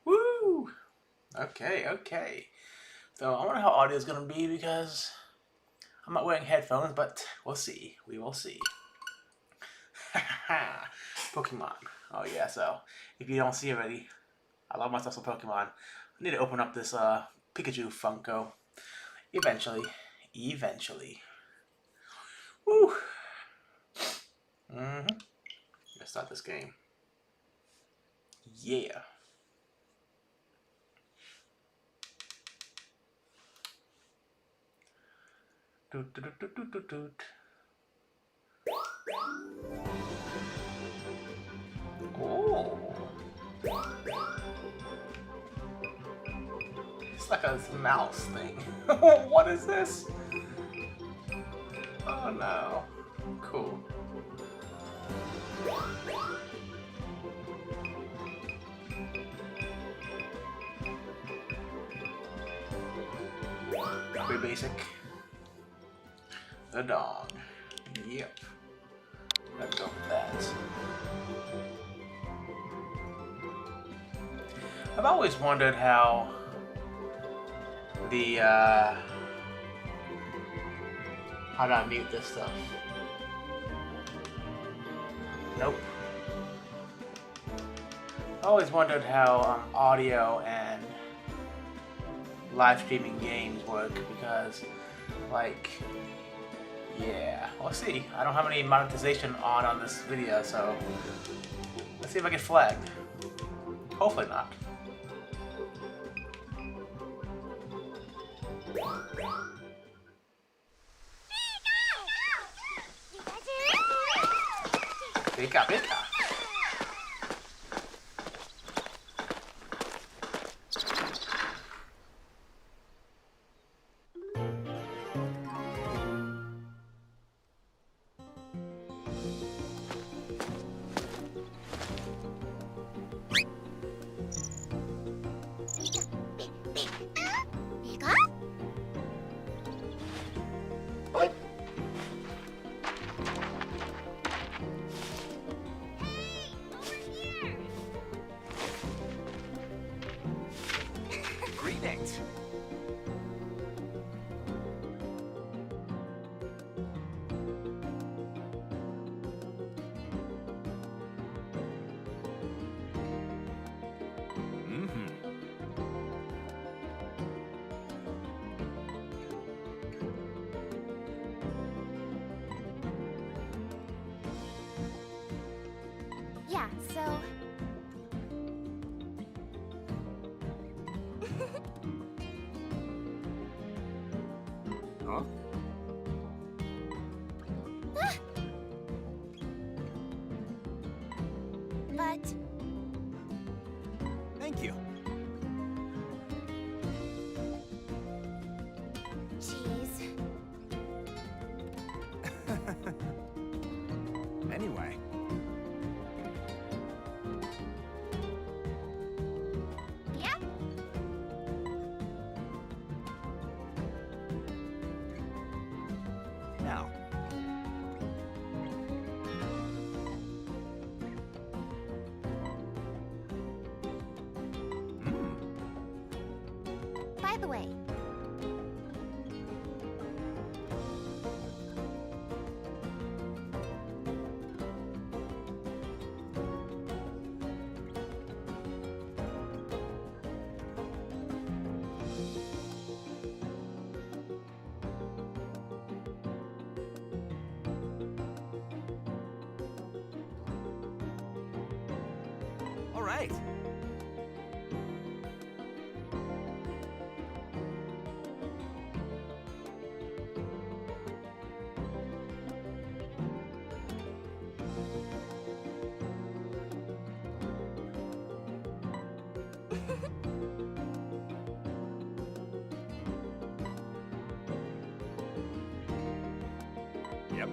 Woo! Okay. So I wonder how audio is gonna be because I'm not wearing headphones, but we'll see. We will see. Pokemon. Oh yeah, so if you don't see already, I love myself some Pokemon. I need to open up this Pikachu Funko. Eventually. Woo! Let's start this game. Yeah. Doot, doot, doot, doot, doot, doot. Oh. It's like a mouse thing. What is this? Oh no. Cool. Pretty basic. The dog. Yep. Let's go with that. I've always wondered how how do I mute this stuff? Nope. I always wondered how audio and live streaming games work because, like, yeah, we'll see. I don't have any monetization on this video, so let's see if I get flagged. Hopefully not. Pika, pika. Greetings. Yeah, so... Huh? But... Thank you. Jeez. Anyway. Yep. Now. By the way... All right. Yep.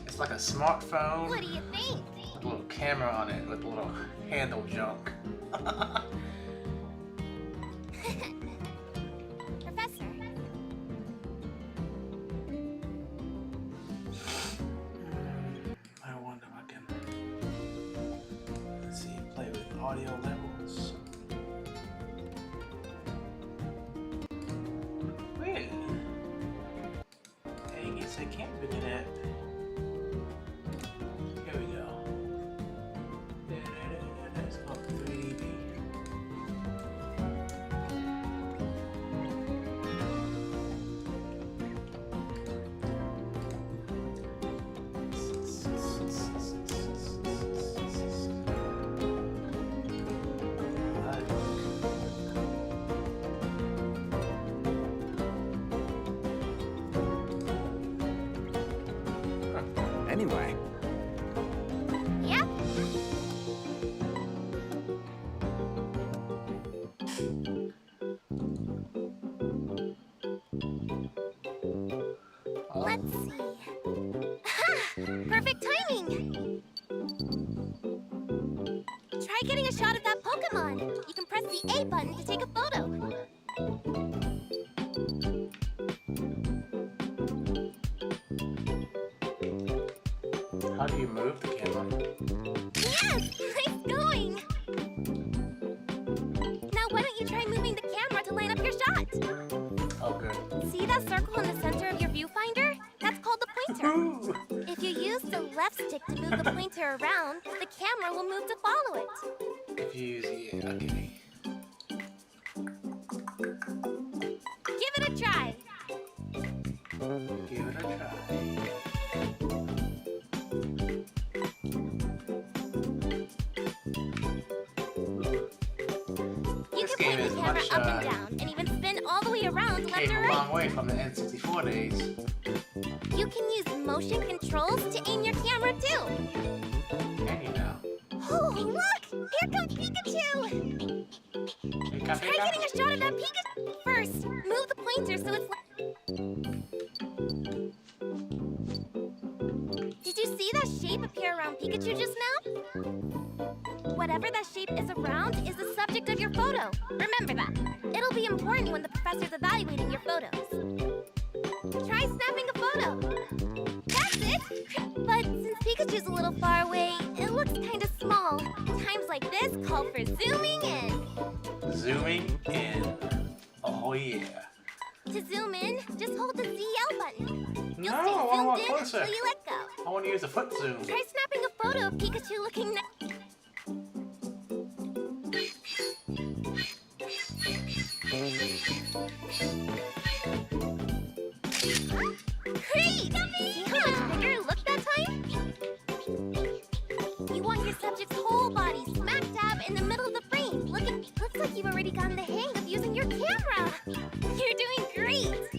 It's like a smartphone What do you think? with a little camera on it with a little handle junk. audio levels. Really? Dang, it's a camping in it. Here we go. Let's go 3D. Anyway, Yep. Let's see. Perfect timing! Try getting a shot of that Pokemon. You can press the A button to take a photo. How do you move the camera? Yes! Nice going! Now why don't you try moving the camera to line up your shot? Oh, good. See that circle in the center of your viewfinder? That's called the pointer. Ooh. If you use the left stick to move the pointer around, the camera will move to follow it. If you use the okay. Give it a try. Give it a try. You This can game point is the camera much, up and down, and even spin all the way around left Came or a right. long way from the N64 days. You can use motion controls to aim your camera too. Can you now? Oh, look! Here comes Pikachu! Pika, Try Pika? getting a shot of that Pikachu first. Move the pointer so it's Did you see that shape appear around Pikachu just now? Whatever that shape is around is the subject of your photo. Remember that. It'll be important when the professor's evaluating your photos. Try snapping a photo. That's it! But since Pikachu's a little far away, it looks kind of small. Times like this call for zooming in. Zooming in. Oh yeah. To zoom in, just hold the ZL button. You'll No, I stay wanna zoomed walk in closer. until you let go. I want to use a foot zoom. Try snapping a photo of Pikachu looking Great! See how much bigger it looked that time? You want your subject's whole body smack dab in the middle of the frame. Looks like you've already gotten the hang of using your camera. You're doing great.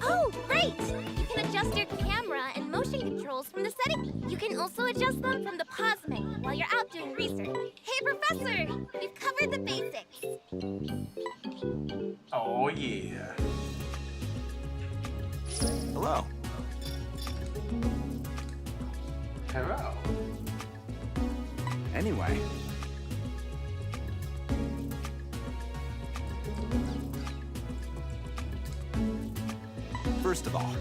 Oh, right! You can adjust your camera and motion controls from the setting. You can also adjust them from the pause menu while you're out doing research. Hey, Professor! We've covered the basics. Oh yeah. hello. Hello. Anyway, first of all,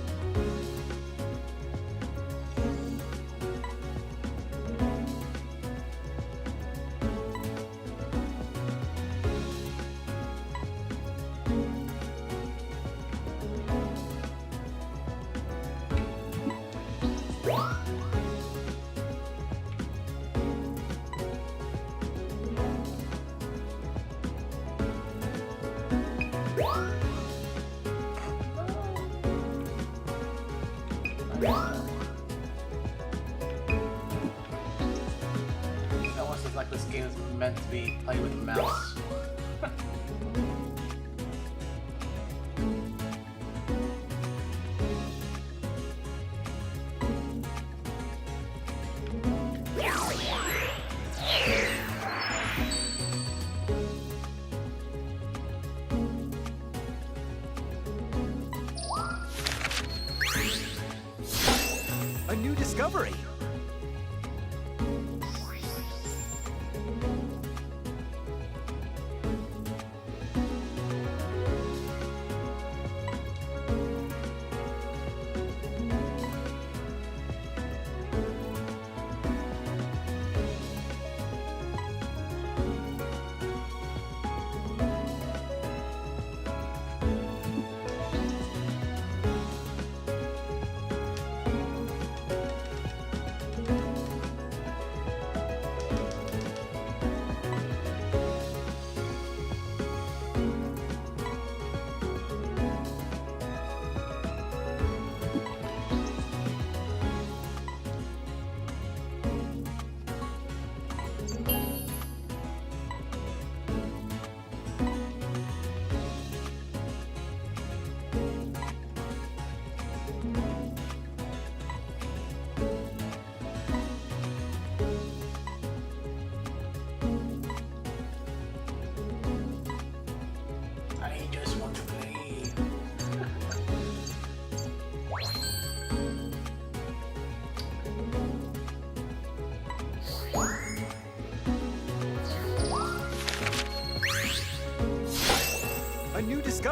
It almost looks like this game is meant to be played with a mouse. a new discovery.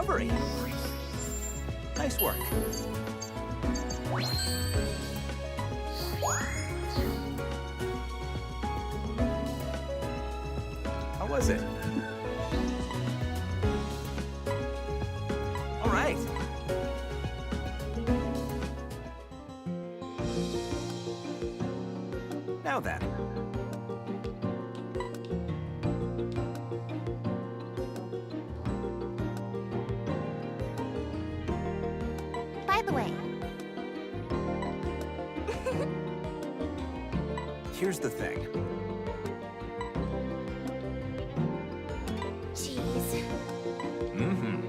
discovery. Nice work. How was it? All right. Now then. By the way, Here's the thing. cheese. Mm-hmm.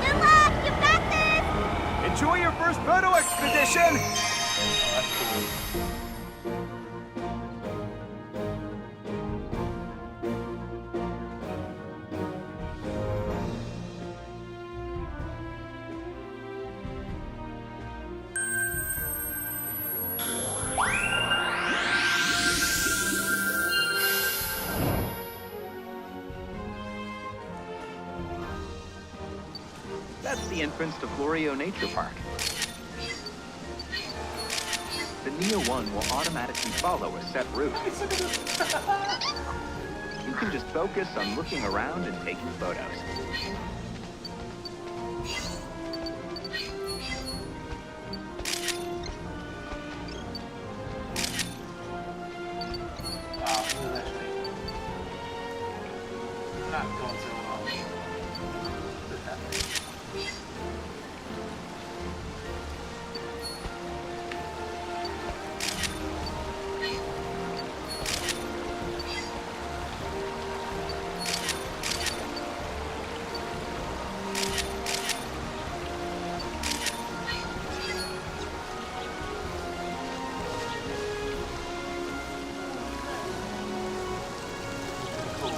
Good luck! You got this! Enjoy your first photo expedition! That's cool. That's the entrance to Florio Nature Park. The Neo 1 will automatically follow a set route. You can just focus on looking around and taking photos. Wow, this is actually not going so well. What's happening? Cool.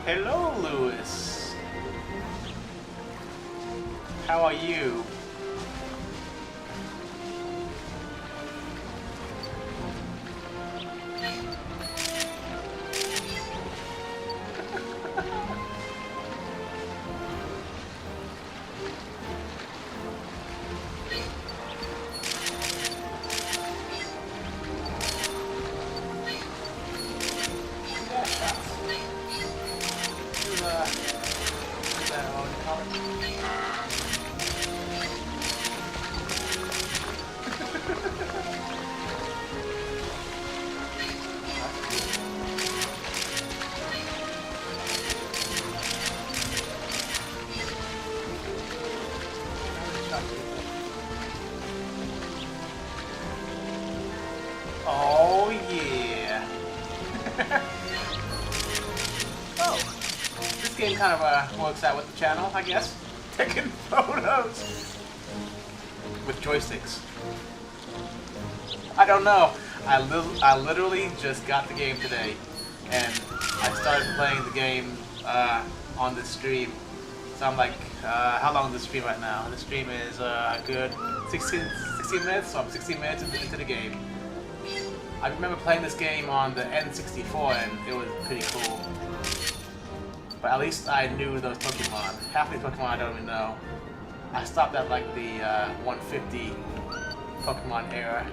Hello, Lewis. How are you? Yeah, shots. What's that, what do you call it? Oh yeah. Oh, this game kind of works out with the channel, I guess. Taking photos with joysticks. I don't know. I literally just got the game today, and I started playing the game on the stream. So I'm like, how long is the stream right now? The stream is a good 16 minutes, so I'm 16 minutes into the game. I remember playing this game on the N64, and it was pretty cool. But at least I knew those Pokemon. Half the Pokemon I don't even know. I stopped at like the 150 Pokemon era.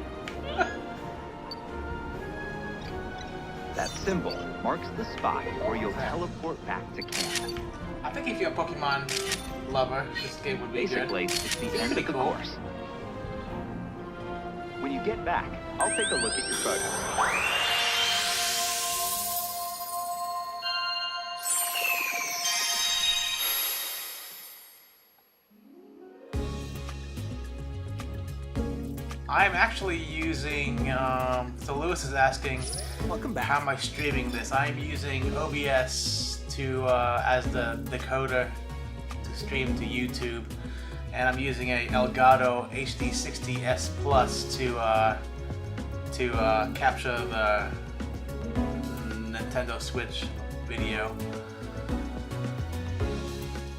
That symbol marks the spot where you'll teleport back to camp. I think if you're a Pokemon lover, this game would be Basically, good. it's the end of the Cool. course. When you get back, I'll take a look at your photo. I'm actually using, so Lewis is asking, Welcome back. how am I streaming this? I'm using OBS to, as the decoder to stream to YouTube, and I'm using a Elgato HD60S Plus to capture the Nintendo Switch video.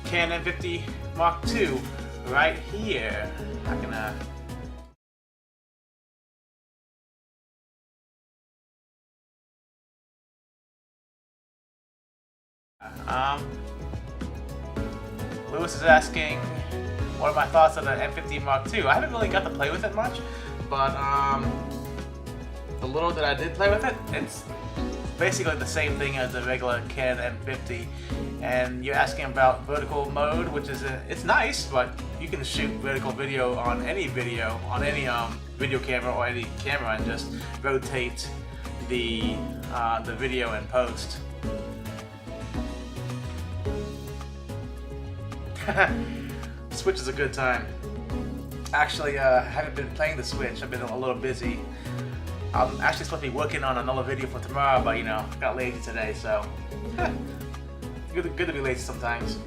Canon 50 Mark II, right here. I can, Lewis is asking, what are my thoughts on the M50 Mark II? I haven't really got to play with it much, but the little that I did play with it, it's basically the same thing as the regular Canon M50. And you're asking about vertical mode, which is it's nice, but you can shoot vertical video on any video camera or any camera and just rotate the video in post. Switch is a good time. Actually, I haven't been playing the Switch. I've been a little busy. I'm actually supposed to be working on another video for tomorrow, but you know, got lazy today, so good to be lazy sometimes.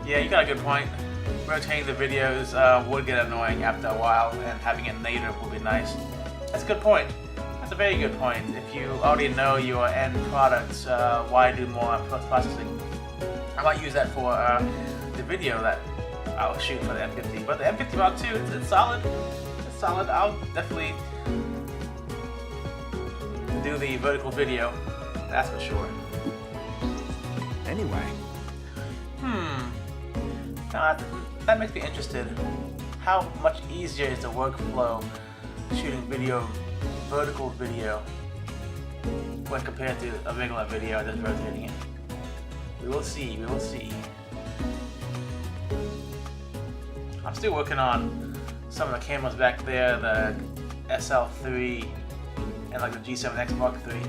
Yeah, you got a good point. Rotating the videos would get annoying after a while, and having it native would be nice. That's a good point. That's a very good point. If you already know your end products, why do more post-processing? I might use that for the video that I'll shoot for the M50. But the M50 Mark II, it's solid. It's solid. I'll definitely do the vertical video. That's for sure. Anyway, Now that makes me interested. How much easier is the workflow shooting vertical video, when compared to a regular video just rotating it? We will see, we will see. I'm still working on some of the cameras back there, the SL3 and like the G7X Mark III.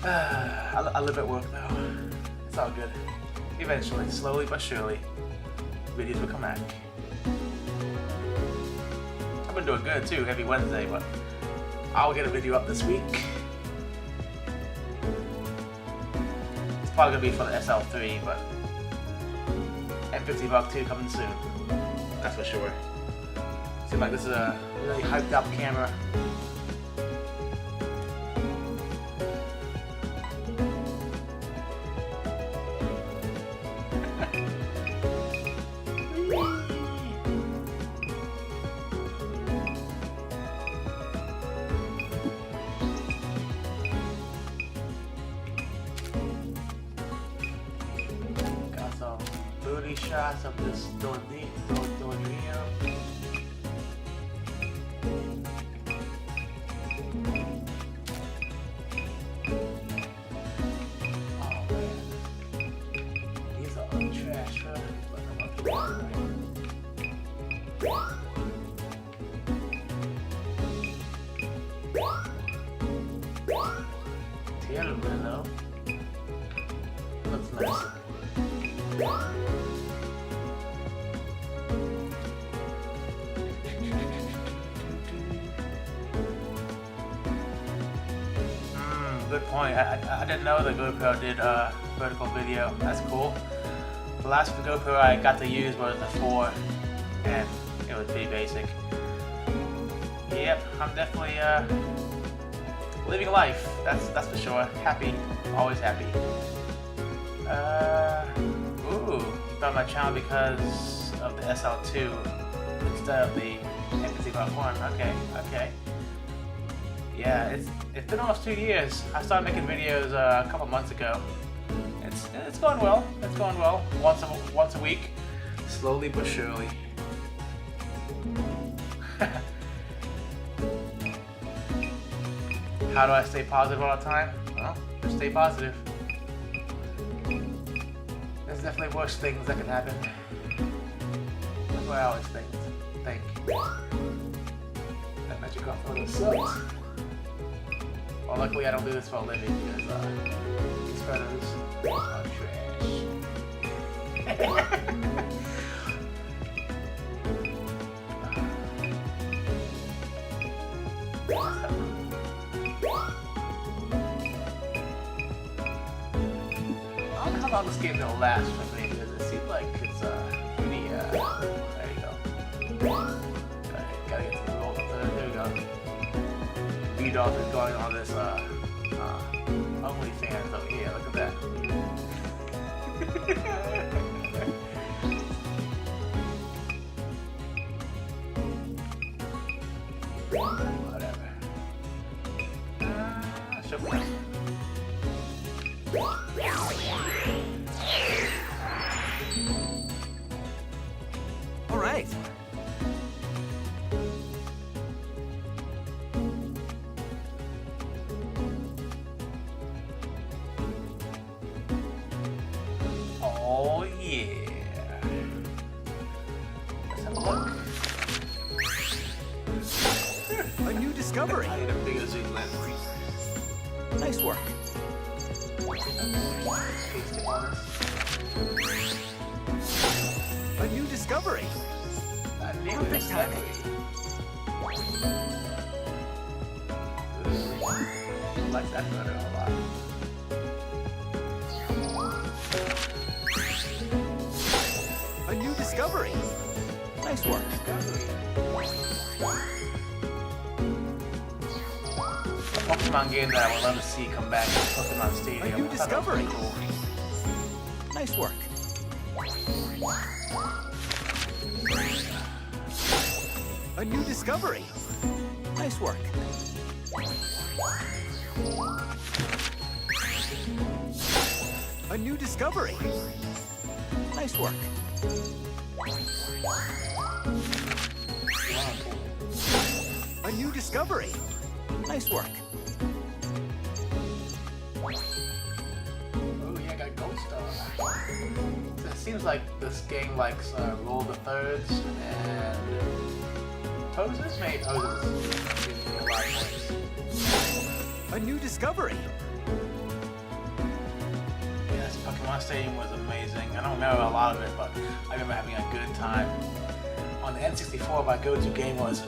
I live at work though. It's all good. Eventually, slowly but surely, videos will come back. I've been doing good too, every Wednesday, but I'll get a video up this week. It's probably gonna be for the SL3, but M50 Mark II coming soon. That's for sure. Seems like this is a really hyped up camera. Booty shots of this Dornino. Oh man, these are trash, huh? But I'm up to terrible, though. Looks nice. Good point. I didn't know the GoPro did vertical video. That's cool. The last GoPro I got to use was the 4, and it was pretty basic. Yep, I'm definitely living life. That's for sure. Happy, always happy. Ooh, you found my channel because of the SL2 instead of the M50 Mark I. Okay. Yeah, it's been almost 2 years. I started making videos a couple months ago. It's it's going well. It's going well. Once a week, slowly but surely. How do I stay positive all the time? Well, just stay positive. There's definitely worse things that can happen. That's what I always think. That magic off photo sucks. Well, luckily I don't do this for a living because these photos are trash. I don't know how long this game will last for me because it seems like it's pretty there you go. Gotta get to the roll. There we go. B-Dolph is going on this OnlyFans over here. Look at that. Whatever. Show me. All right. Oh yeah. Let's have a look. A new discovery. I need a bigger zoom lens. Nice work. Paste it on this. A new discovery. A new Perfect timing. discovery. Ooh, I like that photo a lot. A new discovery. Nice work. A Pokemon game that I would love to see come back to Pokemon Stadium. A new I thought that was discovery. cool. Nice work. A new discovery. Nice work. A new discovery. Nice work. A new discovery. Nice work. Oh yeah, I got Gold Star. So it seems like this game likes roll the thirds and poses. Maybe poses gives me a lot of points. A new discovery. Yes, Pokemon Stadium was amazing. I don't remember a lot of it, but I remember having a good time. On the N64, my go-to game was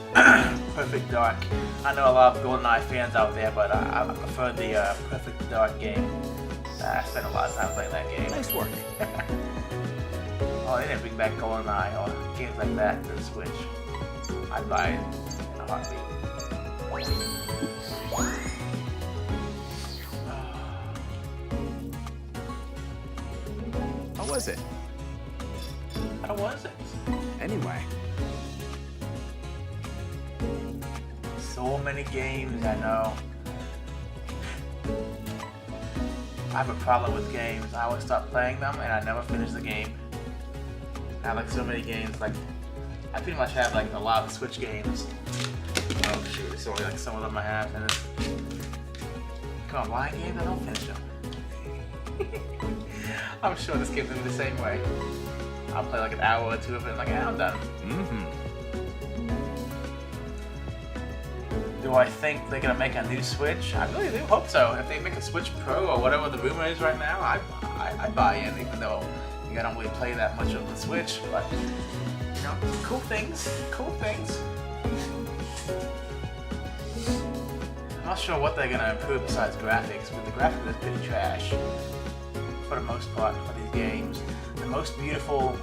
Perfect Dark. I know a lot of GoldenEye fans out there, but I prefer the Perfect Dark game. I spent a lot of time playing that game. Nice work. Oh, they didn't bring back GoldenEye or games like that to the Switch. I'd buy it in a heartbeat. How was it? How was it? Anyway. So many games, I know. I have a problem with games. I always stop playing them and I never finish the game. I have like so many games, like I pretty much have like a lot of Switch games. Oh shoot, it's only like some of them I have and it's come on, why games I don't finish them? I'm sure this game's gonna be the same way. I'll play like an hour or two of it and like, yeah, I'm done. Do I think they're gonna make a new Switch? I really do hope so. If they make a Switch Pro or whatever the rumor is right now, I buy in, even though I don't really play that much of the Switch. But you know, cool things. I'm not sure what they're gonna improve besides graphics, but the graphics is pretty trash for the most part for these games. The most beautiful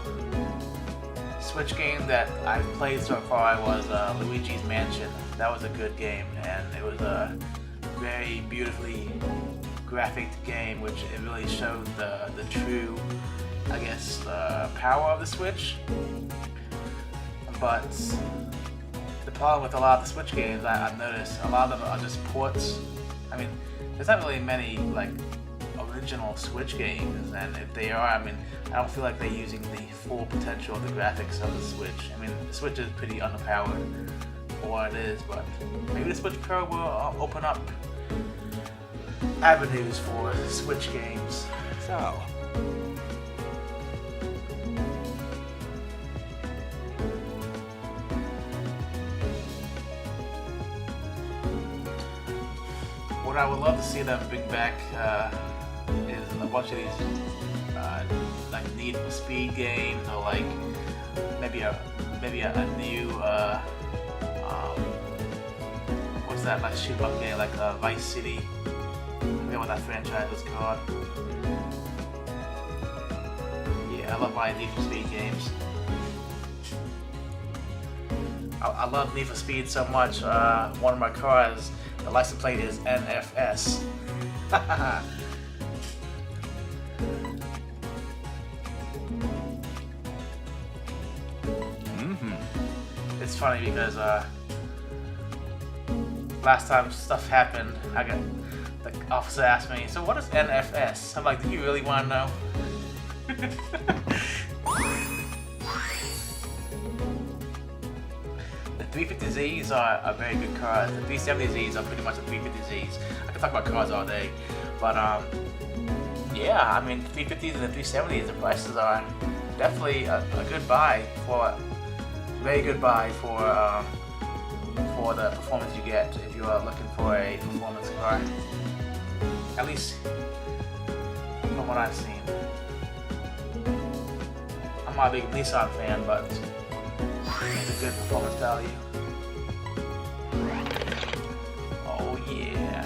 Switch game that I've played so far was Luigi's Mansion. That was a good game, and it was a very beautifully graphic game, which it really showed the true, I guess, power of the Switch. But the problem with a lot of the Switch games, I've noticed, a lot of them are just ports. I mean, there's not really many like original Switch games, and if they are, I mean, I don't feel like they're using the full potential of the graphics of the Switch. I mean, the Switch is pretty underpowered for what it is, but maybe the Switch Pro will open up avenues for Switch games. So, what I would love to see them bring back is a bunch of these like Need for Speed games, or like maybe a new what's that, like shoot 'em up game, like Vice City. I forget what that franchise was called. Yeah, I love my Need for Speed games. I love Need for Speed so much. One of my cars, the license plate is NFS. It's funny because last time stuff happened, the officer asked me, "So what is NFS?" I'm like, "Do you really want to know?" The 350Zs are very good cars. The 370Zs are pretty much the 350Zs. I can talk about cars all day, but yeah, I mean, 350s and the 370s, the prices are definitely a good buy very good buy for the performance you get if you are looking for a performance car. At least from what I've seen. I'm not a big Nissan fan, but it's a good performance value. Oh yeah.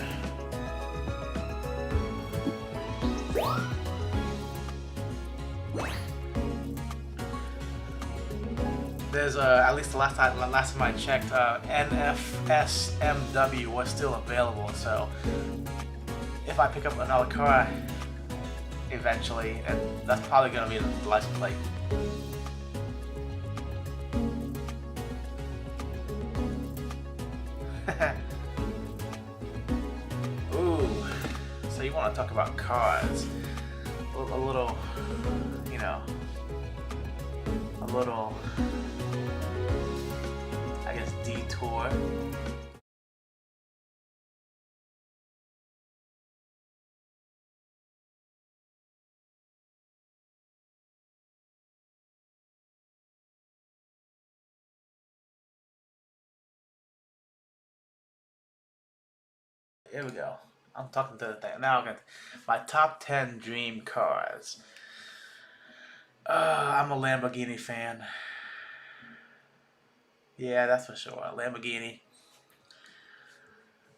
There's at least the last time I checked, NFSMW was still available. So if I pick up another car eventually, and that's probably gonna be the license plate. Ooh, so you want to talk about cars? A little, you know, a little, I guess, detour. Here we go. I'm talking to the thing. Now I'm gonna, my top 10 dream cars. I'm a Lamborghini fan. Yeah, that's for sure. Lamborghini.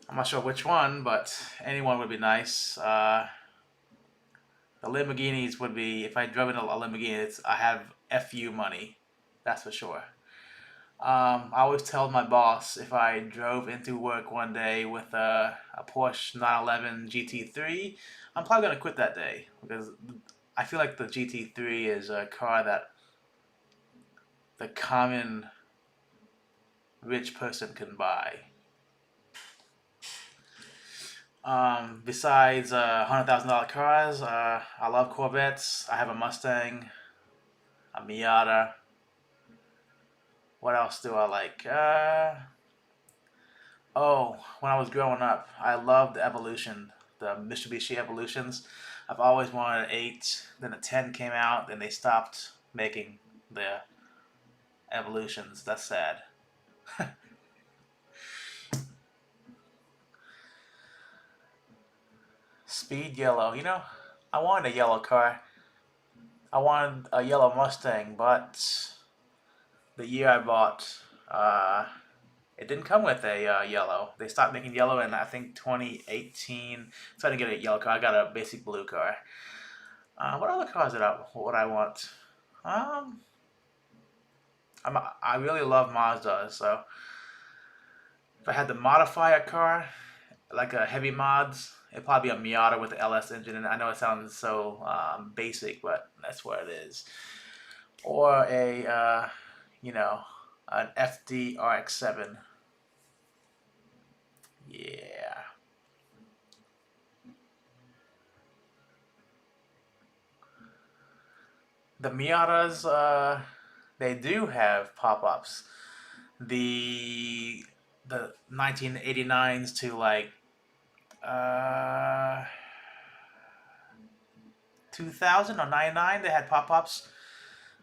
I'm not sure which one, but anyone would be nice. The Lamborghinis would be, if I drove in a Lamborghini, I have FU money. That's for sure. I always tell my boss if I drove into work one day with a Porsche 911 GT3, I'm probably going to quit that day because I feel like the GT3 is a car that the common rich person can buy. Besides $100,000 cars, I love Corvettes. I have a Mustang, a Miata. What else do I like? Oh, when I was growing up, I loved the Evolution, the Mitsubishi Evolutions. I've always wanted an 8, then a 10 came out, then they stopped making the Evolutions. That's sad. Speed yellow. You know, I wanted a yellow car. I wanted a yellow Mustang, but the year I bought, it didn't come with a yellow. They stopped making yellow in, I think, 2018. So I didn't get a yellow car. I got a basic blue car. What other cars would I want? I really love Mazda, so if I had to modify a car, like a heavy mods, it'd probably be a Miata with the LS engine. And I know it sounds so basic, but that's what it is. Or a, an FD RX-7. Yeah. The Miatas, they do have pop-ups. The the 1989s to like uh 2000 or 99, they had pop-ups.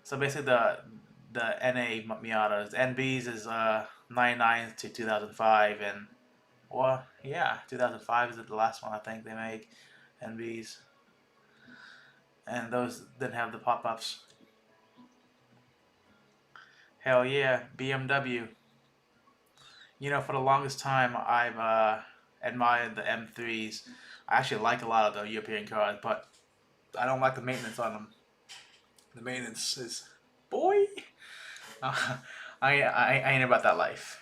So basically the NA Miatas, NBs is 99 to 2005, and well, yeah, 2005 is the last one I think they made, NBs, and those didn't have the pop-ups. Hell yeah, BMW. You know, for the longest time, I've admired the M3s. I actually like a lot of the European cars, but I don't like the maintenance on them. The maintenance is, boy, uh, I ain't about that life.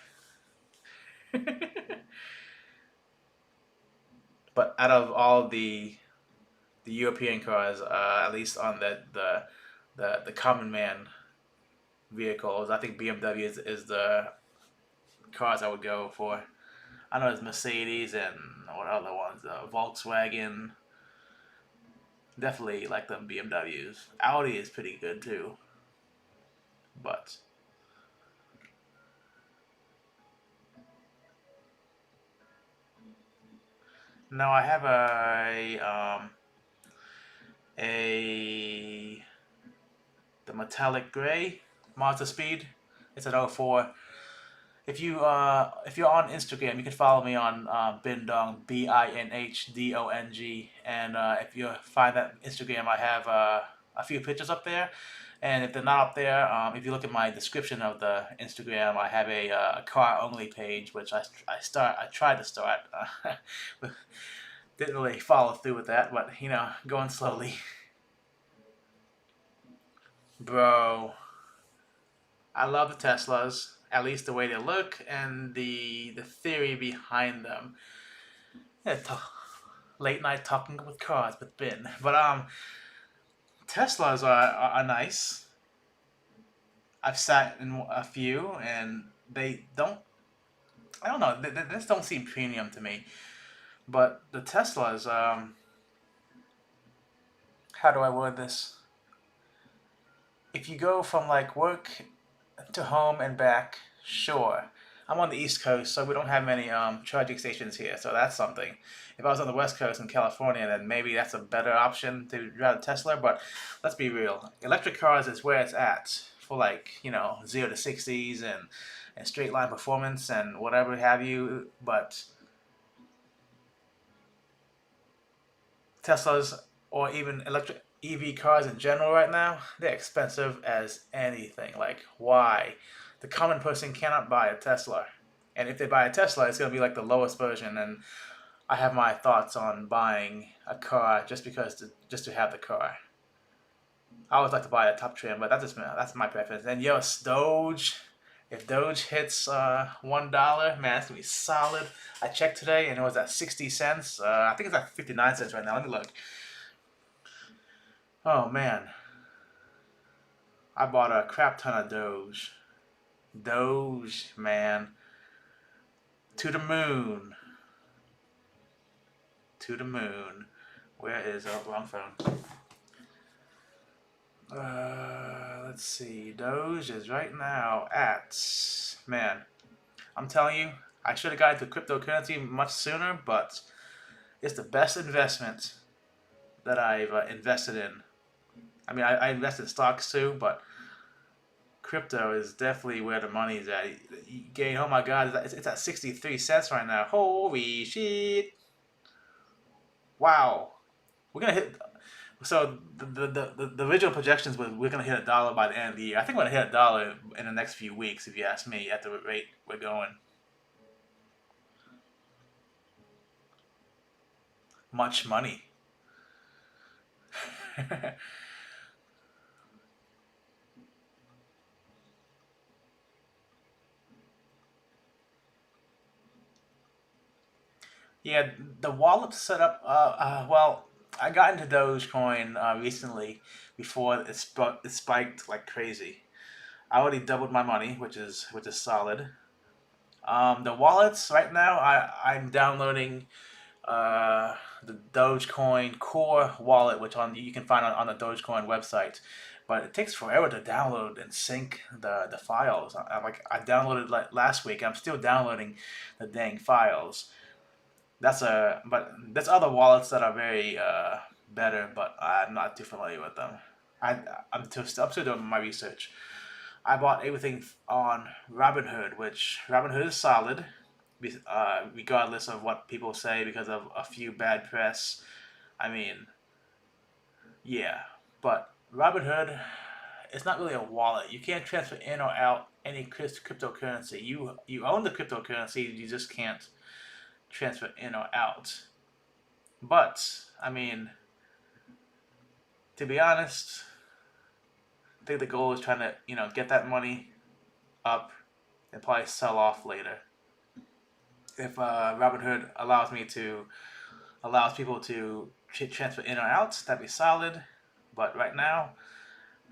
But out of all the European cars, at least on the common man vehicles, I think BMW is the cars I would go for. I know there's Mercedes and what other ones, Volkswagen. Definitely like them BMWs. Audi is pretty good too, but no, I have a the metallic gray Mazda Speed. It's an '04. If you're on Instagram, you can follow me on Bindong, BINHDONG, and if you find that Instagram, I have a few pictures up there. And if they're not up there, if you look at my description of the Instagram, I have a car only page, which I tried to start, but didn't really follow through with that. But you know, going slowly, bro. I love the Teslas, at least the way they look and the theory behind them. Yeah, late night talking with cars with Ben. But Teslas are nice. I've sat in a few, and they don't. I don't know. They just don't seem premium to me. But the Teslas, how do I word this? If you go from like work to home and back, sure. I'm on the East Coast, so we don't have many charging stations here, so that's something. If I was on the West Coast in California, then maybe that's a better option to drive a Tesla. But let's be real, electric cars is where it's at for like 0 to 60s and straight line performance and whatever have you. But Teslas or even electric EV cars in general right now, they're expensive as anything. Like, why? The common person cannot buy a Tesla. And if they buy a Tesla, it's going to be like the lowest version. And I have my thoughts on buying a car just to have the car. I always like to buy a top trim, but that's my preference. And yo, Doge, if Doge hits $1, man, that's gonna be solid. I checked today and it was at 60 cents. I think it's at 59 cents right now. Let me look. Oh man, I bought a crap ton of Doge. Doge, man, to the moon, to the moon. Where is wrong phone? Let's see. Doge is right now at, man, I'm telling you, I should have got into cryptocurrency much sooner, but it's the best investment that I've invested in. I mean, I invest in stocks too, but crypto is definitely where the money's at. You gain, oh my God, it's at 63 cents right now. Holy shit. Wow. We're going to hit. So the original projections was we're gonna hit $1 by the end of the year. I think we're gonna hit $1 in the next few weeks, if you ask me, at the rate we're going. Much money. Yeah, the wallet setup. Well, I got into Dogecoin recently before it spiked like crazy. I already doubled my money, which is solid. The wallets right now, I'm downloading the Dogecoin Core wallet, which you can find on the Dogecoin website. but it takes forever to download and sync the files. I downloaded like last week. I'm still downloading the dang files. But there's other wallets that are very better, but I'm not too familiar with them. I'm still doing my research. I bought everything on Robinhood, which Robinhood is solid, regardless of what people say because of a few bad press. I mean, yeah, but Robinhood, it's not really a wallet. You can't transfer in or out any cryptocurrency. You own the cryptocurrency, you just can't transfer in or out. But I mean, to be honest, I think the goal is trying to get that money up and probably sell off later. If Robinhood allows people to transfer in or out, that'd be solid. But right now,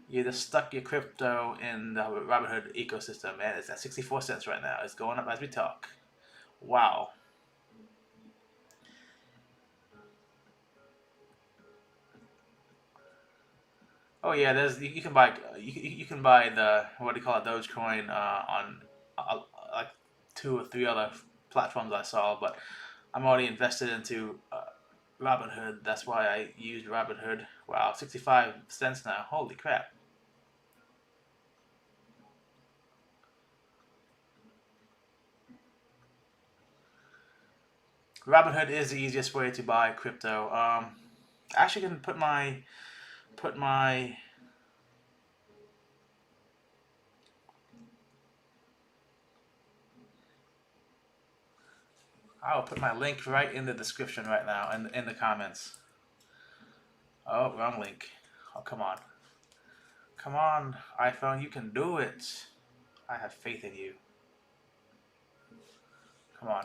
you just stuck your crypto in the Robinhood ecosystem, and it's at 64 cents right now. It's going up as we talk. Wow. Oh yeah, there's you can buy the what do you call it, Dogecoin on like two or three other platforms I saw, but I'm already invested into Robinhood. That's why I used Robinhood. Wow, 65 cents now. Holy crap. Robinhood is the easiest way to buy crypto. I actually can put my I'll put my link right in the description right now in the comments. Oh, wrong link. Oh, come on. Come on, iPhone, you can do it. I have faith in you. Come on.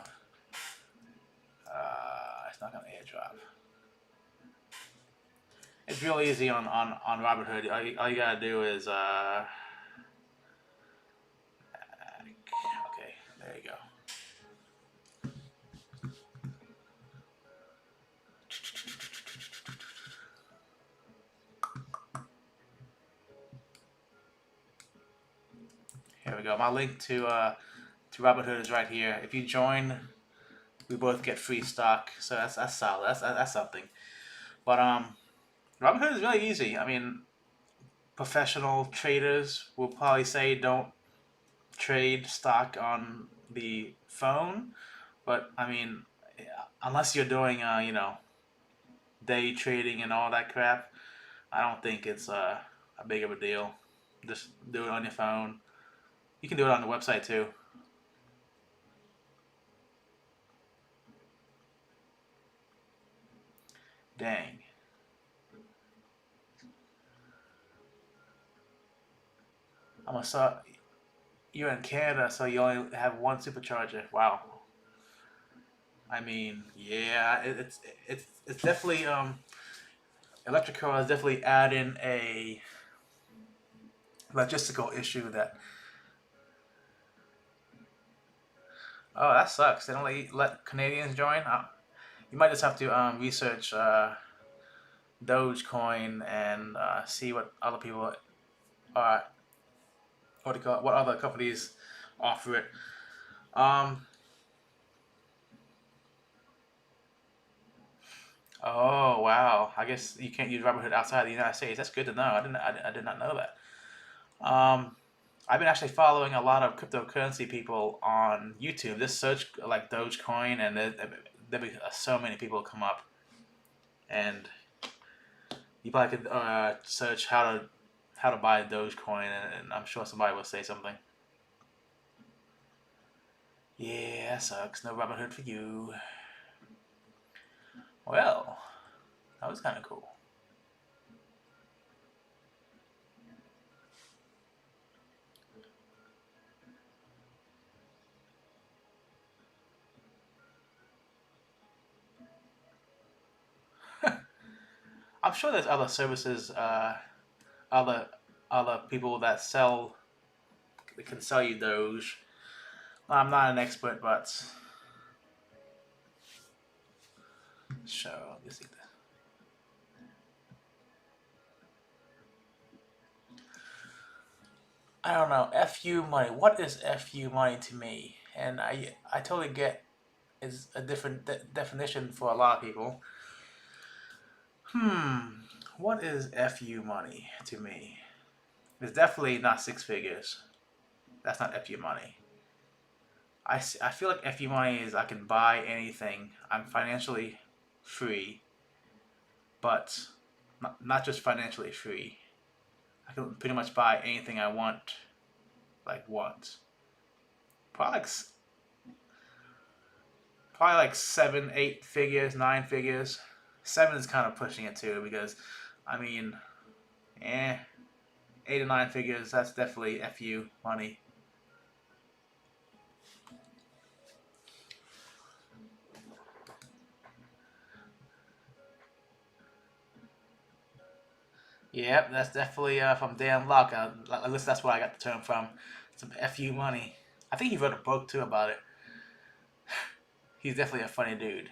It's not gonna airdrop. It's real easy on Robinhood. All you gotta do is okay, there you go. Here we go. My link to Robinhood is right here. If you join, we both get free stock. So that's solid. That's something. But Robinhood is really easy. I mean, professional traders will probably say don't trade stock on the phone, but I mean, unless you're doing day trading and all that crap, I don't think it's a big of a deal. Just do it on your phone. You can do it on the website too. Dang. I'm gonna saw you're in Canada, so you only have one supercharger. Wow. I mean, yeah, it's definitely electric cars definitely add in a logistical issue that. Oh, that sucks. They don't let Canadians join. You might just have to research Dogecoin and see what other people are, what do you call it, what other companies offer it. Um, oh wow, I guess you can't use Robinhood outside the United States. That's good to know. I did not know that. I've been actually following a lot of cryptocurrency people on YouTube. Just search like Dogecoin, and there'll be so many people come up, and you probably could search how to buy Dogecoin, and I'm sure somebody will say something. Yeah, that sucks. No Robinhood for you. Well, that was kind of cool. I'm sure there's other services, other people that can sell you Doge. I'm not an expert, but so let's see. I don't know. FU money. What is FU money to me? And I totally get is a different definition for a lot of people. Hmm. What is FU money to me? It's definitely not six figures. That's not FU money. I feel like FU money is I can buy anything. I'm financially free, but not just financially free. I can pretty much buy anything I want, like once. Probably like, probably like seven, eight figures, nine figures. Seven is kind of pushing it too because, I mean, eh, eight or nine figures. That's definitely FU money. Yep, that's definitely from Dan Locke. At least that's where I got the term from. Some FU money. I think he wrote a book too about it. He's definitely a funny dude.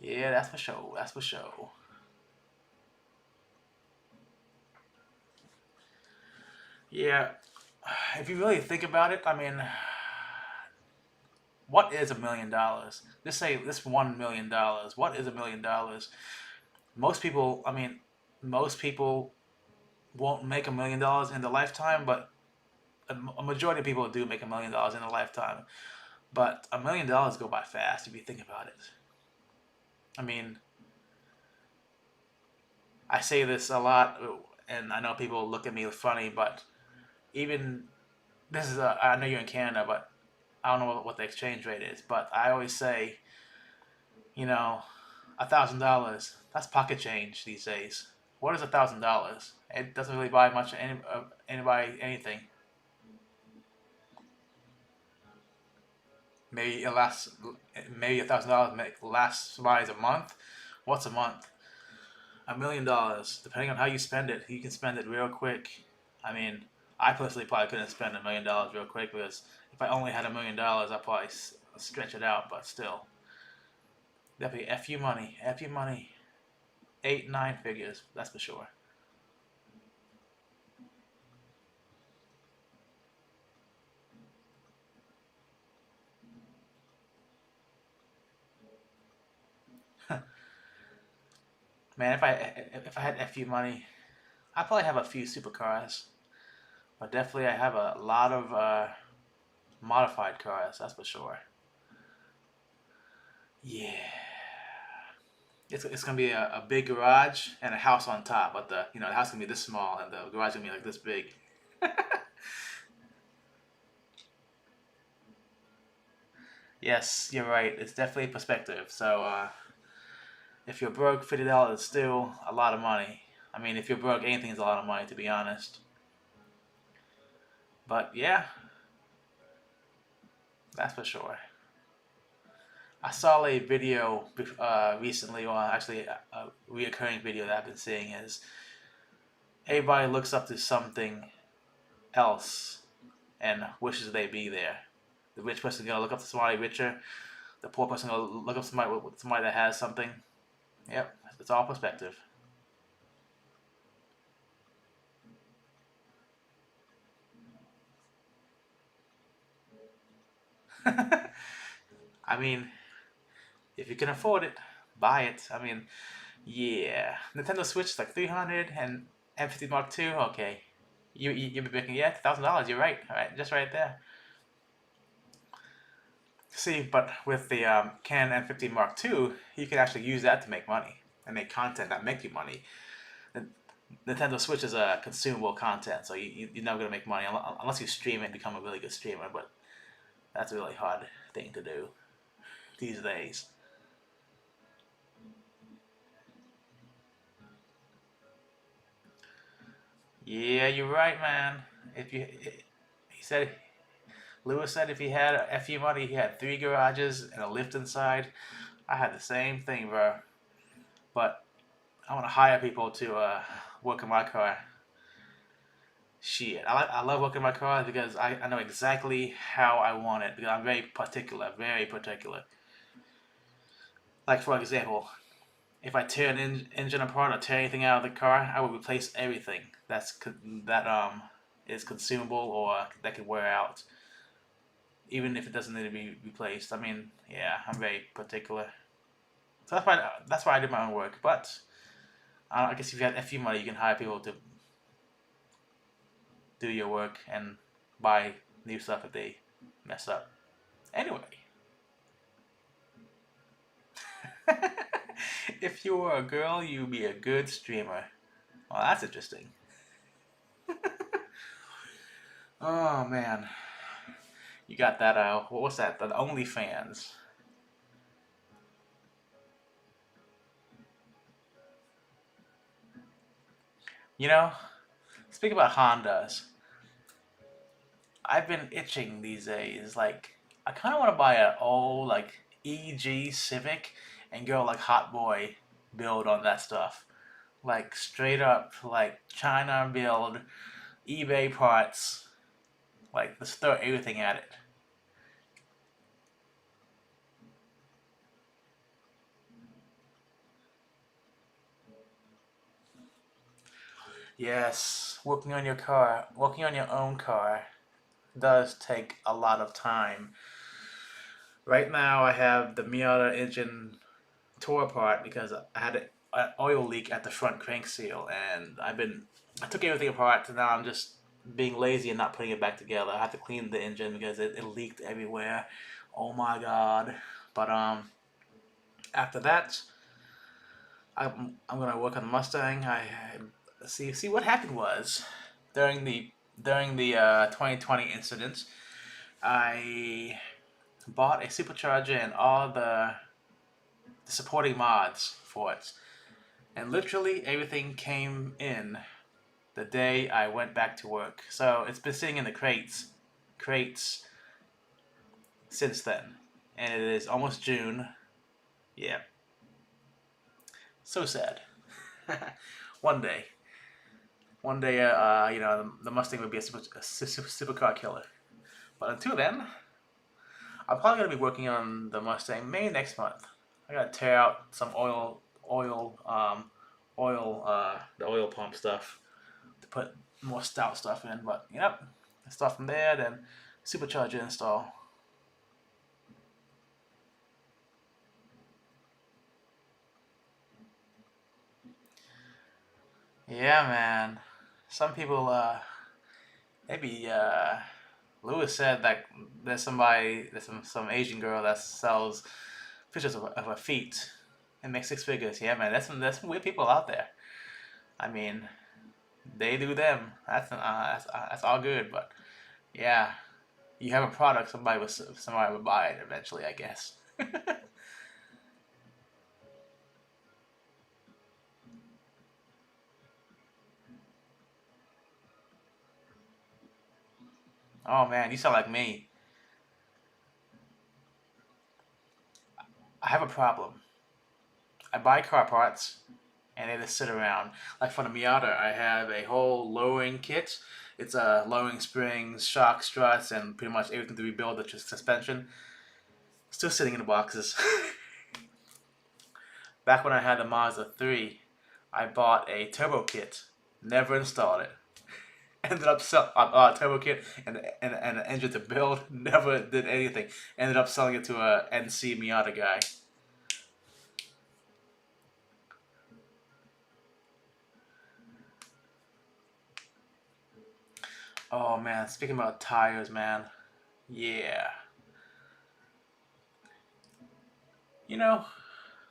Yeah, that's for sure. That's for sure. Yeah, if you really think about it, I mean, what is $1 million? Just say this $1 million. What is $1 million? Most people, I mean, most people won't make $1 million in their lifetime, but a majority of people do make $1 million in a lifetime. But $1 million go by fast if you think about it. I mean, I say this a lot, and I know people look at me funny, but even this is I know you're in Canada, but I don't know what the exchange rate is. But I always say, you know, $1,000. That's pocket change these days. What is $1,000? It doesn't really buy much anybody anything. Maybe it lasts. Maybe $1,000 lasts somebody's a month. What's a month? $1 million. Depending on how you spend it, you can spend it real quick. I mean, I personally probably couldn't spend $1 million real quick because if I only had $1 million, I'd probably stretch it out. But still, definitely FU money. FU money. Eight, nine figures. That's for sure. Man, if I had FU money, I probably have a few supercars, but definitely I have a lot of modified cars. That's for sure. Yeah, it's gonna be a big garage and a house on top, but the house gonna be this small and the garage gonna be like this big. Yes, you're right. It's definitely perspective. So if you're broke, $50 is still a lot of money. I mean, if you're broke, anything's a lot of money to be honest. But yeah, that's for sure. I saw a video recently, or actually a reoccurring video that I've been seeing is everybody looks up to something else and wishes they be there. The rich person gonna look up to somebody richer. The poor person gonna look up to somebody that has something. Yep, it's all perspective. I mean, if you can afford it, buy it. I mean, yeah, Nintendo Switch is like 300 and M50 Mark II. Okay, you'll be making $1,000. You're right. All right, just right there. See, but with the Canon M50 Mark II, you can actually use that to make money and make content that make you money. The Nintendo Switch is a consumable content, so you're never gonna make money unless you stream it and become a really good streamer. But that's a really hard thing to do these days. Yeah, you're right, man. If you, he said, Lewis said if he had a FU money, he had three garages and a lift inside. I had the same thing, bro. But I want to hire people to work in my car. Shit, I love working my car because I know exactly how I want it because I'm very particular, very particular. Like for example, if I tear an engine apart or tear anything out of the car, I would replace everything that is consumable or that could wear out, even if it doesn't need to be replaced. I mean, yeah, I'm very particular. So that's why I do my own work. But I guess if you have a few money, you can hire people to do your work and buy new stuff if they mess up. Anyway, if you were a girl, you'd be a good streamer. Well, that's interesting. Oh man, you got that? What was that? The OnlyFans. You know, speaking about Hondas, I've been itching these days. Like, I kind of want to buy an old like EG Civic and go like hot boy build on that stuff. Like straight up like China build, eBay parts. Like let's throw everything at it. Yes, working on your own car does take a lot of time. Right now, I have the Miata engine tore apart because I had an oil leak at the front crank seal, and I took everything apart, and now I'm just being lazy and not putting it back together. I have to clean the engine because it leaked everywhere. Oh my god! But after that, I'm gonna work on the Mustang. I see what happened was during the during the 2020 incident, I bought a supercharger and all the supporting mods for it, and literally everything came in the day I went back to work. So it's been sitting in the crates since then, and it is almost June. Yeah, so sad. one day, one day, the Mustang would be a supercar killer. But until then, I'm probably gonna be working on the Mustang maybe next month. I gotta tear out some the oil pump stuff to put more stout stuff in. But yep, start from there, then supercharger install. Yeah, man. Some people, maybe Lewis said that there's some Asian girl that sells pictures of her feet and makes six figures. Yeah, man, there's some weird people out there. I mean, they do them. That's all good. But yeah, you have a product, somebody would buy it eventually, I guess. Oh man, you sound like me. I have a problem. I buy car parts and they just sit around. Like for the Miata, I have a whole lowering kit. It's lowering springs, shock struts, and pretty much everything to rebuild the suspension. Still sitting in the boxes. Back when I had the Mazda 3, I bought a turbo kit. Never installed it. Ended up selling turbo kit and an engine to build. Never did anything. Ended up selling it to a NC Miata guy. Oh man, speaking about tires, man. Yeah. You know,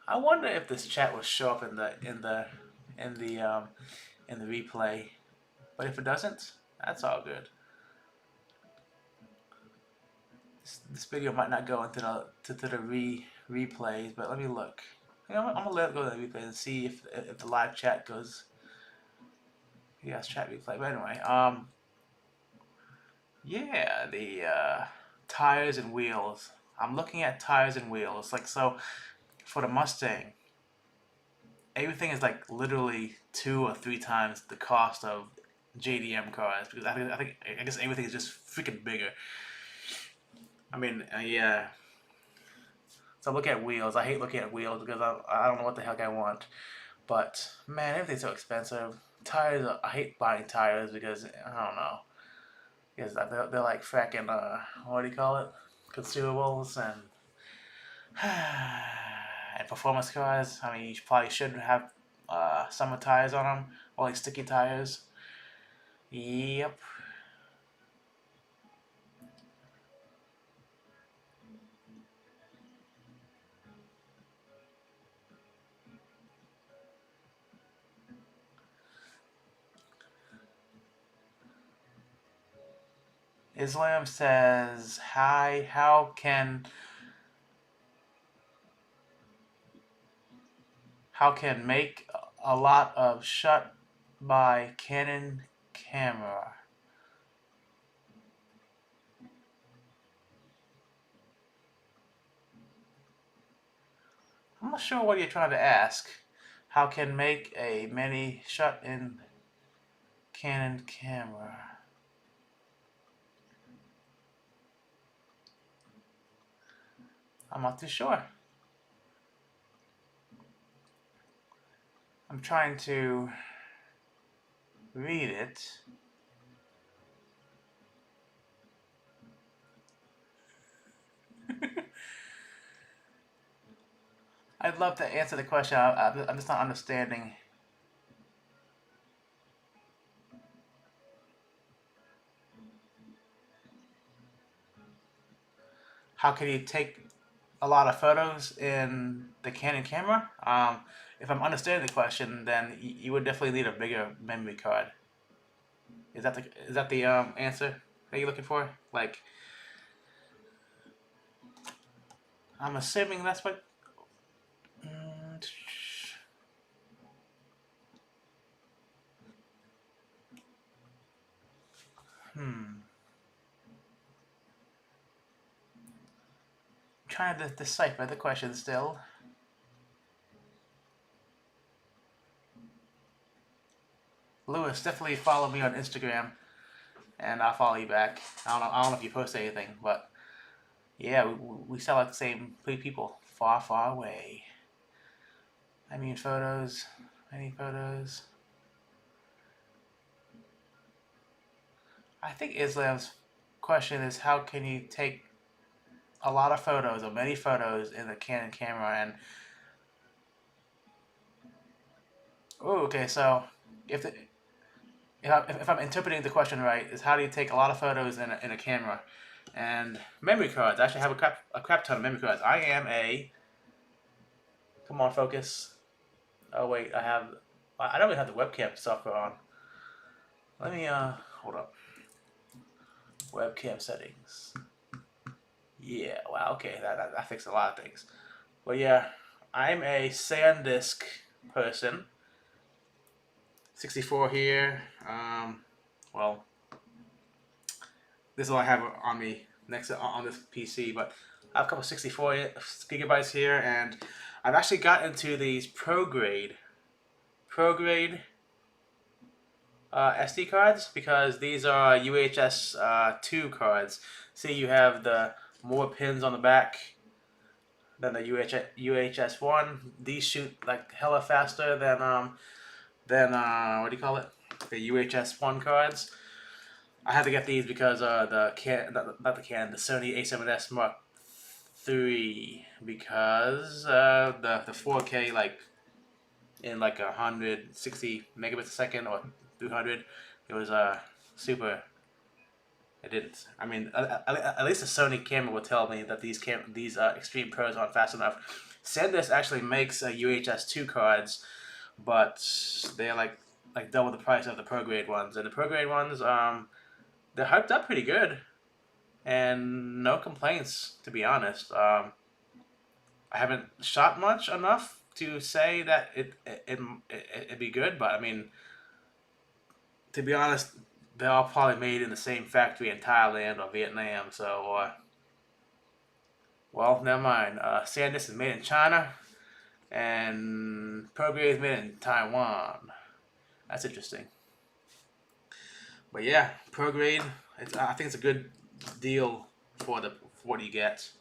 I wonder if this chat will show up in the in the replay. But if it doesn't, that's all good. This video might not go into the replays, but let me look. You know, I'm gonna let it go to the replay and see if the live chat goes. Yes, chat replay. But anyway, yeah, the tires and wheels. I'm looking at tires and wheels. Like so, for the Mustang, everything is like literally 2 or 3 times the cost of JDM cars because I guess everything is just freaking bigger. I mean, yeah. So I'm looking at wheels. I hate looking at wheels because I don't know what the heck I want. But man, everything's so expensive. Tires, I hate buying tires because I don't know. Because they're like fracking, what do you call it? Consumables and and performance cars. I mean, you probably should have summer tires on them, or like sticky tires. Yep. Islam says, "Hi, how can make a lot of shot by Canon camera?" I'm not sure what you're trying to ask. How can make a many shot in Canon camera? I'm not too sure. I'm trying to read it. I'd love to answer the question. I'm just not understanding. How can you take a lot of photos in the Canon camera? If I'm understanding the question, then you would definitely need a bigger memory card. Is that the answer that you're looking for? Like, I'm assuming that's what. Mm, Hmm. Trying to decipher the question still. Lewis, definitely follow me on Instagram, and I'll follow you back. I don't know if you post anything, but yeah, we sound like the same people, far, far away. I mean, photos, any photos. I think Islam's question is how can you take a lot of photos or many photos in the Canon camera? And oh, okay, so if the, if I'm interpreting the question right, is how do you take a lot of photos in a camera? And memory cards. I actually have a crap ton of memory cards. I am a. Come on, focus. Oh wait, I don't even have the webcam software on. Let me hold up. Webcam settings. Yeah, wow, okay, that fixed a lot of things. But yeah, I'm a SanDisk person. 64 here. Well, this is all I have on me next on this PC, but I have a couple 64 gigabytes here, and I've actually got into these pro grade SD cards because these are UHS 2 cards. See, you have the more pins on the back than the UHS 1. These shoot like hella faster than what do you call it? The UHS 1 cards. I had to get these because not the Canon, the Sony A7S Mark III, because the 4K like in like 160 megabits a second or 200, it was super. It didn't. I mean, at least the Sony camera will tell me that these Extreme Pros aren't fast enough. SanDisk actually makes UHS 2 cards, but they're like double the price of the pro grade ones, and the pro grade ones they're hyped up pretty good, and no complaints, to be honest. I haven't shot much enough to say that it'd be good, but I mean, to be honest, they're all probably made in the same factory in Thailand or Vietnam. So, well, never mind. SanDisk is made in China, and ProGrade is made in Taiwan. That's interesting. But yeah, ProGrade. I think it's a good deal for what you get.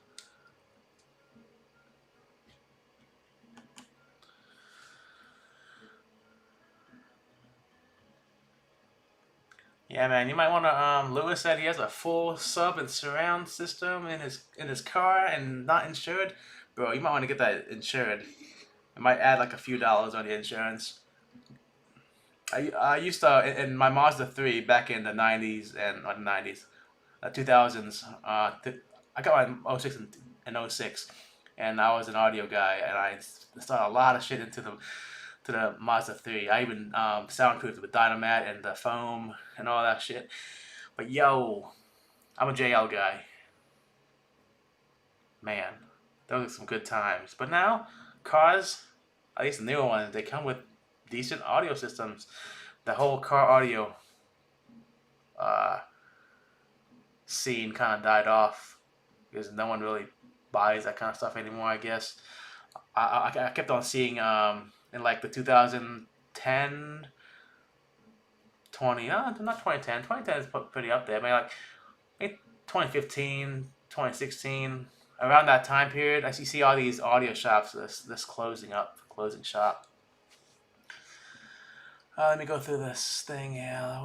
Yeah, man, you might want to. Lewis said he has a full sub and surround system in his car and not insured. Bro, you might want to get that insured. It might add like a few dollars on the insurance. I used to in my Mazda 3 back in the 90s and not the 90s, 2000s. I got my '06 and '06, and I was an audio guy, and I installed a lot of shit into the Mazda 3. I even soundproofed with Dynamat and the foam and all that shit. But yo, I'm a JL guy. Man, those are some good times. But now, cars, at least the newer ones, they come with decent audio systems. The whole car audio uh, scene kind of died off because no one really buys that kind of stuff anymore, I guess. I kept on seeing in like the 2010, 20, not 2010. 2010 is pretty up there. I mean, like maybe 2015, 2016, around that time period, I see all these audio shops this closing shop. Let me go through this thing. Yeah.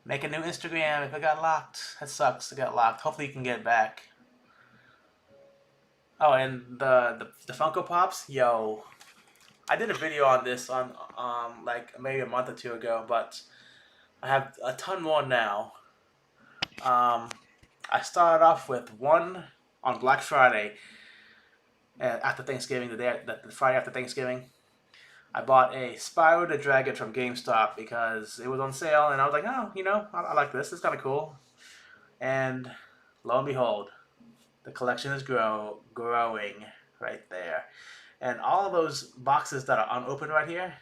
Make a new Instagram if it got locked. That sucks. It got locked. Hopefully you can get it back. Oh, and the Funko Pops, yo. I did a video on this on like maybe a month or two ago, but I have a ton more now. I started off with one on Black Friday, after Thanksgiving, the Friday after Thanksgiving. I bought a Spyro the Dragon from GameStop because it was on sale, and I was like, oh, I like this. It's kind of cool. And lo and behold, the collection is growing right there. And all of those boxes that are unopened right here,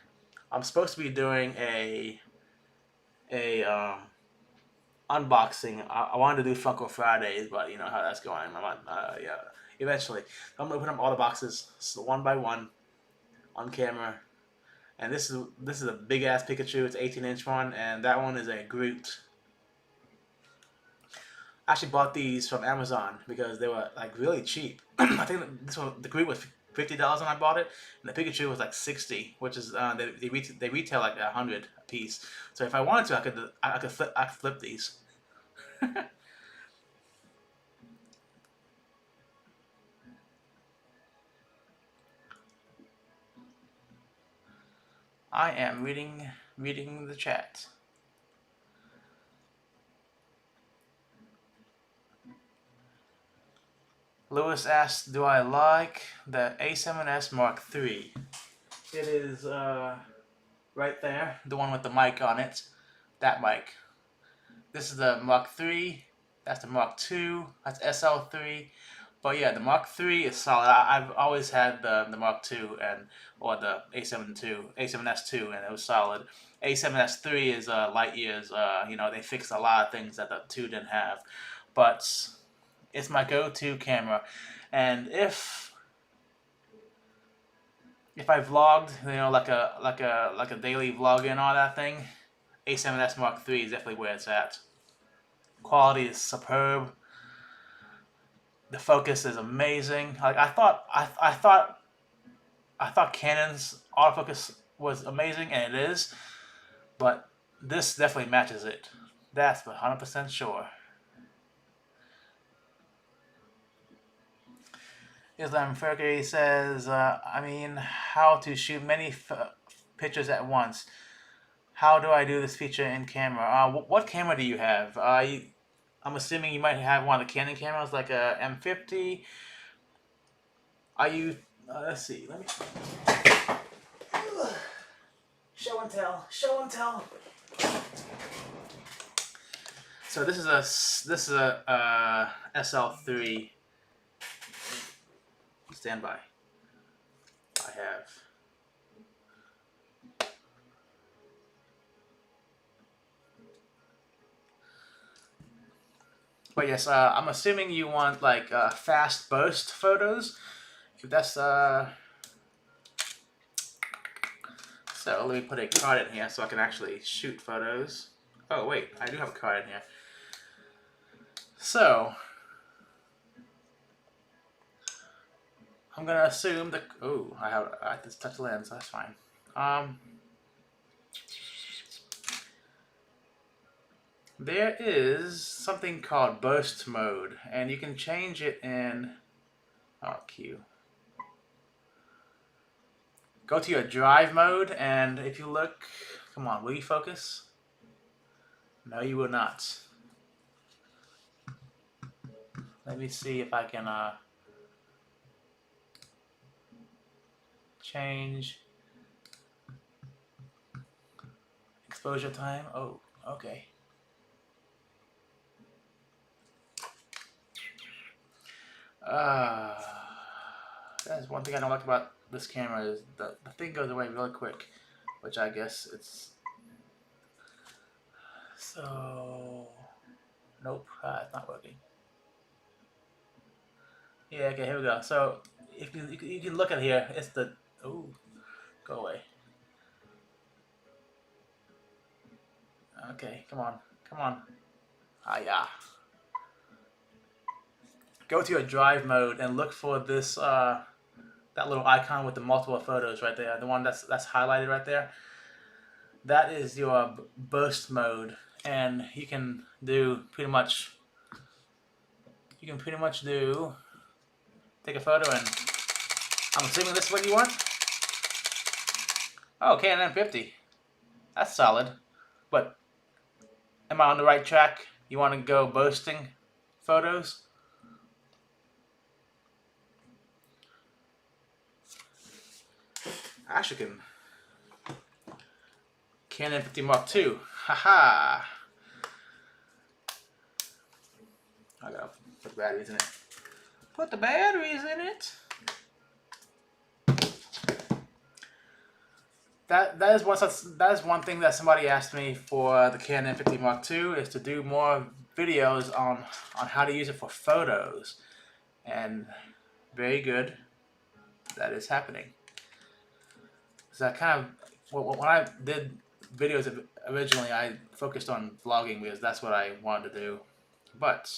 I'm supposed to be doing a unboxing. I wanted to do Funko Fridays, but you know how that's going. Yeah, eventually. I'm gonna open up all the boxes one by one on camera. And this is a big ass Pikachu. It's 18-inch one, and that one is a Groot. I actually bought these from Amazon because they were like really cheap. I think this one, the Groot, was $50 when I bought it, and the Pikachu was like 60, which is they retail like 100 a piece. So if I wanted to, I could flip these. I am reading the chat. Lewis asked, "Do I like the A7S Mark III?" It is right there, the one with the mic on it. That mic. This is the Mark III. That's the Mark II. That's SL3. But yeah, the Mark III is solid. I've always had the Mark II or the A7S2, and it was solid. A7S3 is light years. They fixed a lot of things that the 2 didn't have, but it's my go-to camera. And if I vlogged, like a daily vlog and all that thing, A7S Mark III is definitely where it's at. Quality is superb. The focus is amazing. Like I thought Canon's autofocus was amazing, and it is, but this definitely matches it. That's 100% sure. Islam Fergie says, how to shoot many pictures at once. How do I do this feature in camera? What camera do you have? I'm assuming you might have one of the Canon cameras, like a M50. Are you? Let's see. Let me. Show and tell. Show and tell. So this is a SL3. Stand by. I have. But yes, I'm assuming you want like fast burst photos. If that's so let me put a card in here so I can actually shoot photos. Oh wait, I do have a card in here. So I'm gonna assume that. Oh, I just touched the lens. That's fine. There is something called burst mode, and you can change it in. Oh, Q. Go to your drive mode, and if you look, come on, will you focus? No, you will not. Let me see if I can change exposure time. Oh, okay. That's one thing I don't like about this camera is the thing goes away really quick, which I guess it's so. Nope, it's not working. Yeah, okay, here we go. So if you can look at here, it's the oh, go away. Okay, come on. Ah, yeah. Go to your drive mode and look for this that little icon with the multiple photos right there. The one that's highlighted right there. That is your burst mode, and you can do pretty much. You can pretty much do. Take a photo, and I'm assuming this is what you want. Oh, Canon M50. That's solid. But am I on the right track? You want to go bursting photos? I actually can. Canon M50 Mark II. Haha. I gotta put the batteries in it. Put the batteries in it. That is one thing that somebody asked me for the Canon M50 Mark II is to do more videos on how to use it for photos, and very good. That is happening. So I kind of when I did videos originally, I focused on vlogging because that's what I wanted to do, but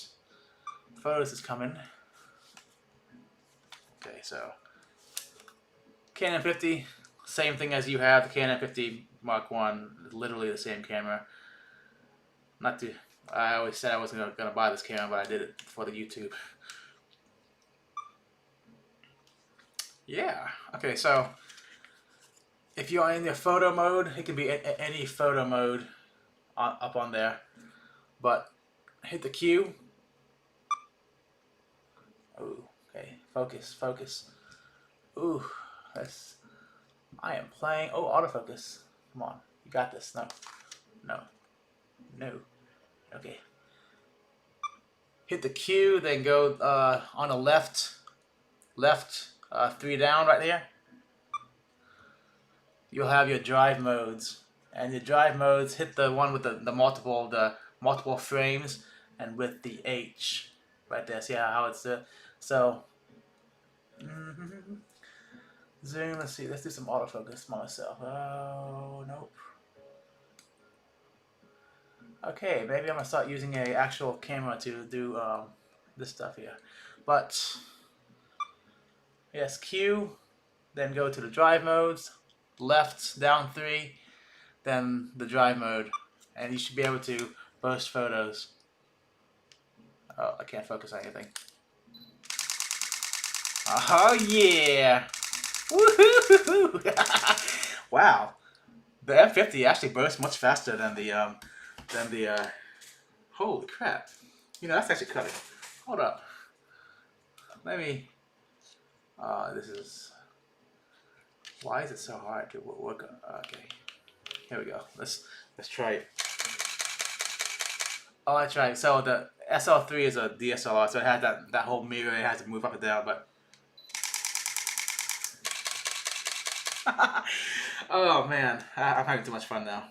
photos is coming. Okay, so Canon 50, same thing as you have the Canon 50 Mark I, literally the same camera. Not to, I always said I wasn't gonna buy this camera, but I did it for the YouTube. Yeah. Okay, so if you're in your photo mode, it can be any photo mode up on there, but hit the Q. Oh, okay. Focus. Ooh, I am playing. Oh, autofocus. Come on, you got this. No. Okay. Hit the Q, then go on the left, 3 down right there. You'll have your drive modes, and your drive modes hit the one with the multiple frames, and with the H right there. See how it's so. Zoom. Let's see. Let's do some autofocus myself. Oh nope. Okay, maybe I'm gonna start using an actual camera to do this stuff here. But yes, Q. Then go to the drive modes. Left down 3, then the drive mode, and you should be able to burst photos. Oh, I can't focus on anything. Oh yeah! Woohoo! Wow, the M50 actually bursts much faster than the holy crap! You know, that's actually cutting. Hold up. Let me. This is. Why is it so hard to work? Okay, here we go. Let's try it. Oh, that's right. So the SL3 is a DSLR, so it has that whole mirror. It has to move up and down, but. Oh man, I'm having too much fun now.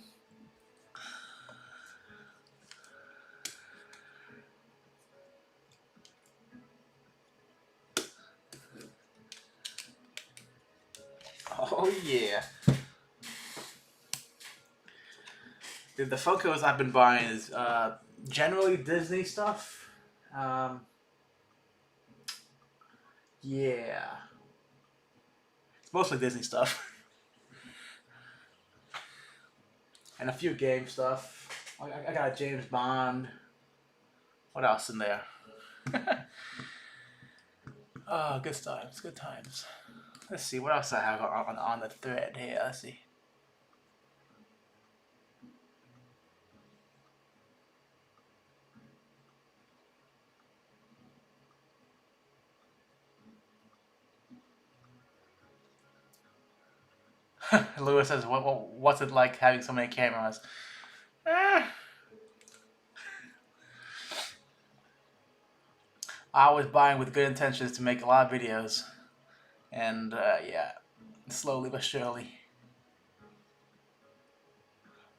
Oh yeah. The Funkos I've been buying is generally Disney stuff. Yeah. Mostly Disney stuff. And a few game stuff. I got a James Bond. What else in there? Oh, good times, good times. Let's see, what else I have on the thread here. Let's see. Lewis says, what's it like having so many cameras? I was buying with good intentions to make a lot of videos. And yeah, slowly but surely.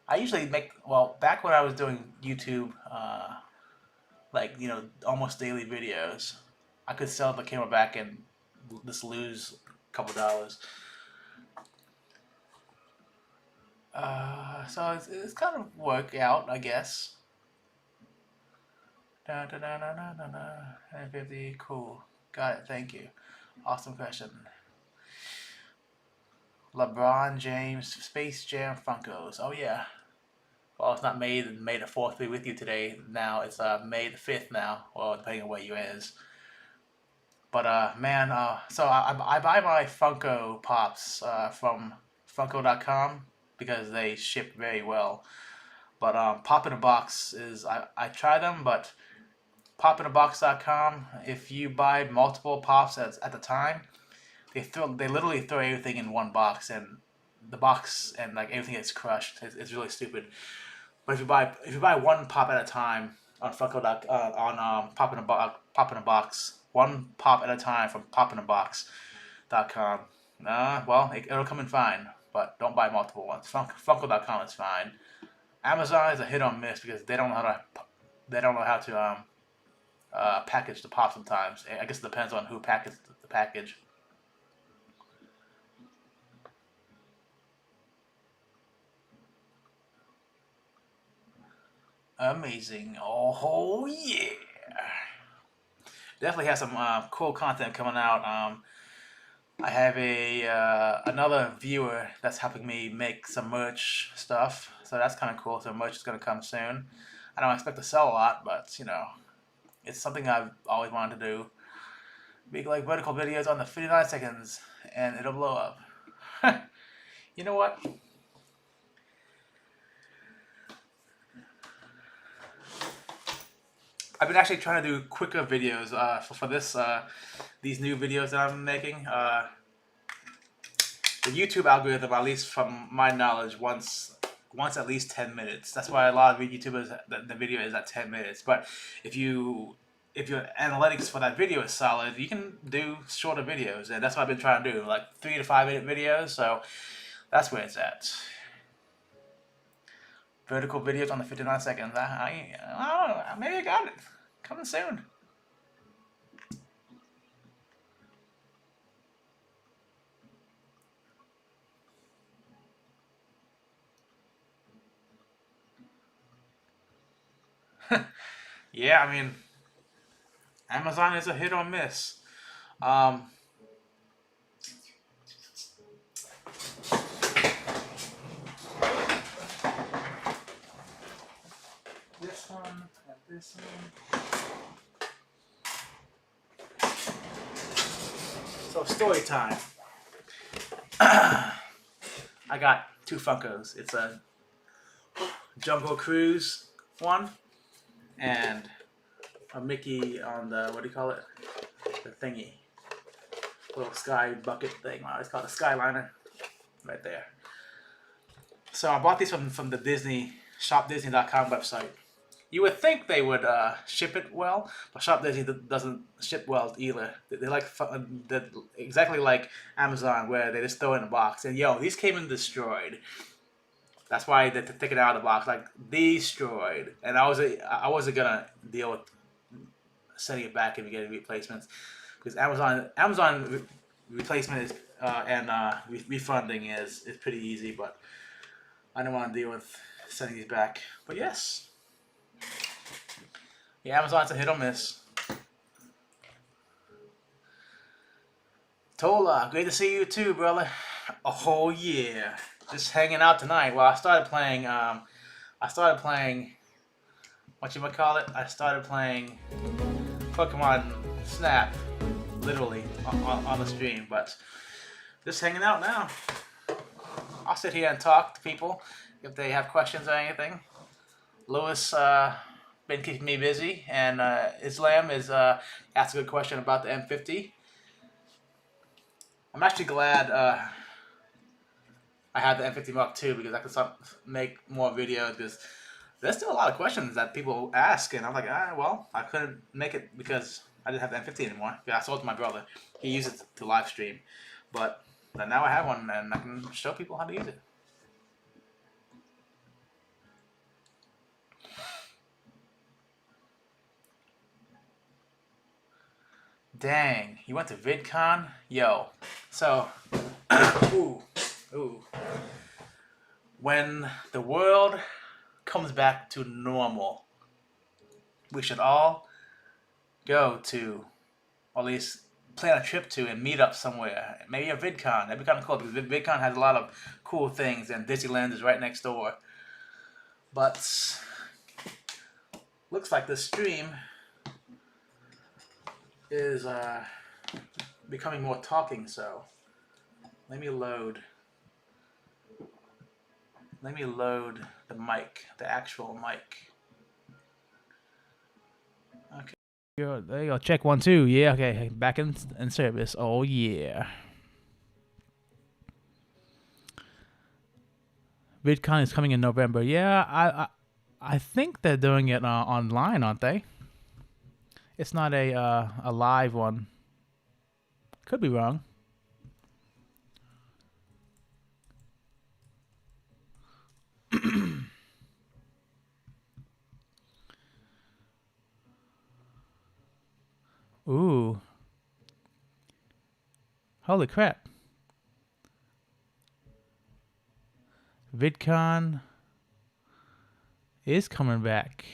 I usually make, well, back when I was doing YouTube, like, you know, almost daily videos, I could sell the camera back and just lose a couple dollars. So it's kind of work out, I guess. Da, da, da, da, da, da, da. 150, cool. Got it, thank you. Awesome question. LeBron James Space Jam Funkos. Oh yeah. Well, it's not May the 4th be with you today. Now it's May the 5th now. Well, depending on where you is. But man, so I buy my Funko Pops from Funko.com because they ship very well. But Pop in a Box is I try them, but popinabox.com, if you buy multiple pops at the time, they literally throw everything in one box, and the box and like everything gets crushed. It's really stupid. But if you buy one pop at a time on Funko on Pop in a Box, one pop at a time from popinabox.com. Well, it'll come in fine, but don't buy multiple ones. Funko.com is fine. Amazon is a hit or miss because they don't know how to package the pop sometimes. I guess it depends on who packaged the package. Amazing. Oh yeah. Definitely has some cool content coming out. I have another viewer that's helping me make some merch stuff, so that's kind of cool. So merch is gonna come soon. I don't expect to sell a lot, but you know, it's something I've always wanted to do. Make like vertical videos on the 59 seconds, and it'll blow up. You know what? I've been actually trying to do quicker videos for these new videos that I'm making. The YouTube algorithm, at least from my knowledge, wants at least 10 minutes. That's why a lot of YouTubers, the video is at 10 minutes. But if your analytics for that video is solid, you can do shorter videos, and that's what I've been trying to do, like 3 to 5 minute videos. So that's where it's at. Vertical videos on the 59 seconds. I don't know. Maybe I got it. Coming soon. Yeah, I mean, Amazon is a hit or miss. This one and this one. So story time. I got 2 Funkos. It's a Jungle Cruise one and a Mickey on the, what do you call it? The thingy. Little sky bucket thing. It's called a Skyliner. Right there. So I bought these from the Disney shopdisney.com website. You would think they would ship it well, but Shop Disney doesn't ship well either. They're exactly like Amazon, where they just throw it in a box. And yo, these came in destroyed. That's why they took it out of the box, like destroyed. And I wasn't gonna deal with sending it back and getting replacements, because Amazon replacement is refunding is pretty easy, but I don't want to deal with sending these back. But yes. Yeah, Amazon's a hit or miss. Tola, great to see you too, brother. Oh yeah, just hanging out tonight. Well, I started playing. What you might call it? I started playing Pokemon Snap, literally on the stream. But just hanging out now. I'll sit here and talk to people if they have questions or anything. Lewis been keeping me busy, and Islam is asked a good question about the M50. I'm actually glad I have the M50 Mark II because I can make more videos because there's still a lot of questions that people ask, and I'm like, well, I couldn't make it because I didn't have the M50 anymore. Yeah, I sold it to my brother. He used it to live stream, but now I have one and I can show people how to use it. Dang, you went to VidCon? Yo, so, ooh. When the world comes back to normal, we should all go to, or at least plan a trip to and meet up somewhere. Maybe a VidCon. That'd be kind of cool because VidCon has a lot of cool things and Disneyland is right next door. But looks like this stream is becoming more talking, so let me load the mic, the actual mic. Okay. There you go. Check 1 2. Yeah, okay. Back in service. Oh yeah. VidCon is coming in November. Yeah, I think they're doing it online, aren't they? It's not a live one. Could be wrong. Ooh. Holy crap. VidCon is coming back.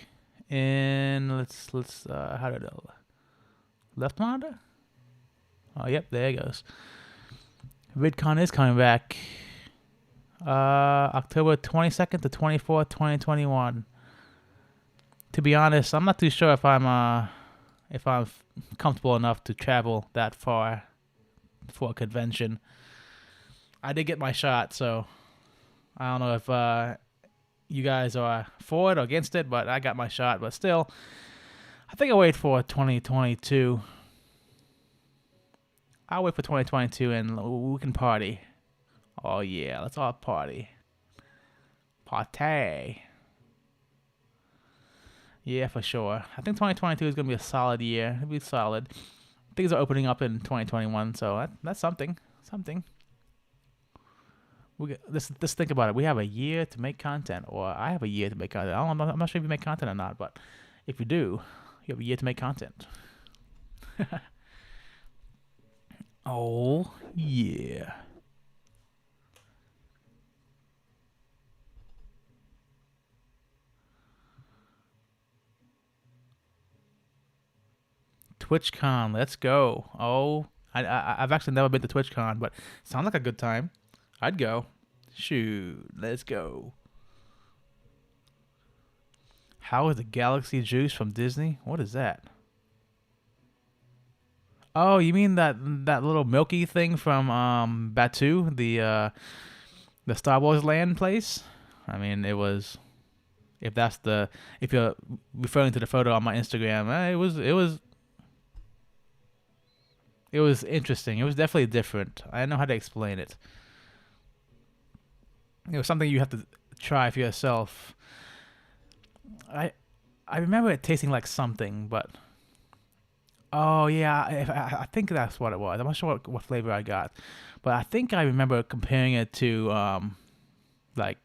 And let's how did it left monitor? Oh yep, there it goes. VidCon is coming back. October 22nd to 24th, 2021. To be honest, I'm not too sure if I'm comfortable enough to travel that far for a convention. I did get my shot, so I don't know if you guys are for it or against it, but I got my shot. But still, I think I'll wait for 2022. I'll wait for 2022 and we can party. Oh yeah, let's all party. Party. Yeah, for sure. I think 2022 is going to be a solid year. It'll be solid. Things are opening up in 2021, so that's something. Let's think about it. We have a year to make content, or I have a year to make content. I'm not sure if you make content or not, but if you do, you have a year to make content. Oh, yeah. TwitchCon, let's go. Oh, I've actually never been to TwitchCon, but sounds like a good time. I'd go. Shoot, let's go. How is the Galaxy Juice from Disney? What is that? Oh, you mean that little milky thing from Batu, the Star Wars land place? I mean, it was. If you're referring to the photo on my Instagram, it was interesting. It was definitely different. I don't know how to explain it. It was something you have to try for yourself. I remember it tasting like something, but oh yeah, I think that's what it was. I'm not sure what flavor I got, but I think I remember comparing it to like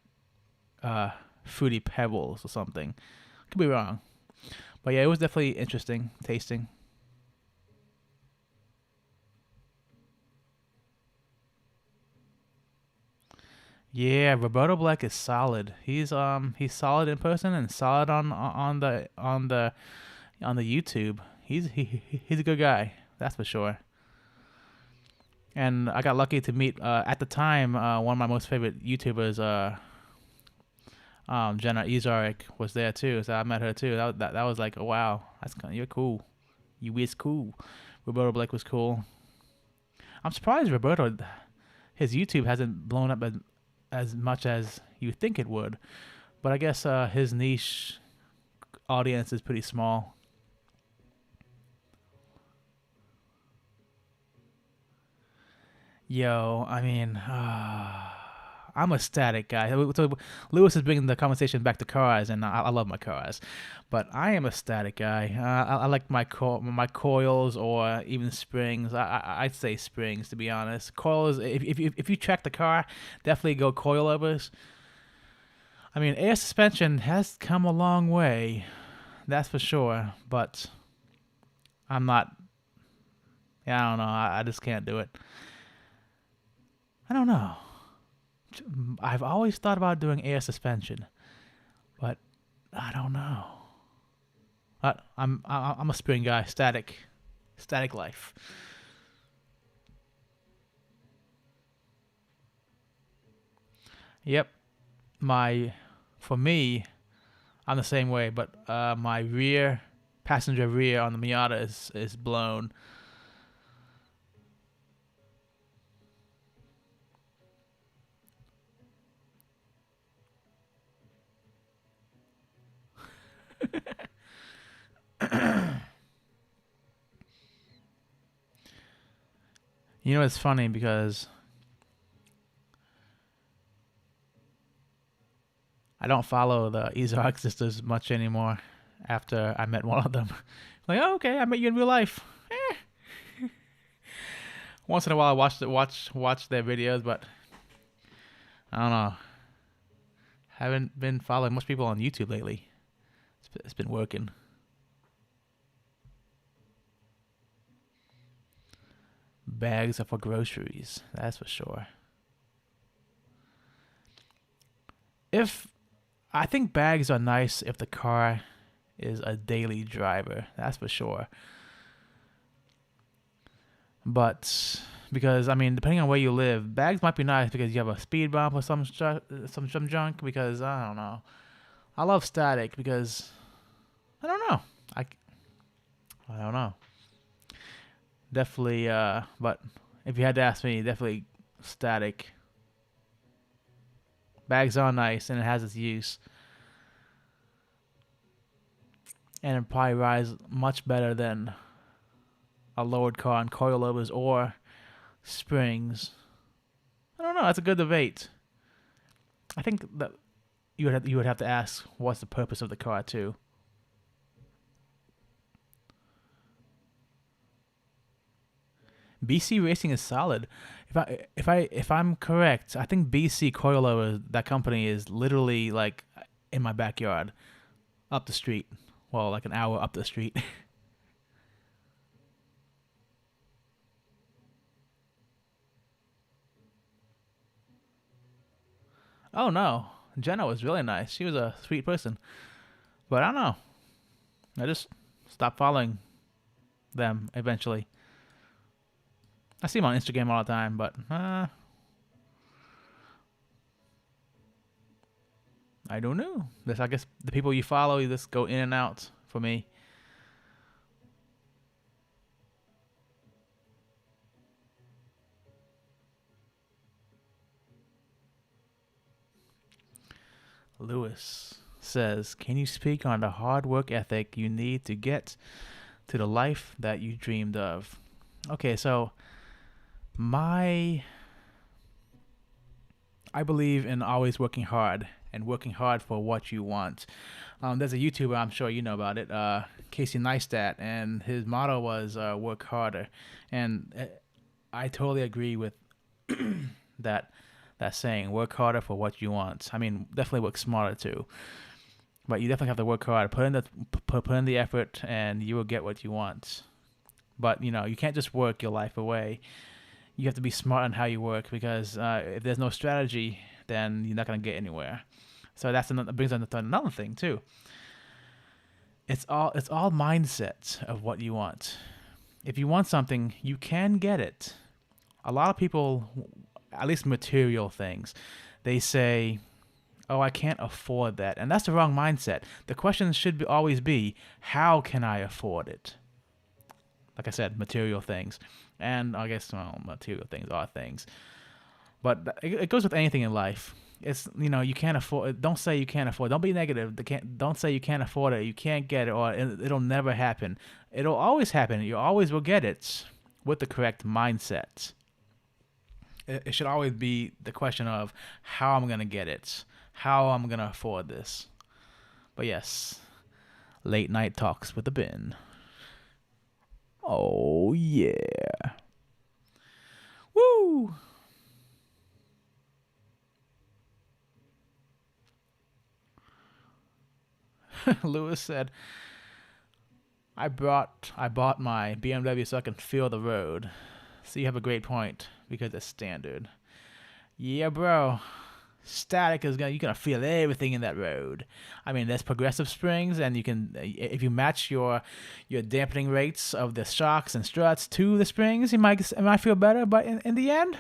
Fruity Pebbles or something. Could be wrong, but yeah, it was definitely interesting tasting. Yeah, Roberto Black is solid. He's solid in person and solid on the YouTube. He's a good guy, that's for sure. And I got lucky to meet at the time one of my most favorite YouTubers, Jenna Izarek was there too. So I met her too. That was like, oh, wow, you're cool. You is cool. Roberto Blake was cool. I'm surprised Roberto, his YouTube hasn't blown up as much as you think it would. But I guess his niche audience is pretty small. Yo, I mean, I'm a static guy. So Lewis is bringing the conversation back to cars, and I love my cars, but I am a static guy. I like my coils or even springs. I'd say springs, to be honest. Coils, if you check the car, definitely go coilovers. I mean, air suspension has come a long way, that's for sure. But I'm not. Yeah, I don't know. I just can't do it. I don't know. I've always thought about doing air suspension, but I don't know. I'm a spring guy, static life. Yep, for me, I'm the same way, but my passenger rear on the Miata is blown. You know, it's funny because I don't follow the Izark sisters much anymore after I met one of them. Like, oh, okay, I met you in real life. Once in a while, I watch their videos, but I don't know. Haven't been following much people on YouTube lately. It's been working. Bags are for groceries, that's for sure. I think bags are nice if the car is a daily driver, that's for sure. But because I mean, depending on where you live, bags might be nice because you have a speed bump or some junk. Because I don't know, I love static because I don't know. I don't know. Definitely, but if you had to ask me, definitely static. Bags are nice and it has its use. And it probably rides much better than a lowered car on coilovers or springs. I don't know, that's a good debate. I think that you would have to ask what's the purpose of the car too. BC Racing is solid. If I'm correct, I think BC Coilover, that company, is literally like in my backyard, up the street. Well, like an hour up the street. Oh no, Jenna was really nice. She was a sweet person, but I don't know. I just stopped following them eventually. I see them on Instagram all the time, but I don't know. I guess the people you follow, you just go in and out for me. Lewis says, can you speak on the hard work ethic you need to get to the life that you dreamed of? Okay, so I believe in always working hard and working hard for what you want. There's a YouTuber, I'm sure you know about it, Casey Neistat, and his motto was work harder. And I totally agree with that saying, work harder for what you want. I mean, definitely work smarter too. But you definitely have to work hard, put in the effort, and you will get what you want. But, you know, you can't just work your life away. You have to be smart on how you work, because if there's no strategy, then you're not going to get anywhere. So that brings on to another thing too. It's all mindset of what you want. If you want something, you can get it. A lot of people, at least material things, they say, "Oh, I can't afford that," and that's the wrong mindset. The question should always be, "How can I afford it?" Like I said, material things, and I guess material things are things, but it goes with anything in life. It's you can't afford. Don't say you can't afford. Don't be negative. Don't say you can't afford it. You can't get it, or it'll never happen. It'll always happen. You always will get it with the correct mindset. It should always be the question of how I'm gonna get it, how I'm gonna afford this. But yes, late night talks with the bin. Oh yeah. Woo! Lewis said, I bought my BMW so I can feel the road. So you have a great point, because it's standard. Yeah, bro. Static you're gonna feel everything in that road. I mean, there's progressive springs, and you can, if you match your dampening rates of the shocks and struts to the springs, it might feel better. But in the end,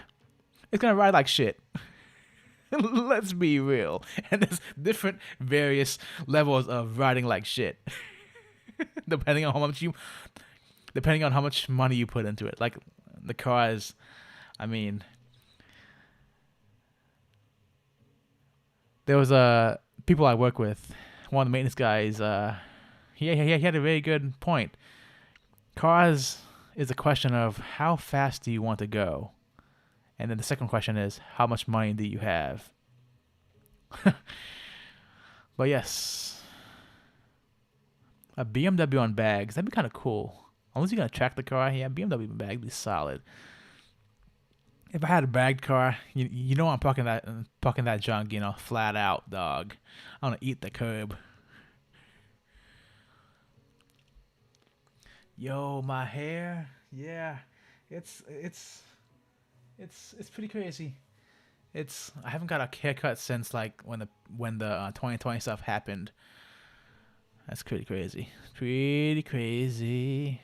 it's gonna ride like shit. Let's be real. And there's different various levels of riding like shit, depending on how much money you put into it. Like the cars, I mean, there was people I work with. One of the maintenance guys, he had a very good point. Cars is a question of how fast do you want to go, and then the second question is how much money do you have. But yes, a BMW on bags, that'd be kind of cool. Unless you're gonna track the car, yeah, BMW on bags would be solid. If I had a bagged car, you know I'm parking that junk, flat out, dog. I'm gonna eat the curb. Yo, my hair, yeah, it's pretty crazy. I haven't got a haircut since like when the 2020 stuff happened. That's pretty crazy. Pretty crazy.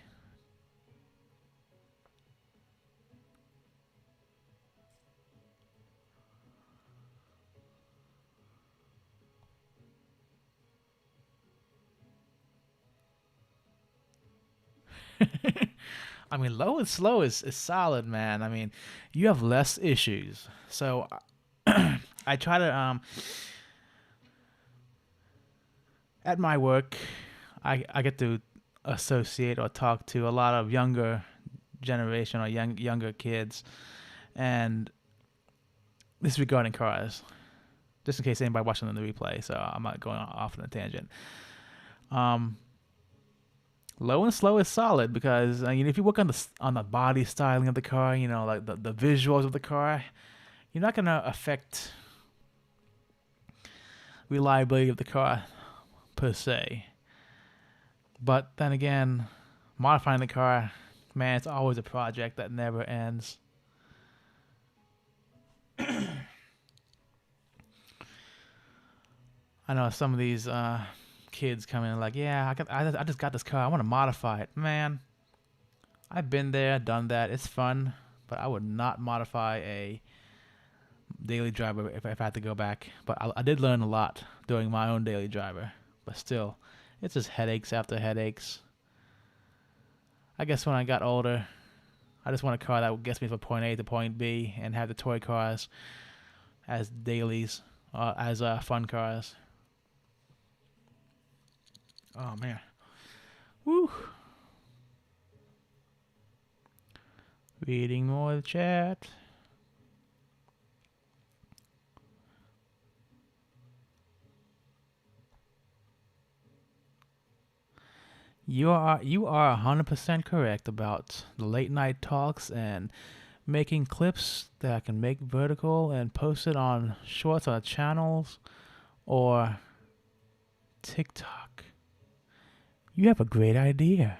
I mean, low and slow is solid, man. I mean, you have less issues. So I try to at my work, I get to associate or talk to a lot of younger generation or younger kids, and this is regarding cars. Just in case anybody watching on the replay, so I'm not going off on a tangent. Low and slow is solid because if you work on the body styling of the car, like the visuals of the car, you're not gonna affect reliability of the car per se. But then again, modifying the car, man, it's always a project that never ends. I know some of these kids come in like, yeah, I just got this car, I want to modify it. Man, I've been there, done that. It's fun, but I would not modify a daily driver if I had to go back. But I did learn a lot doing my own daily driver. But still, it's just headaches after headaches. I guess when I got older, I just want a car that gets me from point A to point B and have the toy cars as dailies, as fun cars. Oh, man. Woo. Reading more of the chat. You are 100% correct about the late night talks and making clips that I can make vertical and post it on shorts on channels or TikTok. You have a great idea.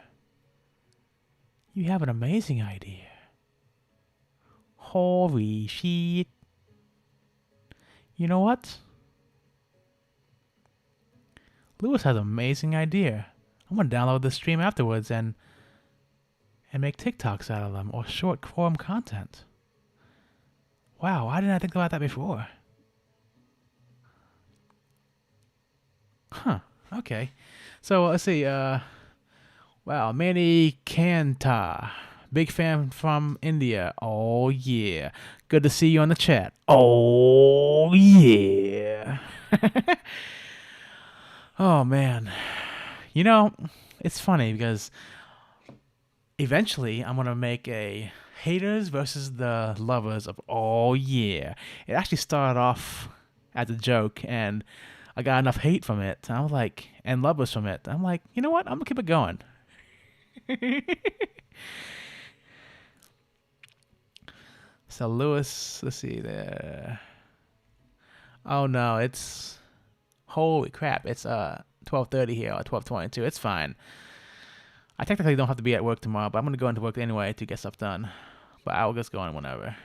You have an amazing idea. Holy shit. You know what? Lewis has an amazing idea. I'm going to download this stream afterwards and make TikToks out of them or short form content. Wow, why didn't I think about that before? Huh. Okay. So let's see. Wow, Manny Kanta. Big fan from India. Oh yeah. Good to see you on the chat. Oh yeah. Oh man. You know, it's funny because eventually I'm gonna make a haters versus the lovers of oh yeah. It actually started off as a joke and I got enough hate from it. I was like, and lovers from it. I'm like, you know what? I'm gonna keep it going. So Lewis, let's see there. Oh no, it's holy crap! It's 12:30 here or 12:22. It's fine. I technically don't have to be at work tomorrow, but I'm gonna go into work anyway to get stuff done. But I'll just go in whenever.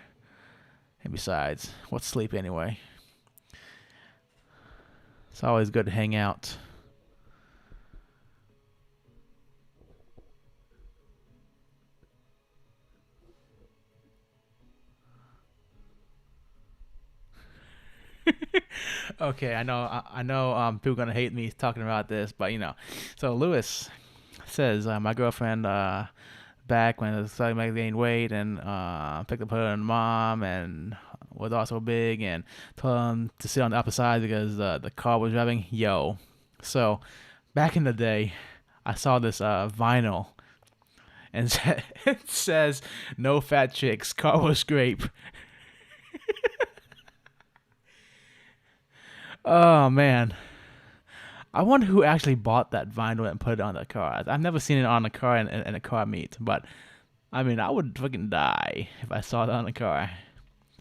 And besides, what's sleep anyway? It's always good to hang out. Okay, I know. People are gonna hate me talking about this, but you know. So Lewis says my girlfriend back when I was starting to gain weight and picked up her and mom and was also big and told him to sit on the upper side because the car was driving. Yo, so back in the day, I saw this vinyl and it says no fat chicks, car will scrape. Oh man. I wonder who actually bought that vinyl and put it on the car. I've never seen it on a car in a car meet, but I mean, I would fucking die if I saw it on a car.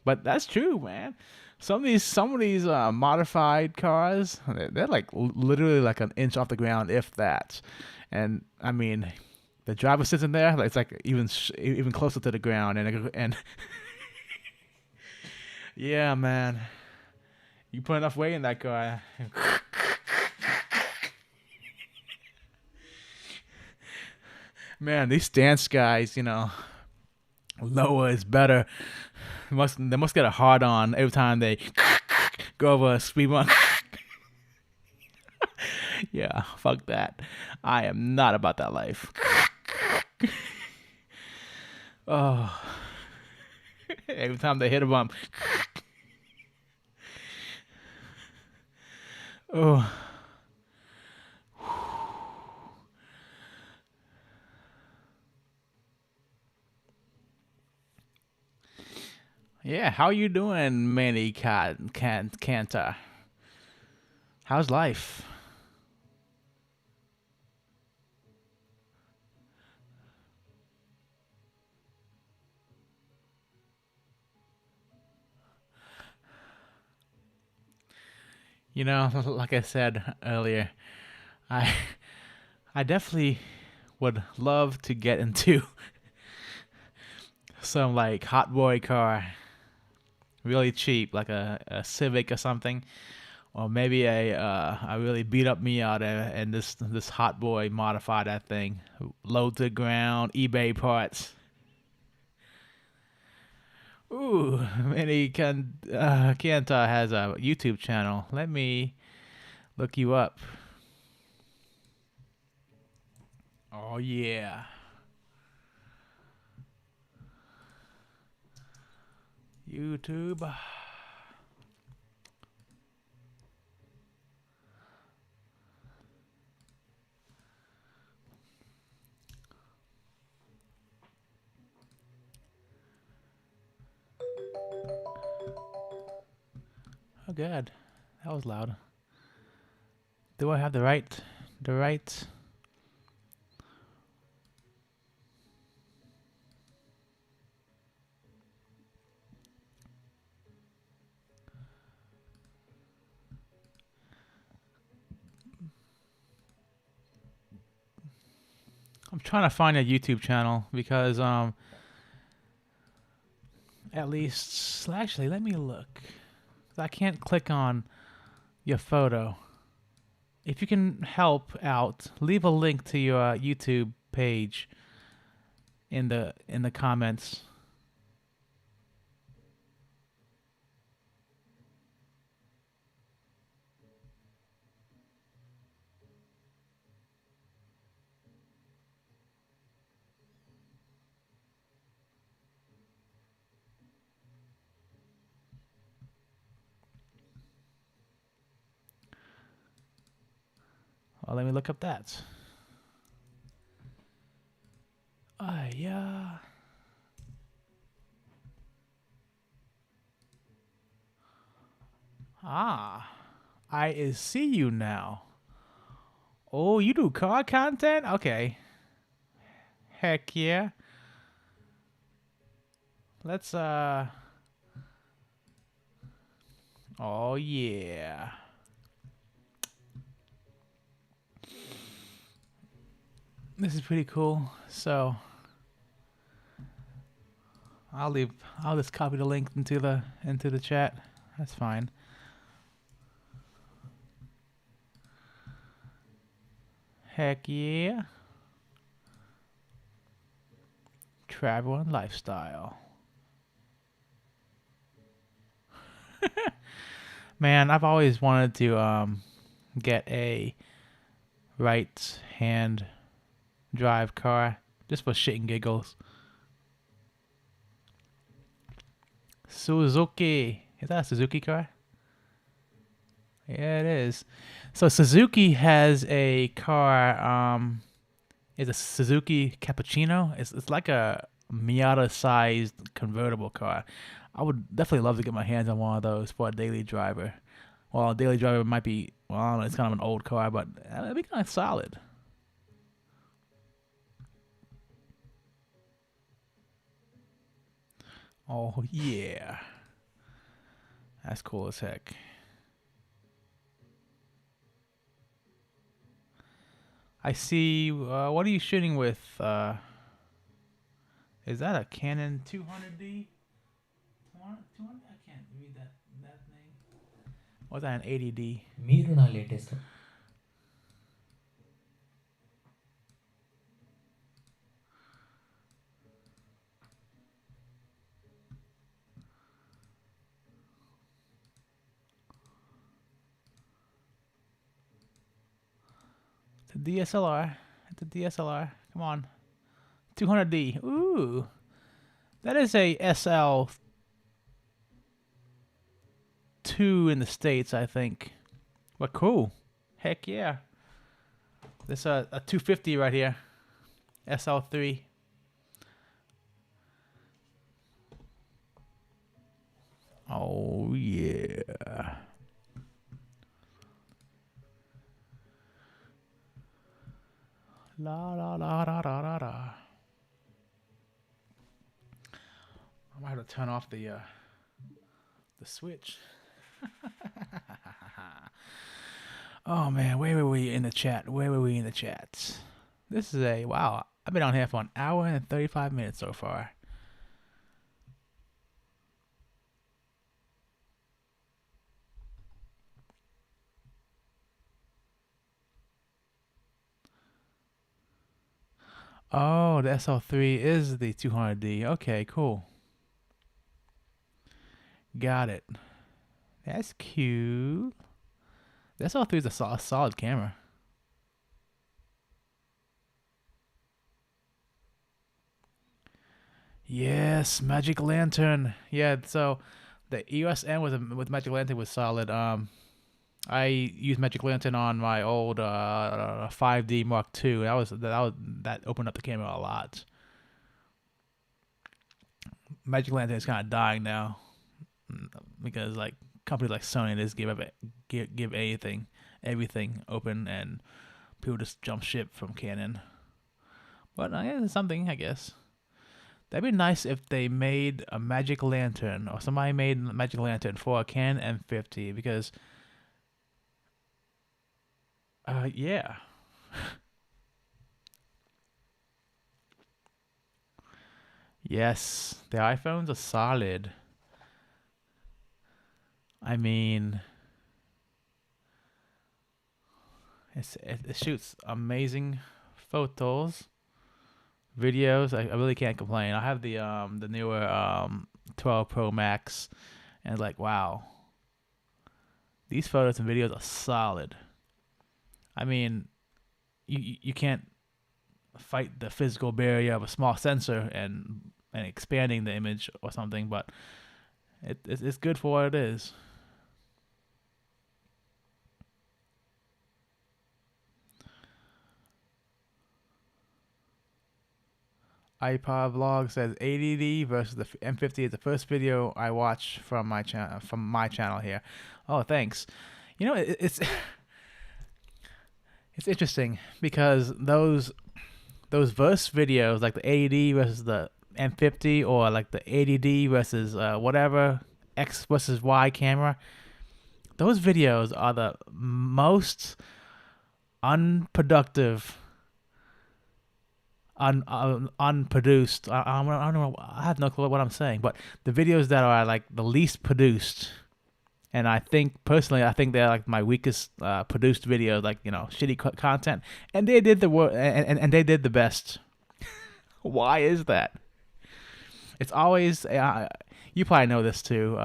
But that's true, man. Some of these modified cars, they're like literally like an inch off the ground, if that. And I mean, the driver sits in there, like, it's like even closer to the ground, and yeah, man, you put enough weight in that car. Man, these stance guys, you know, lower is better. They must get a hard on every time they go over a speed bump. Yeah, fuck that. I am not about that life. Oh, every time they hit a bump. Oh. Yeah, how you doing, Manny Canta? How's life? You know, like I said earlier, I I definitely would love to get into some like hot boy car, really cheap, like a Civic or something, or maybe a really beat up Miata and this hot boy modify that thing, low to the ground, eBay parts. Ooh, Manny Kanta has a YouTube channel. Let me look you up. Oh yeah. YouTube. Oh god. That was loud. Do I have the right I'm trying to find a YouTube channel because at least actually let me look. I can't click on your photo. If you can help out, leave a link to your YouTube page in the comments. Well, let me look up that. Yeah. Ah, I see you now. Oh, you do car content? Okay. Heck yeah. Let's oh yeah. This is pretty cool. So I'll just copy the link into the chat. That's fine. Heck yeah. Travel and lifestyle. Man, I've always wanted to get a right hand drive car just for shit and giggles. Suzuki. Is that a Suzuki car? Yeah, it is. So Suzuki has a car, it's a Suzuki Cappuccino. It's like a Miata-sized convertible car. I would definitely love to get my hands on one of those for a daily driver. Well, a daily driver might be, well, I don't know, it's kind of an old car, but it'd be kind of solid. Oh, yeah. That's cool as heck. I see, what are you shooting with? Is that a Canon 200D? 200? I can't read that name. Was that an 80D? మీరు నా latest The DSLR. The DSLR. Come on. 200D. Ooh. That is a SL2 in the States, I think. But cool. Heck yeah. This a 250 right here. SL3. Oh yeah. La la la da da da da. I might have to turn off the switch. Oh man, where were we in the chat? Where were we in the chat? This is a wow. I've been on here for an hour and 35 minutes so far. Oh, the SL3 is the 200D. Okay, cool. Got it. That's cute. The SL3 is a solid camera. Yes, Magic Lantern. Yeah, so the EOS M with Magic Lantern was solid. I used Magic Lantern on my old 5D Mark II. That opened up the camera a lot. Magic Lantern is kind of dying now because like companies like Sony just give everything open, and people just jump ship from Canon. But it's something, I guess. That'd be nice if they made a Magic Lantern, or somebody made a Magic Lantern for a Canon M50, because yeah. Yes, the iPhones are solid. I mean, it shoots amazing photos, videos. I really can't complain. I have the newer 12 Pro Max, and like, wow, these photos and videos are solid. I mean, you can't fight the physical barrier of a small sensor and expanding the image or something, but it's good for what it is. iPod vlog says ADD versus the M50 is the first video I watch from my channel here. Oh, thanks. You know, it's it's interesting because those verse videos, like the ADD versus the M50, or like the ADD versus whatever X versus Y camera, those videos are the most unproductive, unproduced. I don't know. I have no clue what I'm saying, but the videos that are like the least produced, and I think personally, I think they're like my weakest produced videos, like, you know, shitty content, and they did the work, and they did the best. Why is that? It's always you probably know this too.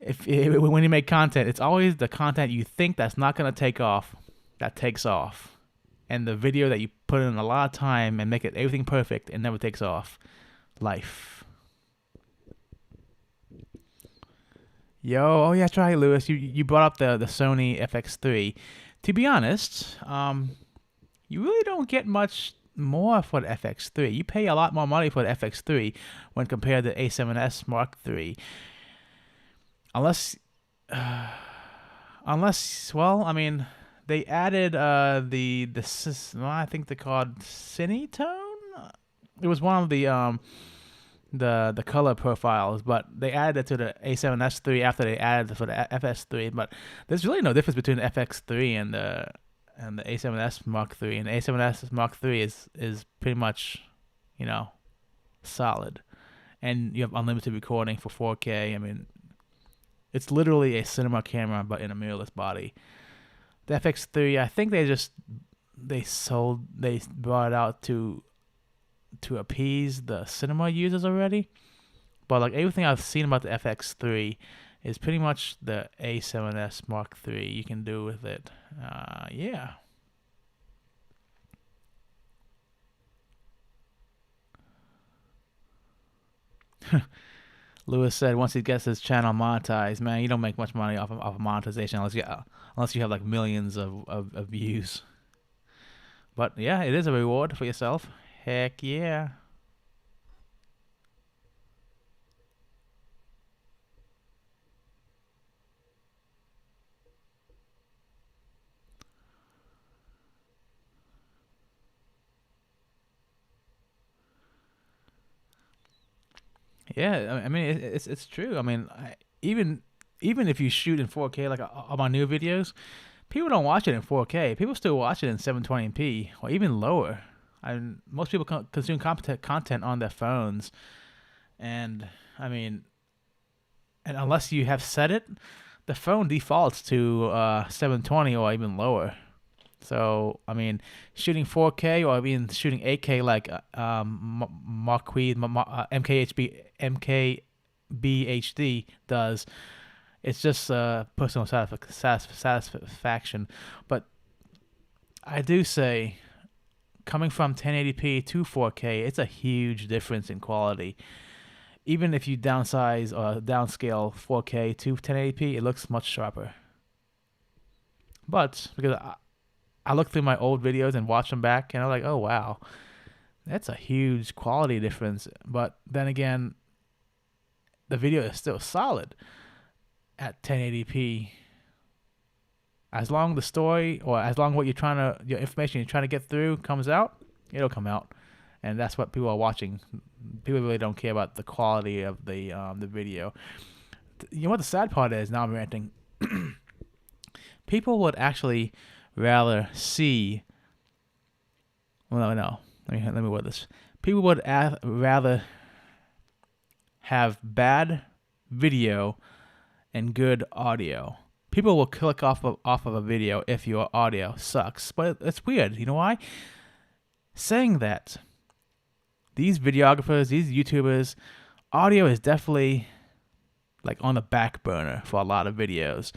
If when you make content, it's always the content you think that's not gonna take off that takes off, and the video that you put in a lot of time and make it everything perfect and never takes off. Life. Yo, oh yeah, try Lewis. You brought up the Sony FX3. To be honest, you really don't get much more for the FX3. You pay a lot more money for the FX3 when compared to A7S Mark III. Unless, well, I mean, they added I think they're called Cinetone. It was one of the color profiles, but they added it to the A7S III after they added it for the FS3. But there's really no difference between the FX3 and the A7S Mark III. And the A7S Mark III is pretty much, you know, solid, and you have unlimited recording for 4K. I mean, it's literally a cinema camera, but in a mirrorless body. The FX3, I think they brought it out to appease the cinema users already. But like everything I've seen about the FX3 is pretty much the A7S Mark III you can do with it. Yeah. Lewis said once he gets his channel monetized, man, you don't make much money off of monetization unless you have like millions of views. But yeah, it is a reward for yourself. Heck yeah. Yeah, I mean it's true. I mean, even if you shoot in 4K like on my new videos, people don't watch it in 4K. People still watch it in 720p or even lower. Most people consume content on their phones, and I mean, and unless you have set it, the phone defaults to 720 or even lower. So I mean, shooting 4K or even shooting 8K like MKBHD does, it's just personal satisfaction. But I do say, coming from 1080p to 4K, it's a huge difference in quality. Even if you downsize or downscale 4K to 1080p, it looks much sharper. But because I look through my old videos and watch them back, and I'm like, oh wow, that's a huge quality difference. But then again, the video is still solid at 1080p. As long the story, or as long what your information you're trying to get through comes out, it'll come out, and that's what people are watching. People really don't care about the quality of the video. You know what the sad part is? Now I'm ranting. People would actually rather see. Well, no. Let me word this. People would rather have bad video and good audio. People will click off of a video if your audio sucks, but it's weird. You know why? Saying that, these videographers, these YouTubers, audio is definitely like on the back burner for a lot of videos.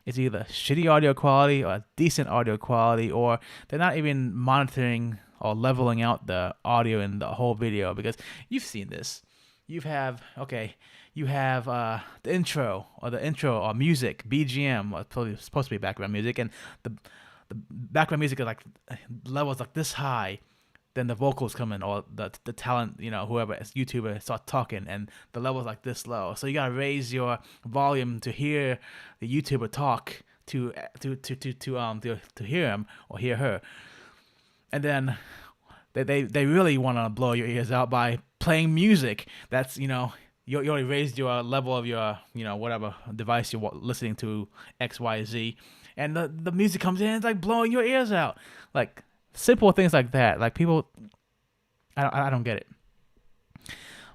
It's either shitty audio quality or decent audio quality, or they're not even monitoring or leveling out the audio in the whole video, because you've seen this. You have the intro or music, BGM, or supposed to be background music, and the background music is like levels like this high, then the vocals come in, or the talent, whoever is YouTuber start talking, and the level's like this low. So you gotta raise your volume to hear the YouTuber talk to hear him or hear her, and then they really want to blow your ears out by playing music. That's you already raised your level of your whatever device you're listening to, XYZ, and the music comes in, it's like blowing your ears out, like. Simple things like that. Like people, I don't get it.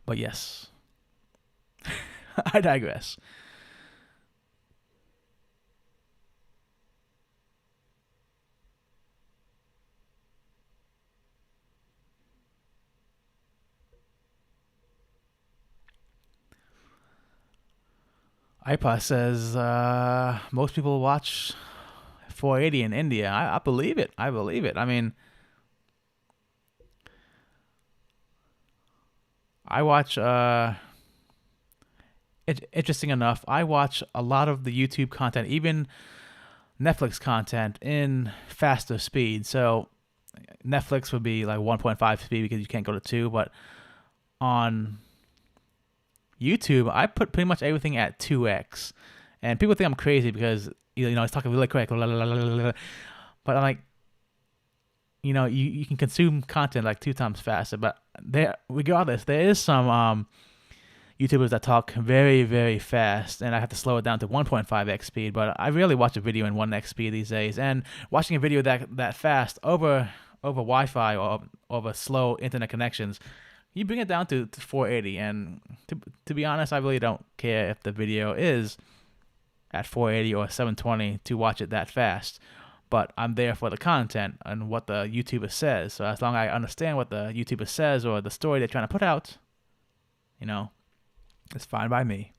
But yes, I digress. iPod says most people watch 480 in India. I believe it. I believe it. I mean, I watch. Interesting enough, I watch a lot of the YouTube content, even Netflix content, in faster speed. So Netflix would be like 1.5 speed because you can't go to 2. But on YouTube, I put pretty much everything at 2x, and people think I'm crazy because it's talking really quick. But I'm like, you can consume content like 2 times faster. But regardless, there is some YouTubers that talk very, very fast, and I have to slow it down to 1.5x speed. But I rarely watch a video in 1x speed these days. And watching a video that fast over Wi-Fi or over slow internet connections, you bring it down to 480. And to be honest, I really don't care if the video is at 480 or 720 to watch it that fast. But I'm there for the content and what the YouTuber says. So as long as I understand what the YouTuber says or the story they're trying to put out, it's fine by me.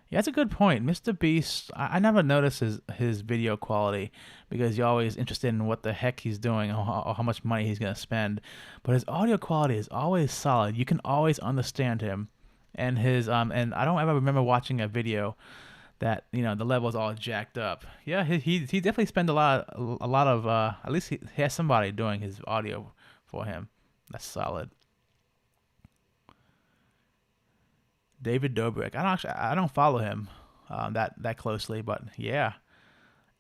Yeah, that's a good point. Mr. Beast, I never noticed his video quality because you're always interested in what the heck he's doing or how much money he's going to spend. But his audio quality is always solid. You can always understand him. And and I don't ever remember watching a video that, the level is all jacked up. Yeah, he definitely spent a lot of, at least he has somebody doing his audio for him. That's solid. David Dobrik. I don't follow him that closely, but yeah,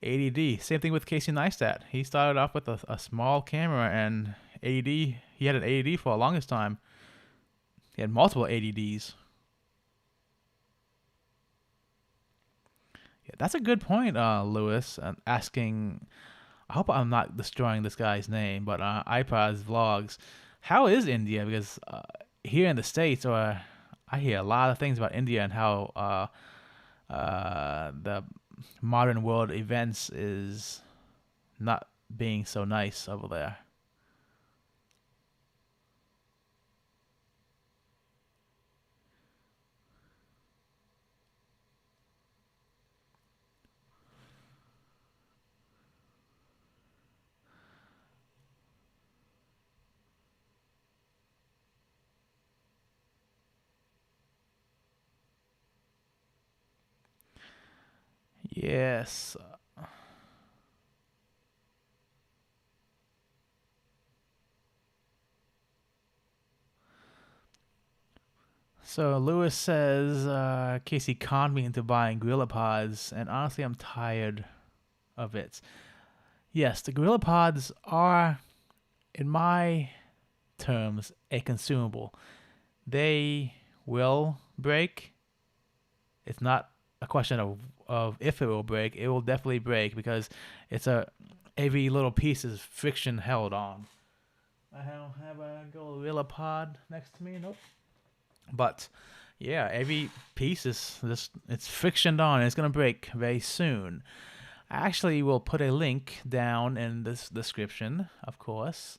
ADD. Same thing with Casey Neistat. He started off with a small camera and ADD. He had an ADD for the longest time. He had multiple ADDs. Yeah, that's a good point, Lewis. Asking. I hope I'm not destroying this guy's name, but iPod's vlogs. How is India? Because here in the States, or I hear a lot of things about India and how the modern world events is not being so nice over there. Yes. So Lewis says Casey conned me into buying GorillaPods, and honestly, I'm tired of it. Yes, the GorillaPods are, in my terms, a consumable. They will break. It's not a question of if it will break. It will definitely break because every little piece is friction held on. I don't have a GorillaPod next to me. Nope. But yeah, every piece is it's frictioned on, and it's gonna break very soon. I actually will put a link down in this description, of course,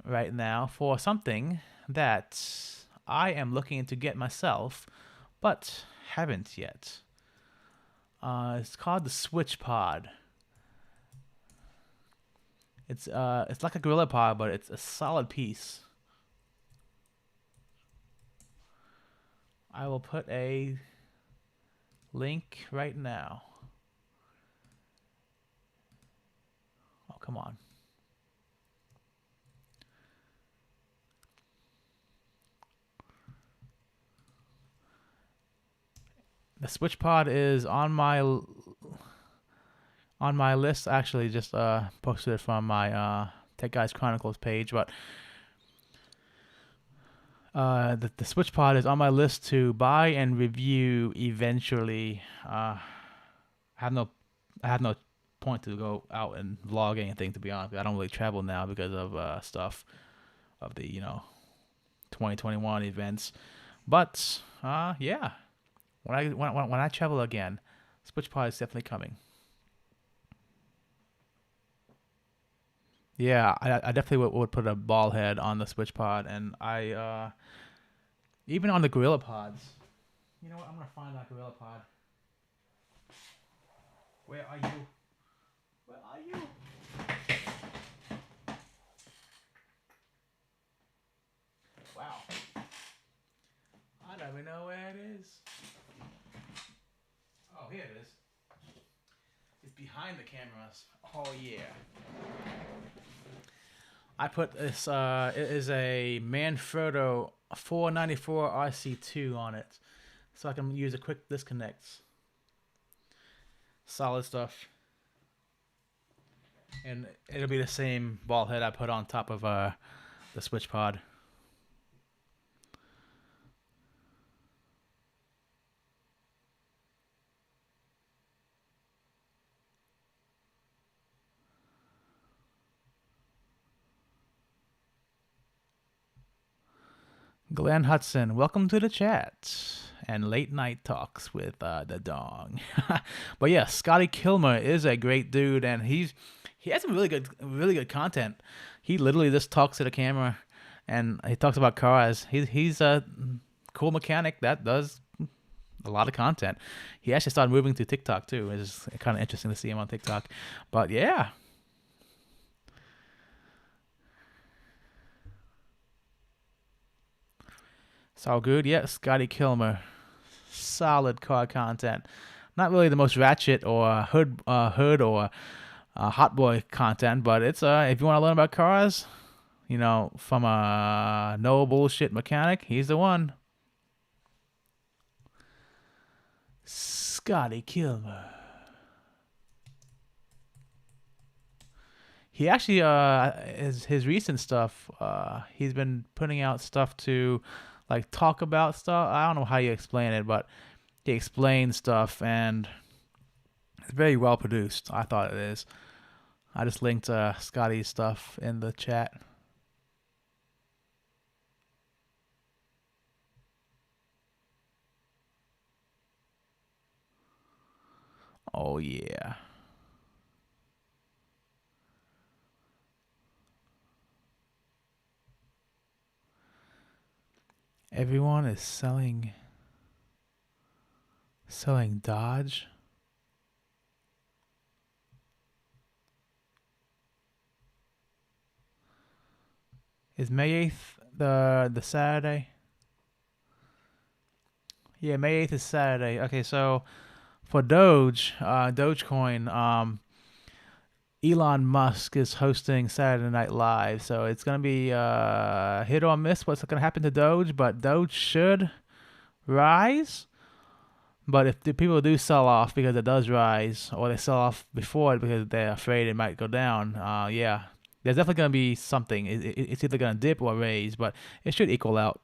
right now for something that I am looking to get myself, but haven't yet. It's called the Switch Pod. It's like a GorillaPod, but it's a solid piece. I will put a Link right now. Oh, come on. The Switch Pod is on my list. Actually, just posted it from my Tech Guys Chronicles page, but the Switch Pod is on my list to buy and review eventually. I have no point to go out and vlog anything, to be honest. I don't really travel now because of stuff of the 2021 events. But yeah, when I travel again, Switch Pod is definitely coming. Yeah, I definitely would put a ball head on the Switch Pod, and I even on the Gorilla Pods. You know what? I'm gonna find that Gorilla Pod. Where are you? Where are you? Wow. I don't even know where it is. Oh, here it is. It's behind the cameras. Oh yeah. I put this. It is a Manfrotto 494 RC2 on it, so I can use a quick disconnects. Solid stuff. And it'll be the same ball head I put on top of the Switch Pod. Glenn Hudson, welcome to the chat and late night talks with the Dong. But yeah, Scotty Kilmer is a great dude, and he has some really good content. He literally just talks to the camera, and he talks about cars. He's a cool mechanic that does a lot of content. He actually started moving to TikTok too. It's kind of interesting to see him on TikTok. But yeah. It's all good. Yeah, Scotty Kilmer. Solid car content. Not really the most ratchet or hood or hot boy content, but it's if you want to learn about cars, from a no bullshit mechanic, he's the one. Scotty Kilmer. He actually his recent stuff, he's been putting out stuff to like talk about stuff. I don't know how you explain it, but he explains stuff, and it's very well produced. I thought it is. I just linked Scotty's stuff in the chat. Oh yeah. Everyone is selling Dodge. Is May 8th the Saturday? Yeah, May 8th is Saturday. Okay, so for Dogecoin, Elon Musk is hosting Saturday Night Live, so it's gonna be hit or miss what's gonna happen to Doge, but Doge should rise. But if the people do sell off because it does rise, or they sell off before it because they're afraid it might go down, yeah, there's definitely gonna be something. It's either gonna dip or raise, but it should equal out.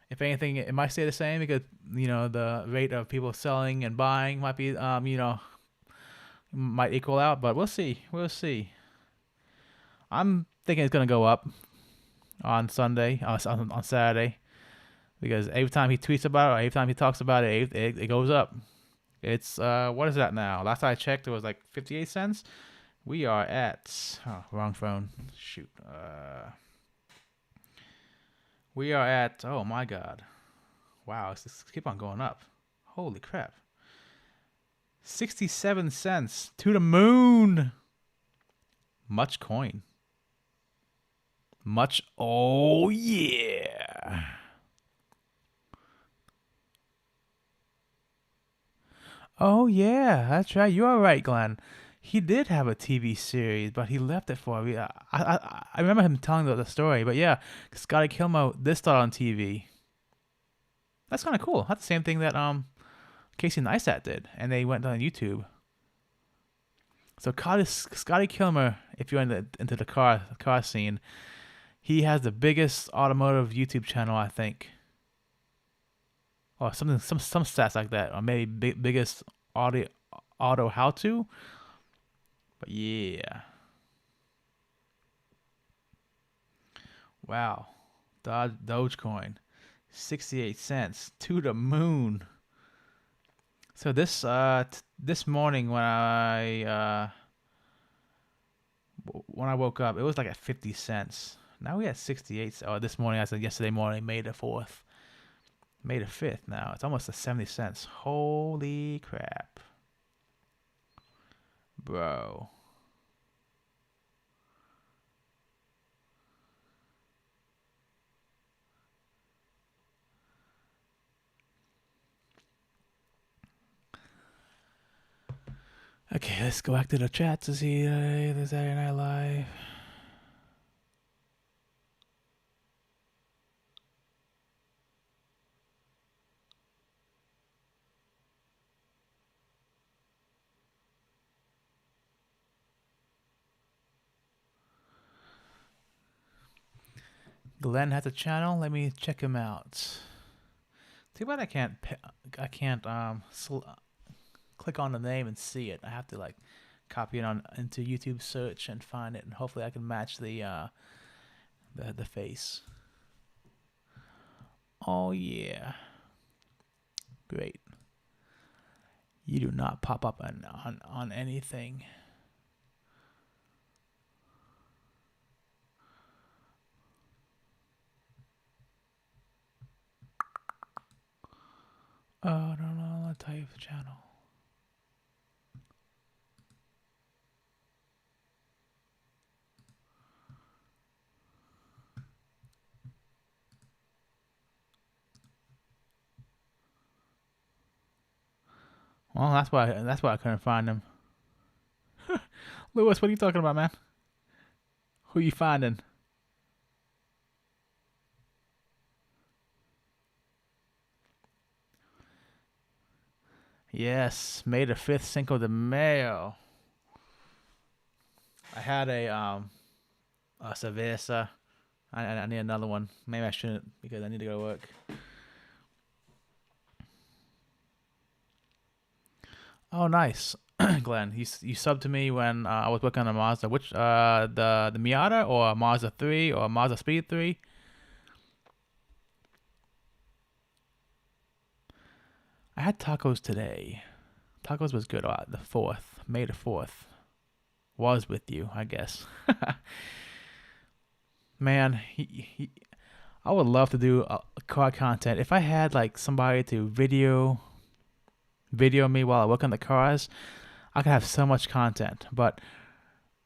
If anything, it might stay the same because the rate of people selling and buying might be might equal out, but we'll see. I'm thinking it's gonna go up on Sunday, on Saturday, because every time he tweets about it, or every time he talks about it, it goes up. It's what is that now? Last I checked, it was like 58 cents. We are at wrong phone. Shoot. We are at, oh my god, wow, it's just keep on going up. Holy crap. 67 cents to the moon. Much coin. Oh yeah. Oh yeah, that's right. You are right, Glenn. He did have a TV series, but he left it for me. I remember him telling the story, but yeah, Scotty Kilmer did start on TV. That's kind of cool. That's the same thing that Casey Neistat did, and they went on YouTube. So Scotty Kilmer, if you're into the car scene, he has the biggest automotive YouTube channel, I think, or something, some stats like that, or maybe biggest auto how to. But yeah, wow, Dogecoin, 68 cents to the moon. So this morning when I woke up, it was like at 50 cents. Now we at 68. Oh, this morning, I said yesterday morning, May the 4th. May the 5th now. It's almost at 70 cents. Holy crap. Bro. Okay, let's go back to the chat to see the Saturday Night Live. Glenn has a channel. Let me check him out. Too bad I can't click on the name and see it. I have to like copy it on into YouTube search and find it, and hopefully I can match the face. Oh yeah, great. You do not pop up on anything. Oh no, I'll tell you the channel. Well, that's why I couldn't find him. Lewis, what are you talking about, man? Who you finding? Yes, May the 5th, Cinco de Mayo. I had a cerveza. I need another one. Maybe I shouldn't because I need to go to work. Oh, nice, Glenn. You subbed to me when I was working on a Mazda. Which the Miata or Mazda 3 or Mazda Speed 3? I had tacos today. Tacos was good. The 4th, May the 4th, was with you, I guess. Man, I would love to do car content. If I had like somebody to video me while I work on the cars, I could have so much content. But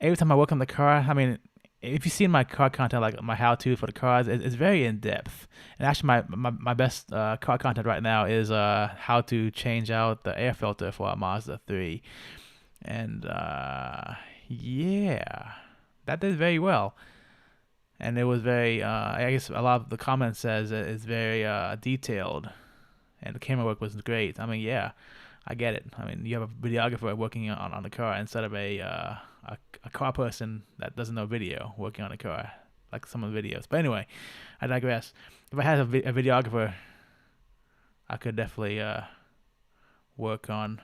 every time I work on the car, I mean, if you've seen my car content, like my how-to for the cars, it's very in-depth. And actually, my best car content right now is how to change out the air filter for a Mazda 3. And yeah, that did very well. And it was very, I guess a lot of the comments says it's very detailed. And the camera work was great. I mean, yeah, I get it. I mean, you have a videographer working on the car instead of a car person that doesn't know video working on a car, like some of the videos. But anyway, I digress. If I had a videographer, I could definitely work on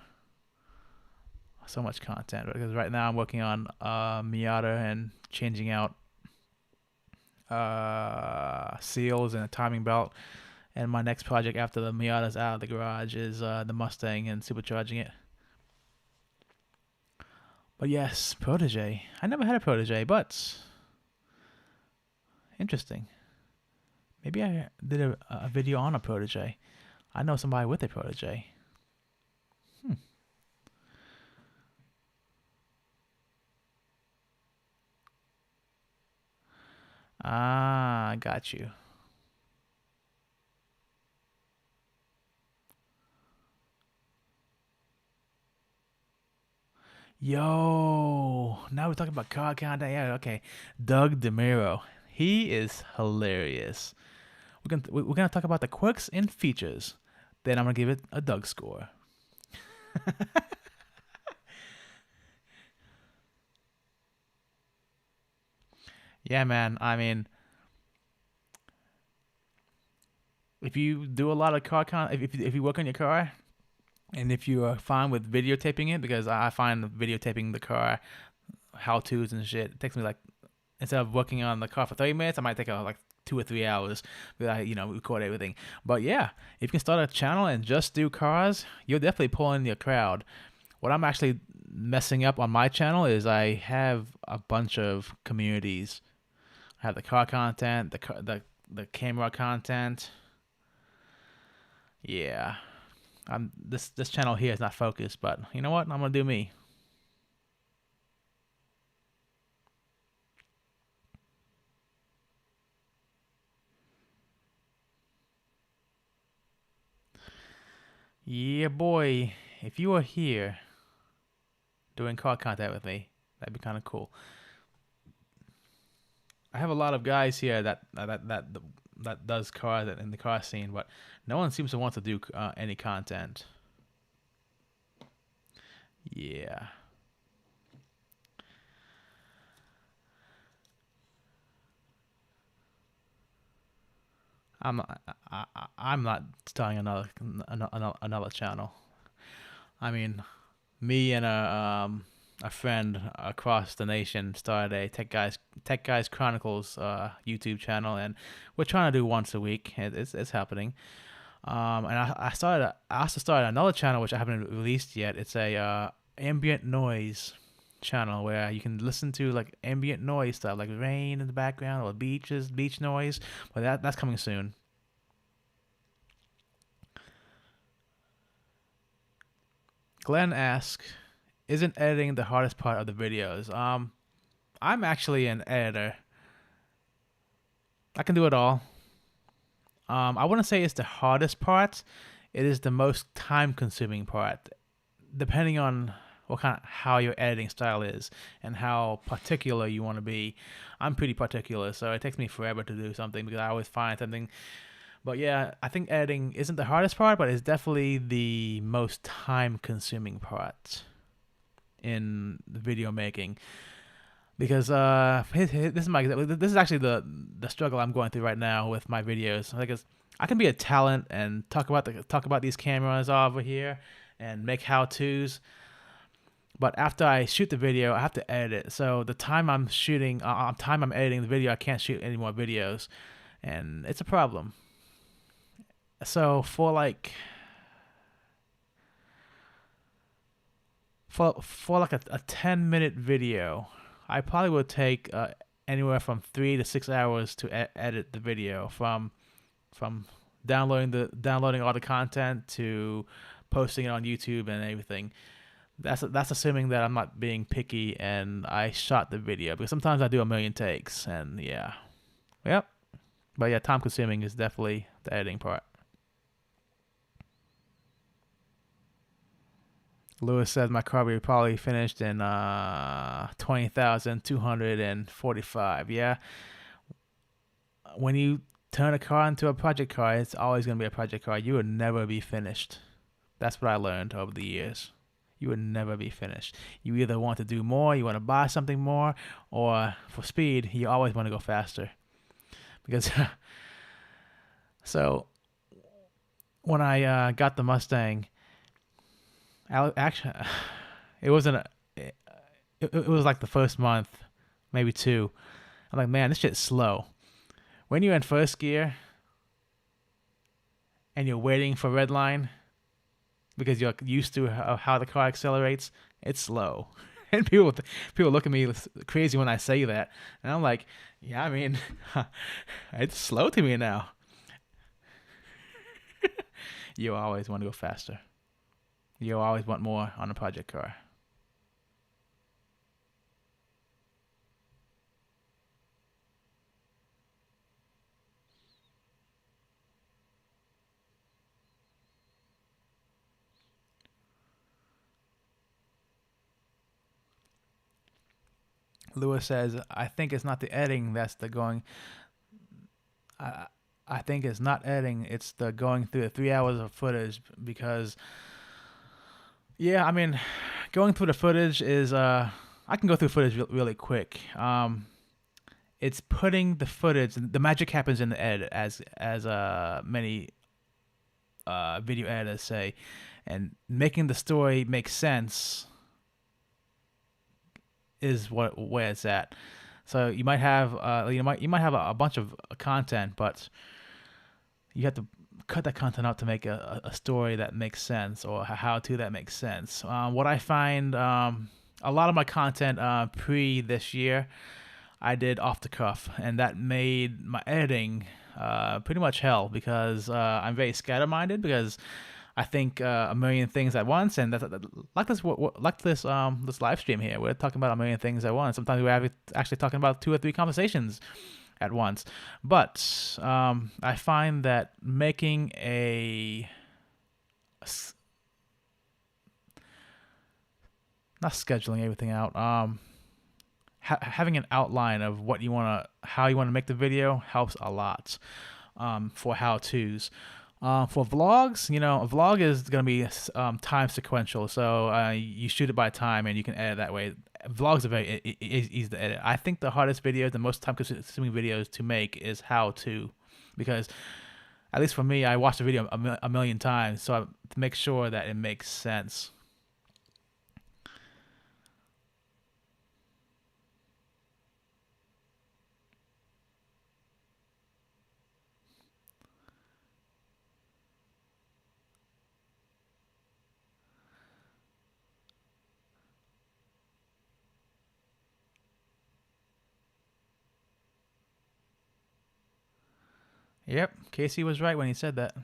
so much content. Because right now I'm working on Miata and changing out seals and a timing belt. And my next project after the Miata's out of the garage is the Mustang and supercharging it. But yes, protege. I never had a protege, but interesting. Maybe I did a video on a protege. I know somebody with a protege. Ah, I got you. Yo, now we're talking about car content. Yeah, okay. Doug DeMiro. He is hilarious. We're gonna talk about the quirks and features. Then I'm gonna give it a Doug score. Yeah, man. I mean, if you do a lot of car con, if you work on your car, and if you are fine with videotaping it, because I find videotaping the car how tos and shit, it takes me like, instead of working on the car for 30 minutes, I might take like 2 or 3 hours. But I, record everything. But yeah, if you can start a channel and just do cars, you'll definitely pull in your crowd. What I'm actually messing up on my channel is I have a bunch of communities. I have the car content, the camera content. Yeah, this channel here is not focused, but you know what? I'm gonna do me. Yeah, boy. If you were here doing car content with me, that'd be kind of cool. I have a lot of guys here that does cars in the car scene, but no one seems to want to do any content. Yeah, I'm not starting another channel. I mean, me and a friend across the nation started a Tech Guys Chronicles YouTube channel, and we're trying to do once a week. It's happening. And I also started another channel which I haven't released yet. It's a ambient noise channel where you can listen to like ambient noise stuff, like rain in the background or beach noise. But that's coming soon. Glenn asks, "Isn't editing the hardest part of the videos?" I'm actually an editor. I can do it all. I wouldn't say it's the hardest part. It is the most time-consuming part, depending on how your editing style is and how particular you want to be. I'm pretty particular, so it takes me forever to do something because I always find something. But yeah, I think editing isn't the hardest part, but it's definitely the most time-consuming part in video making. Because this is actually the struggle I'm going through right now with my videos. Because I can be a talent and talk about these cameras over here and make how tos, but after I shoot the video, I have to edit it. So the time I'm shooting, time I'm editing the video, I can't shoot any more videos, and it's a problem. So for like a 10-minute video, I probably would take anywhere from 3 to 6 hours to edit the video, from downloading all the content to posting it on YouTube and everything. That's assuming that I'm not being picky and I shot the video, because sometimes I do a million takes, and yeah, yep. But yeah, time consuming is definitely the editing part. Lewis says my car will be probably finished in 20,245. Yeah, when you turn a car into a project car, it's always gonna be a project car. You will never be finished. That's what I learned over the years. You would never be finished. You either want to do more, you want to buy something more, or for speed, you always want to go faster. Because so when I got the Mustang, actually, it wasn't. It was like the first month, maybe two. I'm like, man, this shit's slow. When you're in first gear and you're waiting for red line because you're used to how the car accelerates, it's slow. And people look at me crazy when I say that, and I'm like, yeah, I mean, it's slow to me now. You always want to go faster. You always want more on a project car. Lewis says, I think it's not the editing that's the going. I think it's not editing. It's the going through the 3 hours of footage because, yeah, I mean, going through the footage is I can go through footage really quick. It's putting the footage. The magic happens in the edit, as many video editors say, and making the story make sense is where it's at. So you might have you might have a bunch of content, but you have to cut that content out to make a story that makes sense, or a how-to that makes sense. What I find, a lot of my content pre this year, I did off the cuff, and that made my editing pretty much hell because I'm very scatter-minded because I think a million things at once, and that's like this live stream here. We're talking about a million things at once. Sometimes we're actually talking about 2 or 3 conversations at once. But I find that making not scheduling everything out, having an outline of how you wanna make the video helps a lot for how-tos. For vlogs, a vlog is going to be time sequential, so you shoot it by time and you can edit that way. Vlogs are very easy to edit. I think the hardest videos, the most time-consuming videos to make is how-to, because at least for me, I watch the video a million times, so to make sure that it makes sense. Yep, Casey was right when he said that.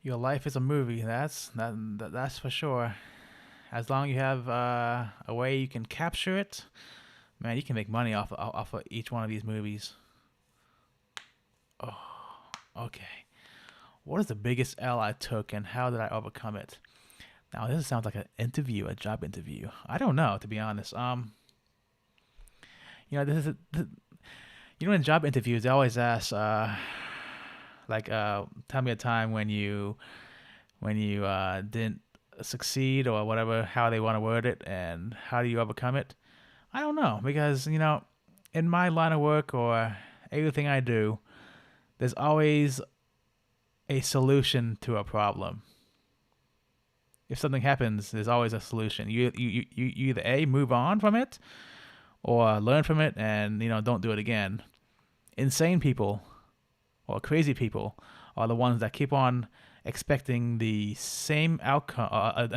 Your life is a movie. That's for sure. As long as you have a way you can capture it, man, you can make money off of each one of these movies. Oh, okay. What is the biggest L I took, and how did I overcome it? Now, this sounds like an interview, a job interview. I don't know, to be honest. In job interviews, they always ask, tell me a time when you didn't succeed, or whatever, how they want to word it, and how do you overcome it? I don't know, because, in my line of work or everything I do, there's always a solution to a problem. If something happens, there's always a solution. You either A, move on from it, or learn from it and, don't do it again. Insane people or crazy people are the ones that keep on expecting the same outcome.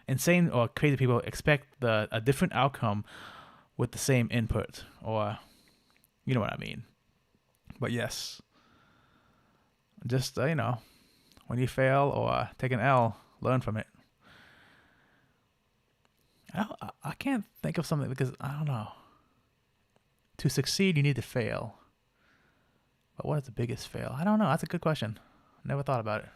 Insane or crazy people expect a different outcome with the same input, or you know what I mean. But yes, just, when you fail or take an L, learn from it. I can't think of something, because I don't know. To succeed, you need to fail. But what is the biggest fail? I don't know. That's a good question. Never thought about it.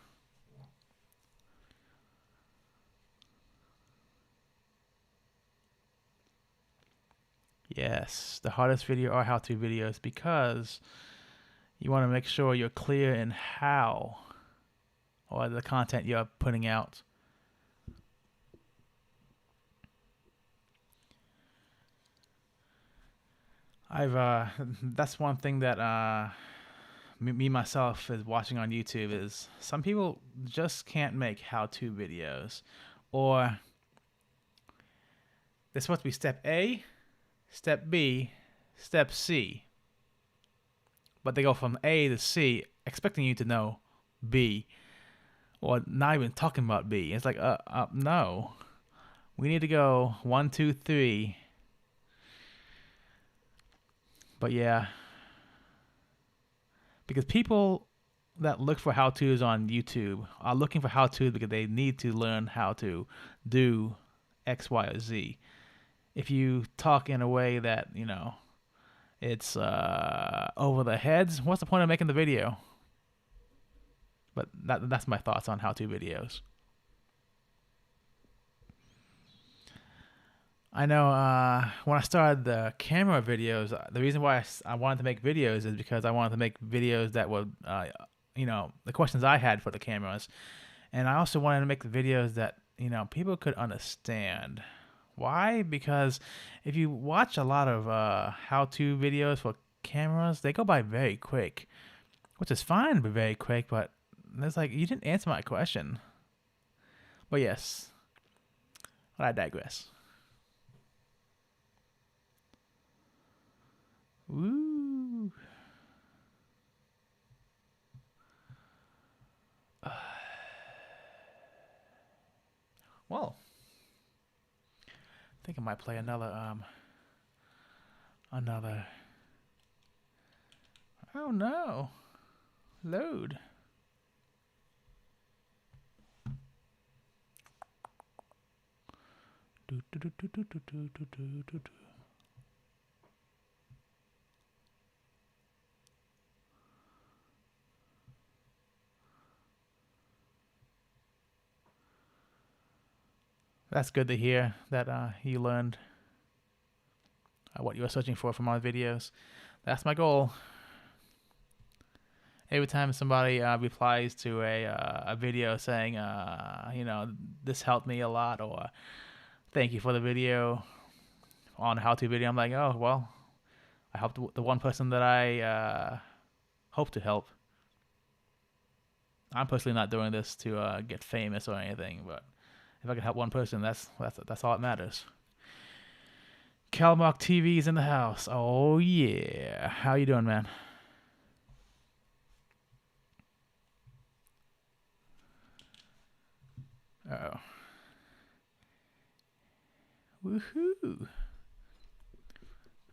Yes, the hardest video are how-to videos, because you want to make sure you're clear in how, or the content you're putting out. That's one thing that me myself is watching on YouTube, is some people just can't make how-to videos, or they're supposed to be step A, step B, step C, but they go from A to C expecting you to know B, or not even talking about B. It's like, no, we need to go 1, 2, 3. But yeah, because people that look for how-tos on YouTube are looking for how-tos because they need to learn how to do X, Y, or Z. If you talk in a way that, it's over the heads, what's the point of making the video? But that's my thoughts on how-to videos. I know when I started the camera videos, the reason why I wanted to make videos is because I wanted to make videos that would, the questions I had for the cameras. And I also wanted to make the videos that, people could understand. Why? Because if you watch a lot of how-to videos for cameras, they go by very quick, which is fine, but very quick. But it's like, you didn't answer my question. But yes, but I digress. Woo. Well, I think I might play another, oh no, load. Do, do, do, do, do, do, do, do, do, do. That's good to hear that you learned what you were searching for from my videos. That's my goal. Every time somebody replies to a video saying, this helped me a lot, or thank you for the video on a how-to video, I'm like, oh, well, I helped the one person that I hope to help. I'm personally not doing this to get famous or anything, but if I can help one person, that's all that matters. Calmark TV's in the house. Oh yeah, how you doing, man? Uh-oh. Woohoo!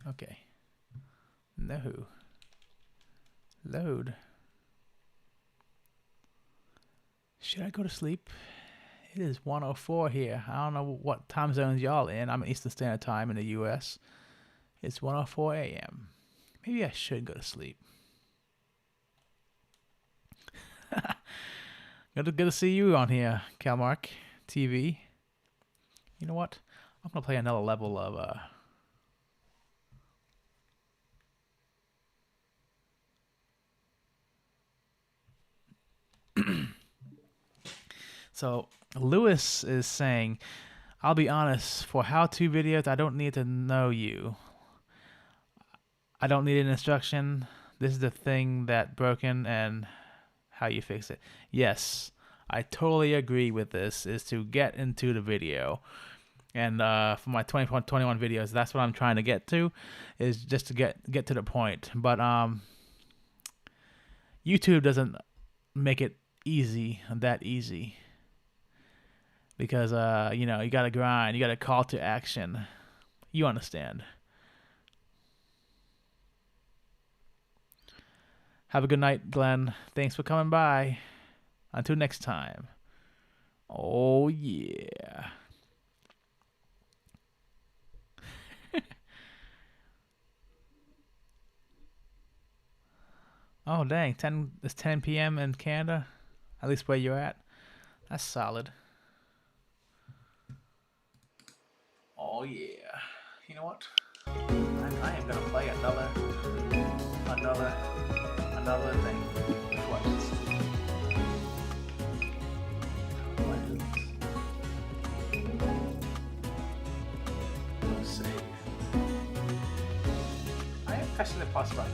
Okay. No. Load. Should I go to sleep? It is 1:04 here. I don't know what time zones y'all in. I'm Eastern Standard Time in the U.S. It's 1:04 a.m. Maybe I should go to sleep. Good to see you on here, Calmark TV. You know what? I'm gonna play another level of So Lewis is saying, I'll be honest, for how-to videos, I don't need to know you. I don't need an instruction. This is the thing that broken and how you fix it. Yes, I totally agree with this, is to get into the video. And for my 2021 videos, that's what I'm trying to get to, is just to get to the point. But YouTube doesn't make it that easy. Because, you gotta grind, you gotta call to action. You understand. Have a good night, Glenn. Thanks for coming by. Until next time. Oh, yeah. Oh, dang. It's 10 p.m. in Canada? At least where you're at? That's solid. Oh yeah. You know what? I am gonna play another thing. What is Let's save. I am pressing the pause button.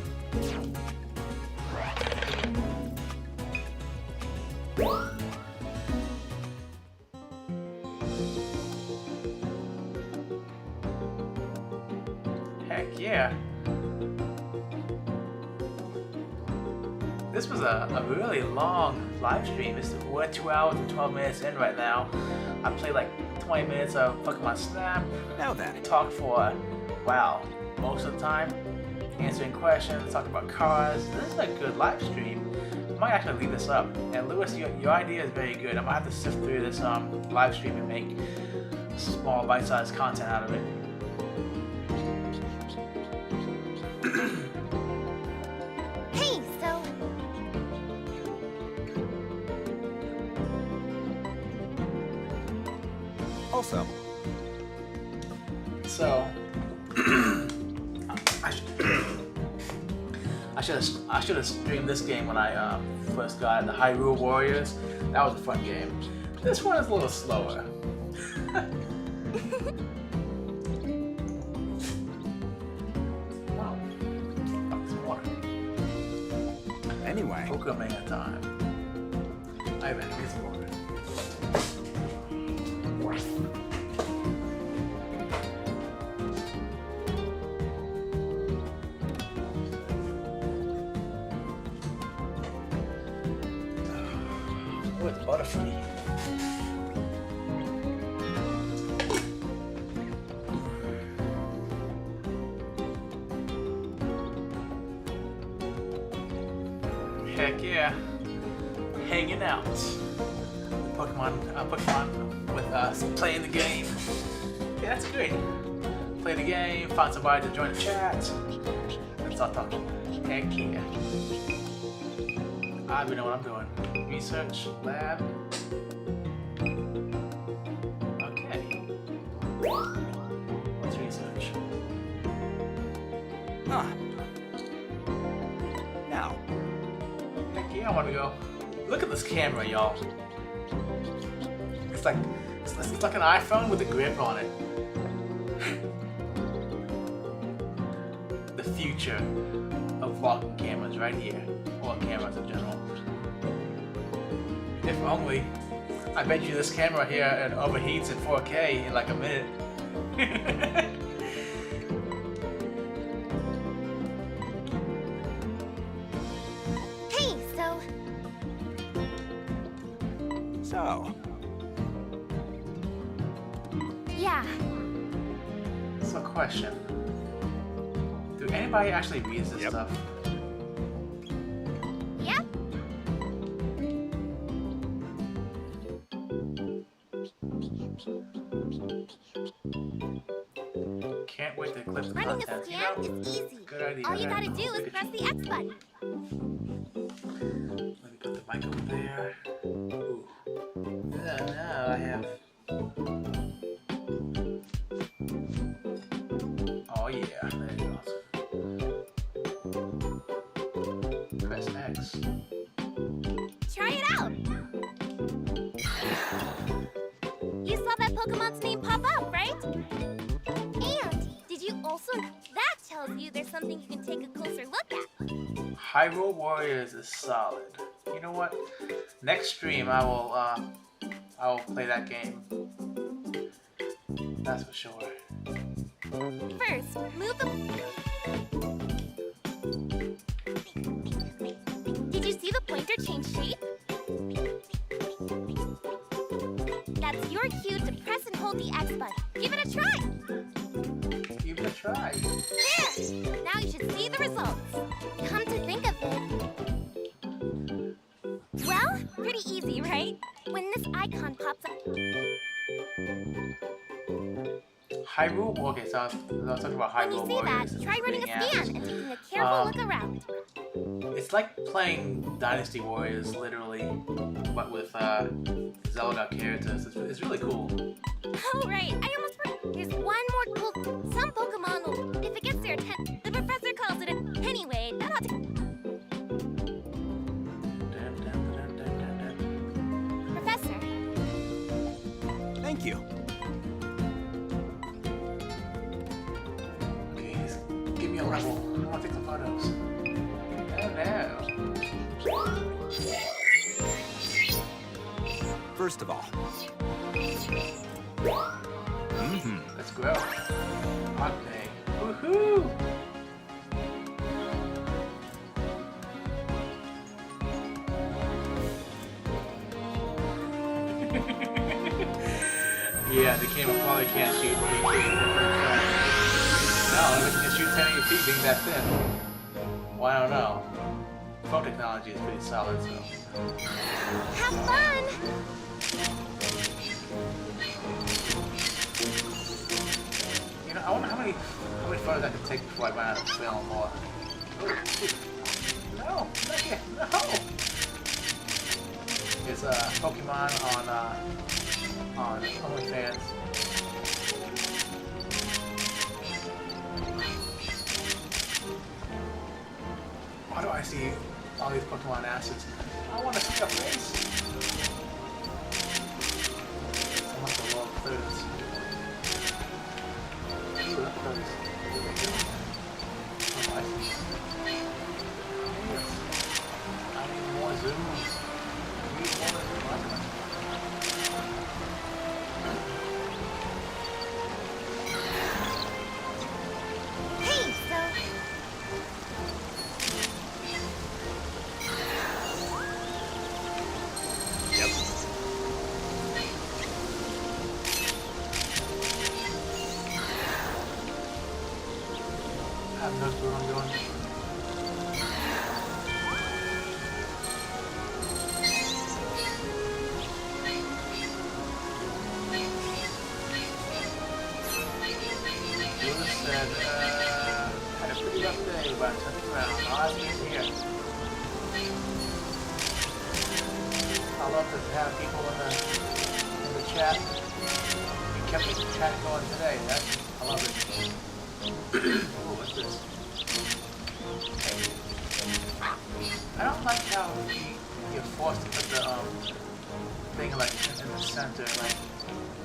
Heck yeah. This was a really long live stream. We're 2 hours and 12 minutes in right now. I played like 20 minutes of fucking my snap. Now then. Talked for, wow, most of the time. Answering questions, talking about cars. This is a good live stream. I might actually leave this up. And Lewis, your idea is very good. I'm gonna have to sift through this live stream and make small bite-sized content out of it. Hey, so also. So, I should have streamed this game when I first got it, the Hyrule Warriors. That was a fun game. This one is a little slower. Wow. Oh, some water. Anyway, Pokemon time. I have enemies water. Oh, it's Butterfree. Heck yeah. Hanging out. Pokemon with us, playing the game. Yeah, that's great. Play the game, find somebody to join the chat. Let's start talking. Heck yeah. I already know what I'm doing. Research, lab. Okay. What's research? ah. Now, Heck yeah, I want to go. Look at this camera, y'all. It's like an iPhone with a grip on it. The future of vlogging cameras right here. Or cameras in general. If only. I bet you this camera here it overheats in 4K in like a minute. Hey, so so. yeah. So question. Do anybody actually read this Yep. stuff? Yep. Can't wait to clip the Running a content. You scan know? is easy. Good idea. All you gotta do Look is at press you. the X button. Let me put the mic over there. Ooh. Now I have. Oh yeah, there you go. Press X. Try it out. You saw that Pokemon's name pop up, right? And did you also? That tells you there's something you can take a closer look at. Hyrule Warriors is solid. You know what? Next stream I will play that game. That's for sure. First, move the. Did you see the pointer change shape? That's your cue to press and hold the X button. Give it a try. Give it a try. There! Now you should see the results. Come to think of it. Well, pretty easy, right? When this icon pops up. Hyrule Warriors. I was talking about When you Hyrule see Warriors. that, try running a Yeah. scan and taking a careful look around. It's like playing Dynasty Warriors, literally, but with Zelda characters. It's really cool. Oh, right. I almost forgot. Here's one more cool. Some Pokemon will, if it gets their attention, the professor calls it a. Anyway, that ought to. Dun, dun, dun, dun, dun, dun. Professor, Thank you. Okay, just give me a level. I want to take some photos. Oh no. First of all. Mm-hmm. Let's go. Okay. Woohoo! Yeah, the camera probably can't shoot 8K. No, it can shoot 1080p being that thin. Well, I don't know. Phone technology is pretty solid, so. have fun! You know, I wonder how many photos I can take before I run out of film or. Oh, shoot. No, not yet. No. It's Pokemon on OnlyFans. see all these Pokemon asses. I want to see a face. I want the low thirds. Ooh, that thirds. Oh, I see. Yes. I need more zooms. I need more zooms. Hey, so... Yep. I have no clue what I'm doing. Lewis said, had a pretty rough day, but I turned it around. I'll be here. I love to have people in the chat. You kept the chat going today. I love it. Oh, what's this? I don't like how you're forced to put the thing like in the center. Like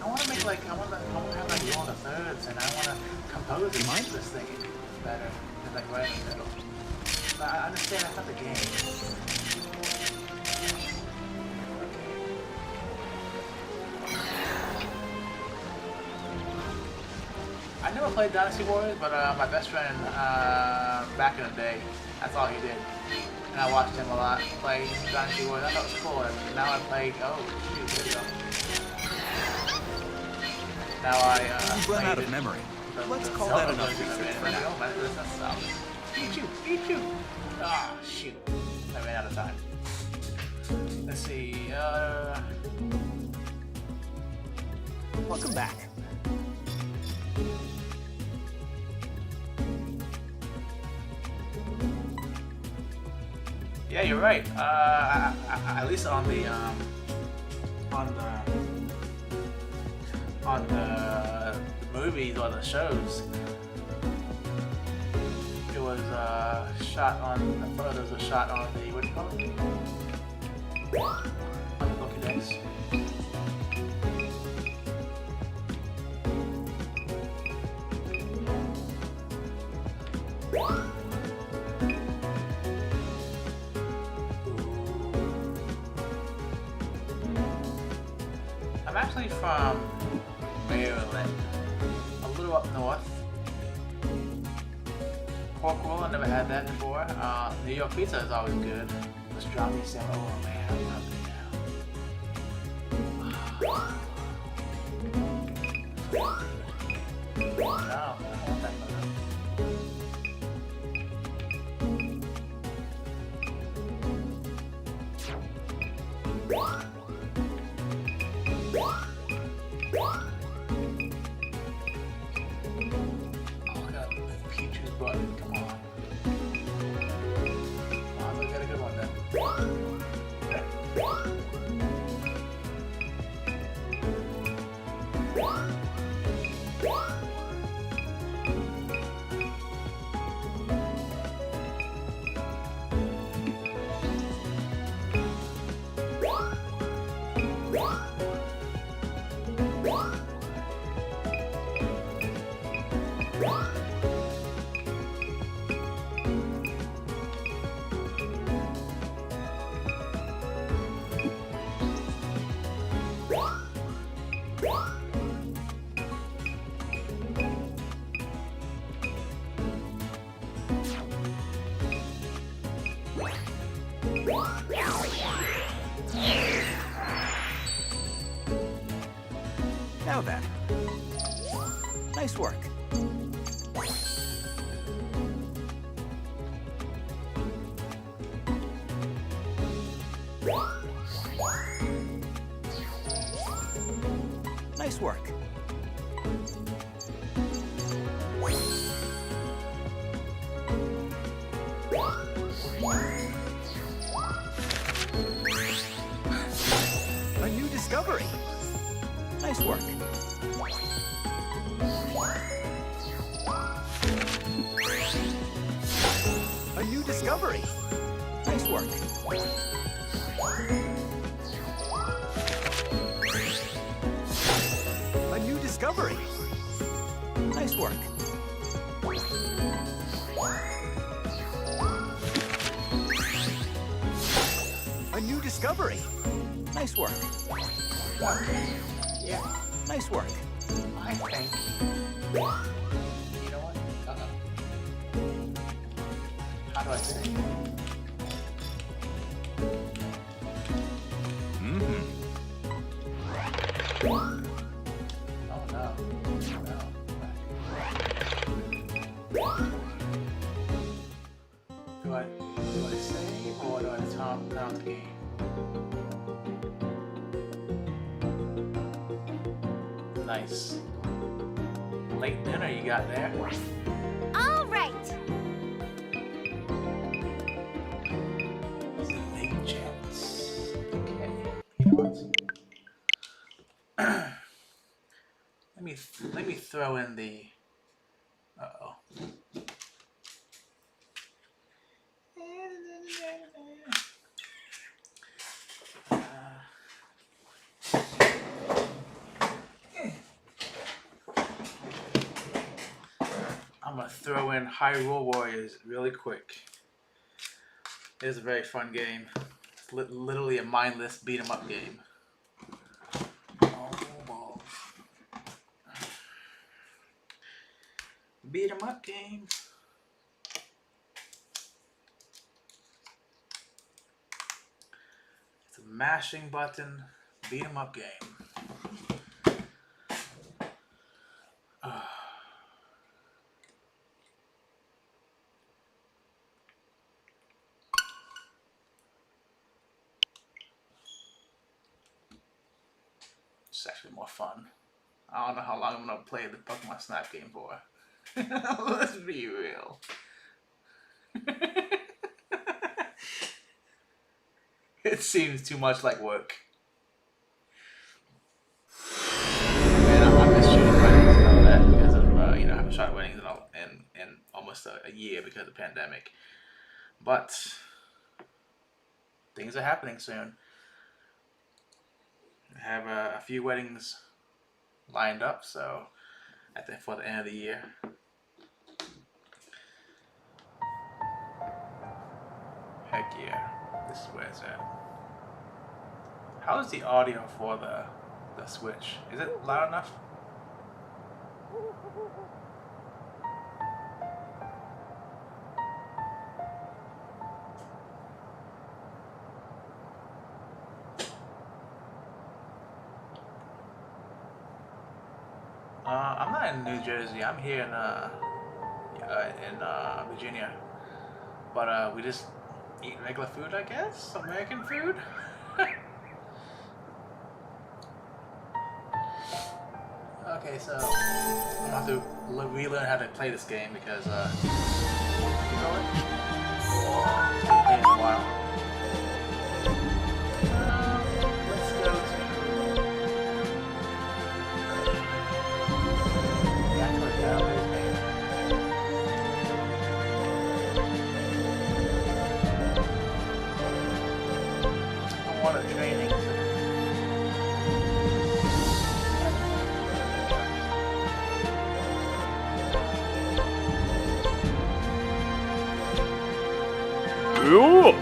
I want to make like I want to have like all the thirds, and I want to compose it like this thing better than like right in the middle. But I understand that's not the game. I never played Dynasty Warriors, but my best friend back in the day, that's all he did. And I watched him a lot play Dynasty Warriors. I thought it was cool. And now I played, oh shoot, there we go. Now You've run out of memory. Let's call that enough research for now. Eat you! Ah, shoot. I ran out of time. Let's see, Welcome back. yeah, you're right. At least on the movies or the shows, it was shot on the photos were shot on the what do you call it? On the Pokédex. I'm actually from Maryland, a little up north. Pork roll, I never had that before. New York pizza is always good. Pastrami salad, oh man, I'm hungry now. No, I want that photo. Oh, I got Pichu's button. Come on. Come on, we got a good one then. Now then. Nice work. Nice work. A new discovery. Nice work. A new discovery. Nice work. A new discovery. Nice work. A new discovery. Nice work. Yeah, Nice work. I think. You know what? How do I say it? Oh no. No. Do I save or do I count the game? Nice. Late dinner you got there. All right. Late chance. Okay. You know what? let me throw in the. Uh-oh. I'm gonna throw in Hyrule Warriors really quick. It is a very fun game. It's literally a mindless beat 'em up game. Oh, balls. Beat 'em up game. It's a mashing button beat 'em up game. It's actually more fun. I don't know how long I'm gonna play the Pokemon Snap game for. Let's be real. It seems too much like work. And I miss shooting weddings and all that because of I haven't shot weddings in almost a year because of the pandemic. But things are happening soon. I have a few weddings lined up, so for the end of the year. Heck yeah, this is where it's at. How is the audio for the Switch? Is it loud enough? I'm not in New Jersey. I'm here in Virginia. But we just eat regular food, I guess. American food. Okay, so I'm gonna have to relearn how to play this game because you know what? I haven't played in a while. Let's go to yeah, I clicked out this game. I want a training. Ooh.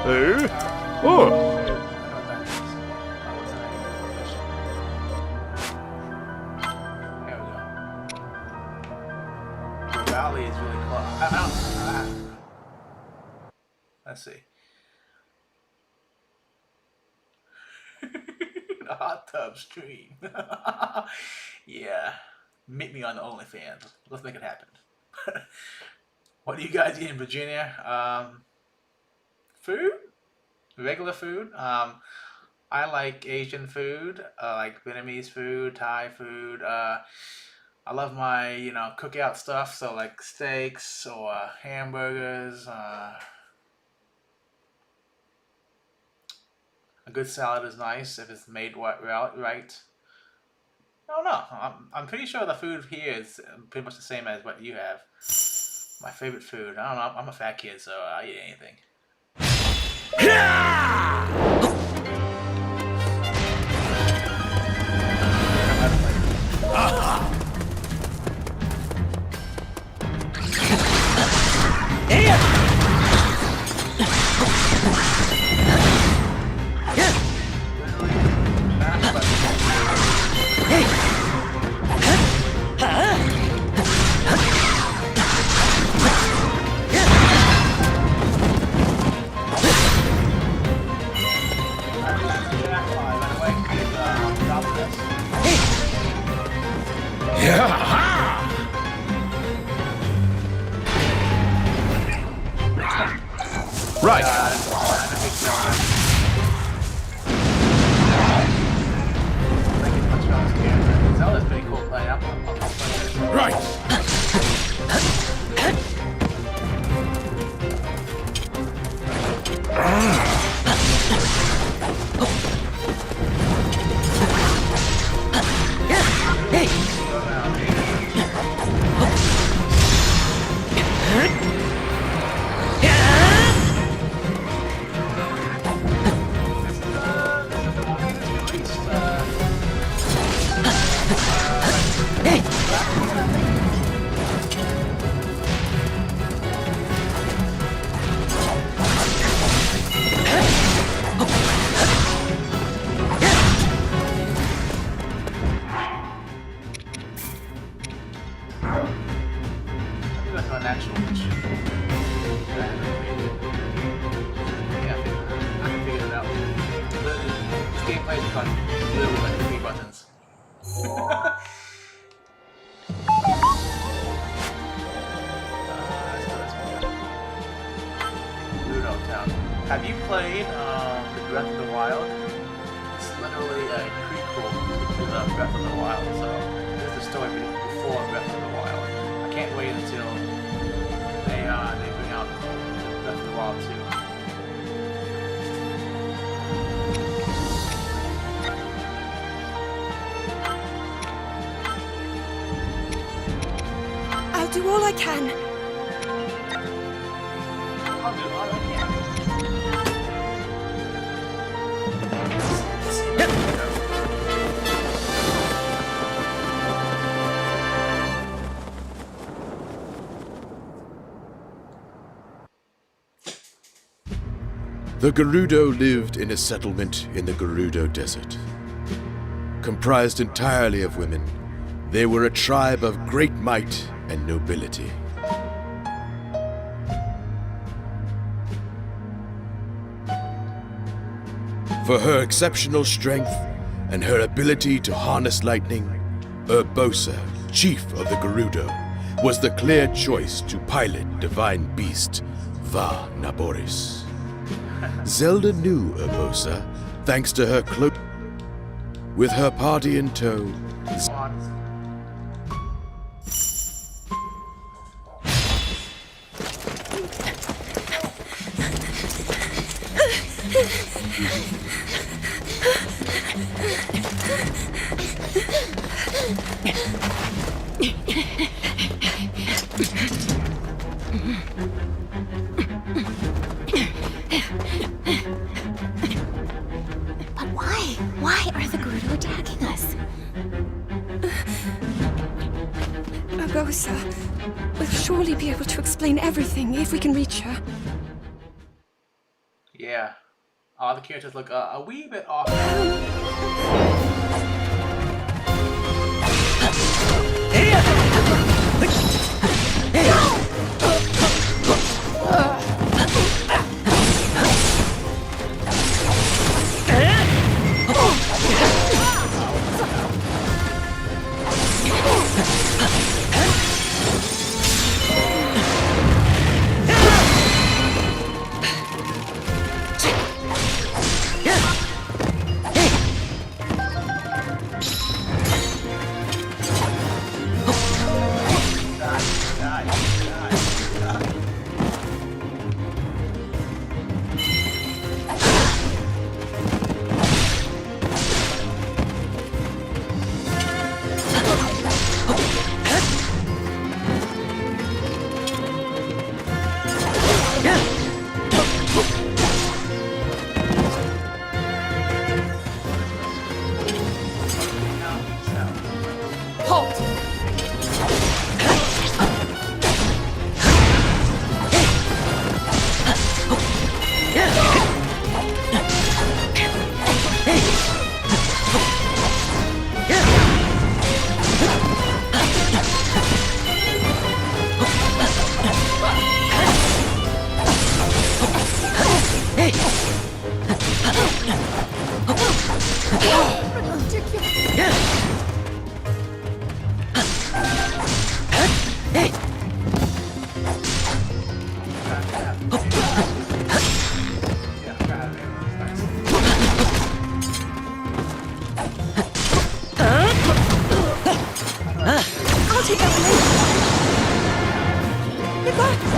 Hey. Oh. Valley is really close. Let's see. The hot tub stream. Yeah. Meet me on the OnlyFans. Let's make it happen. What do you guys eat in Virginia? Food? Regular food? I I like Asian food, like Vietnamese food, Thai food. I love my, cookout stuff, so like steaks or hamburgers. A good salad is nice if it's made right. I don't know. I'm pretty sure the food here is pretty much the same as what you have. My favorite food. I don't know. I'm a fat kid, so I eat anything. Right. Zelda's pretty cool playing. Right. Have you played the Breath of the Wild? It's literally a prequel to the Breath of the Wild, so this is the story before Breath of the Wild. I can't wait until they bring out Breath of the Wild 2. I'll do all I can. I'll do all I can. The Gerudo lived in a settlement in the Gerudo Desert. Comprised entirely of women, they were a tribe of great might and nobility. For her exceptional strength and her ability to harness lightning, Urbosa, chief of the Gerudo, was the clear choice to pilot divine beast Va Naboris. Zelda knew Urbosa thanks to her cloak. With her party in tow, But why? Why are the Gerudo attacking us? Urbosa will surely be able to explain everything if we can reach her. Yeah. All the characters look a wee bit off. I'll take that one later. Goodbye.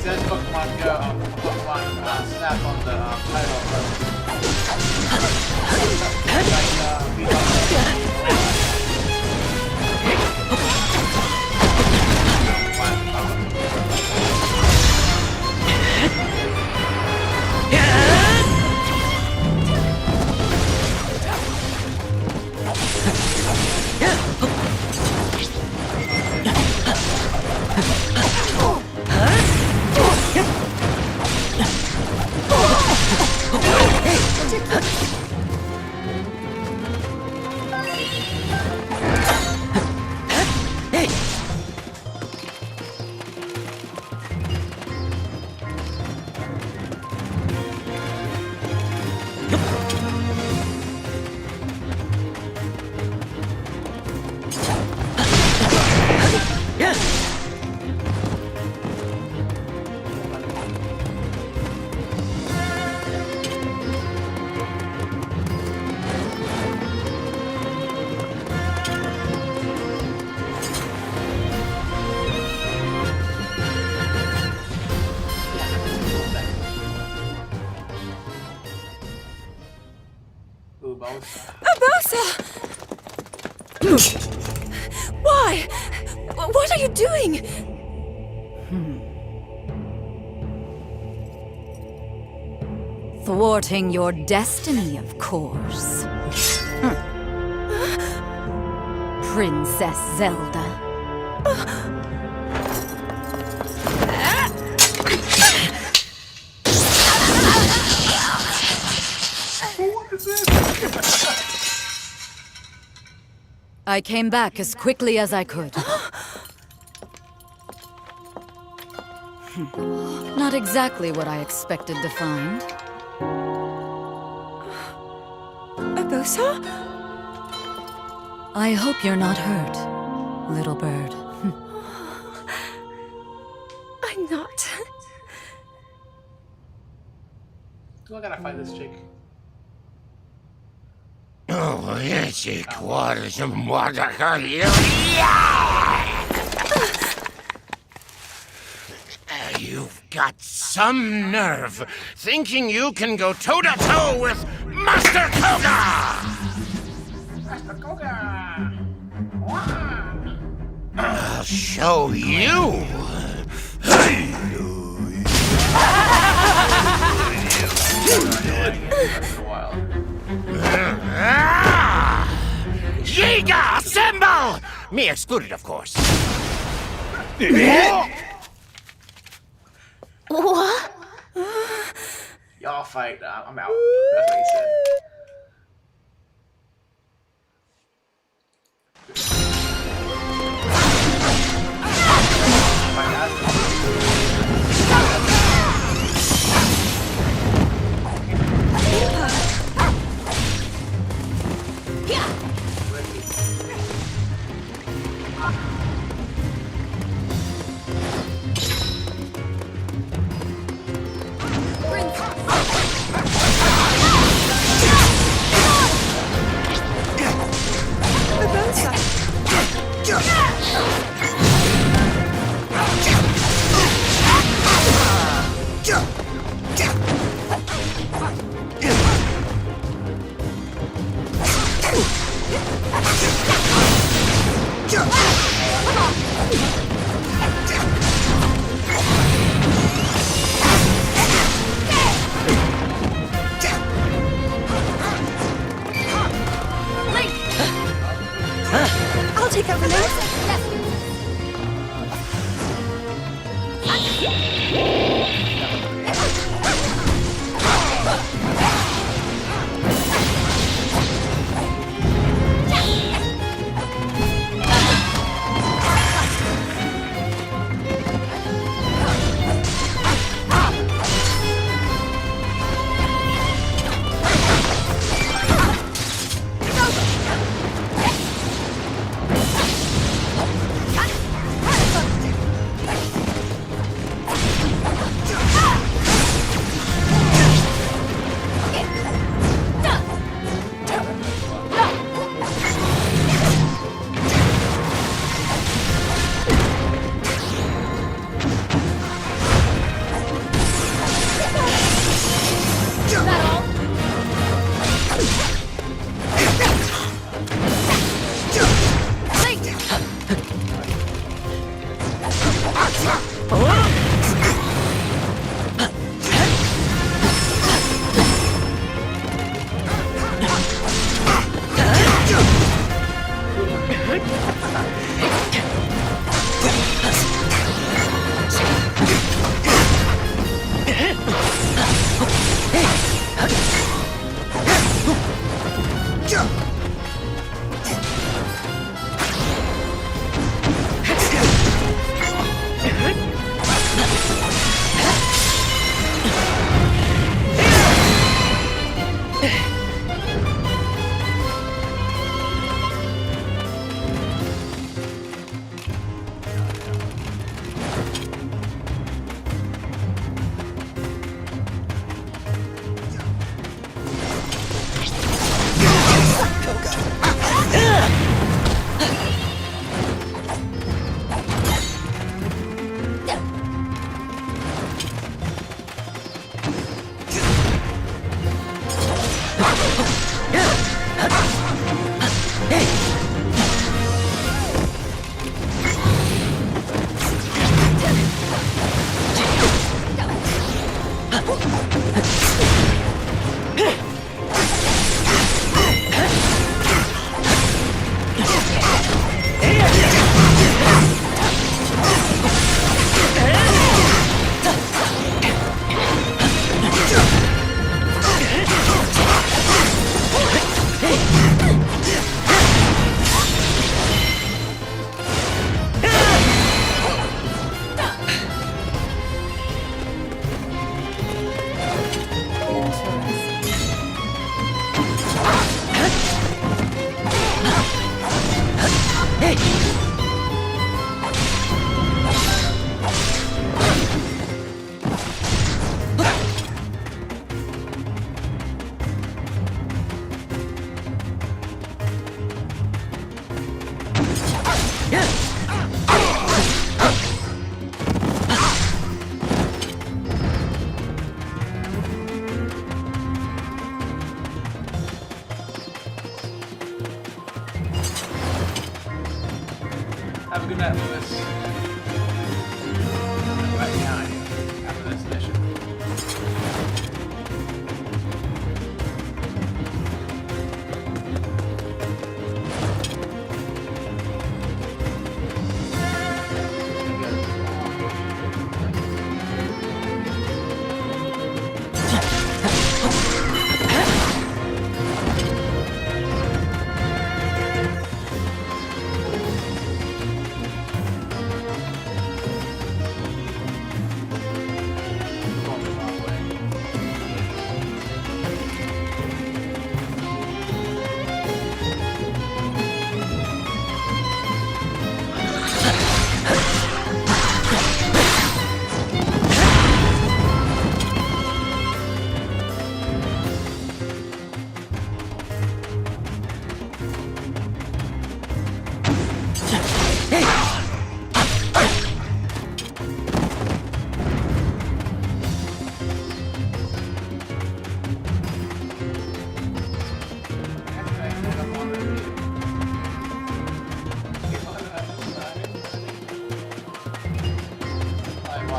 Says Pokemon Go, Pokemon Snap on the title. Urbosa! Why? What are you doing? Thwarting your destiny, of course. Princess Zelda. I came back as quickly as I could. Not exactly what I expected to find. Urbosa? I hope you're not hurt, little bird. I'm not. Do I gotta fight this chick? Oh, yes, it was You've got some nerve, thinking you can go toe-to-toe with Master Koga! Master Koga! I'll show you! Yiga, assemble! Me excluded, of course. What? Y'all fight. I'm out. That's what he said.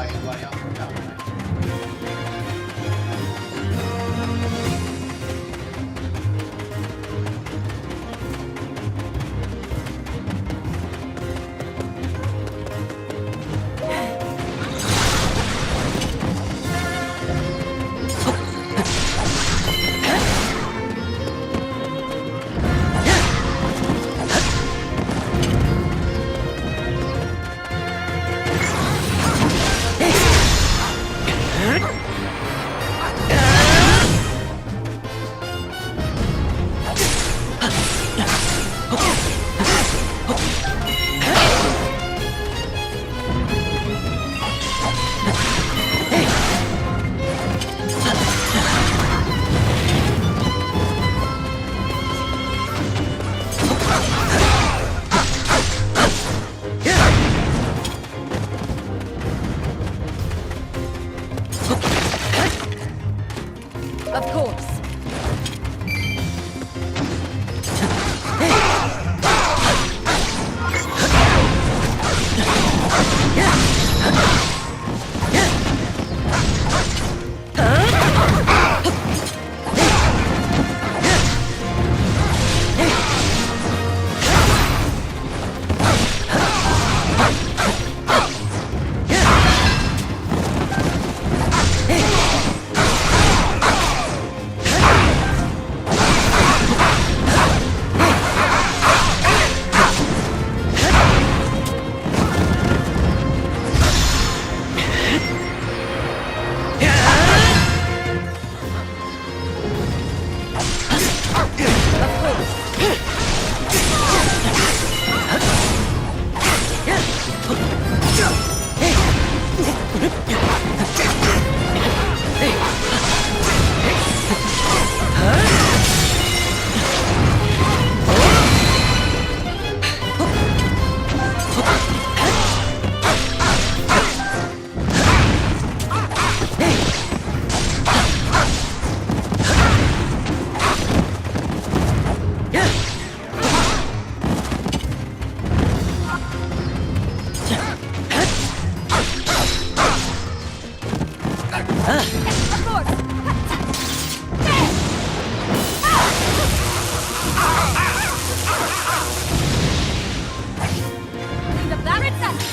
invite anybody else to come, man. Of course.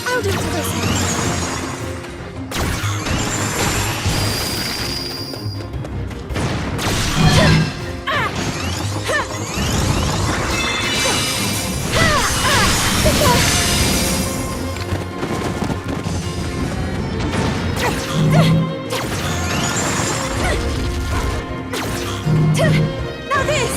I'll do this. Now this!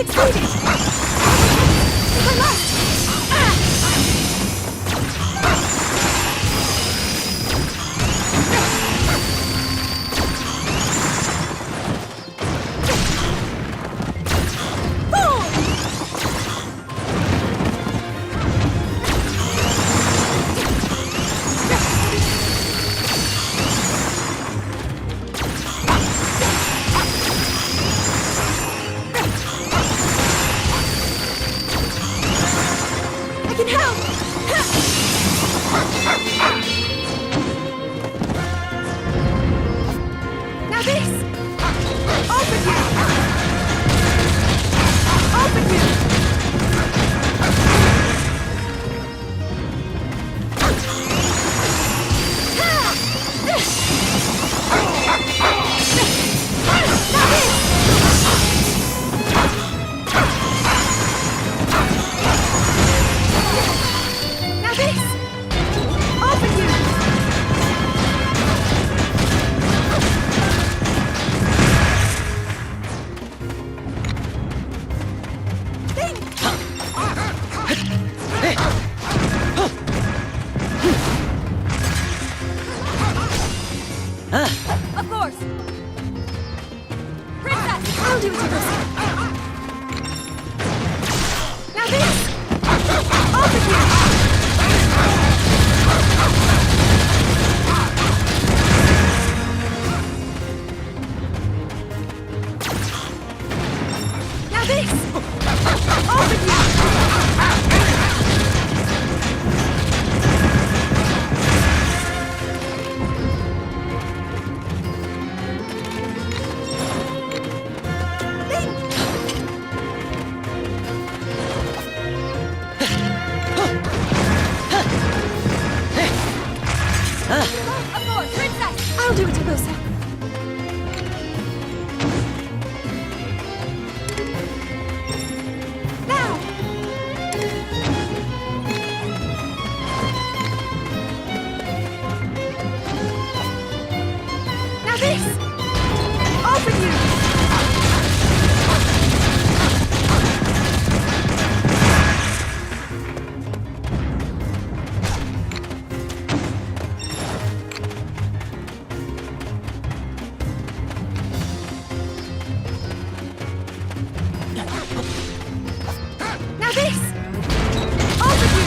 succeeded! I must! I can help! Now this! Open you! Open you! Now this! Open you! Of course! Princess! I'll do it, Alyssa! Now this! Open you! Now this! Open you! Of course, Princess! I'll do it, Alyssa. Now! Now this! Open you! Now this! Open you!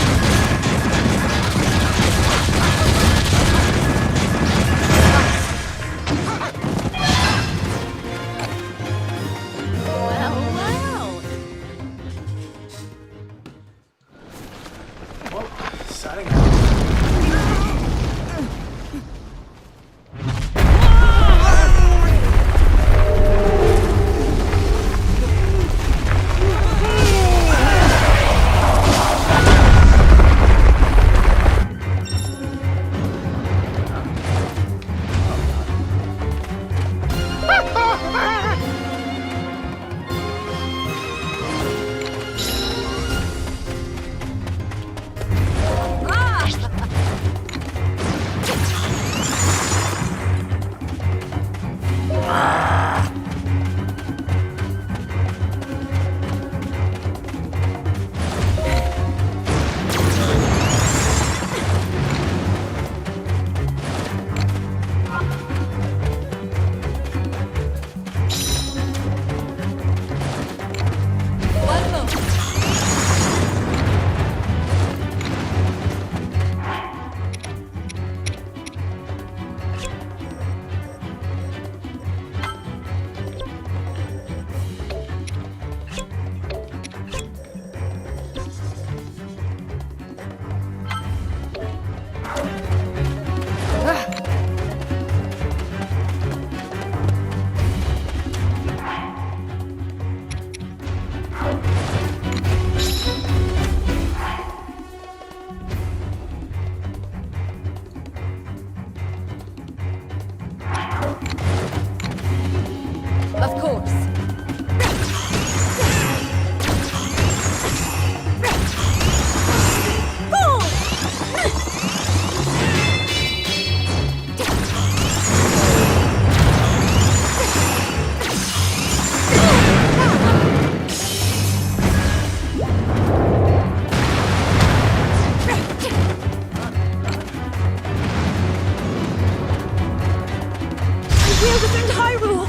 We'll defend Hyrule!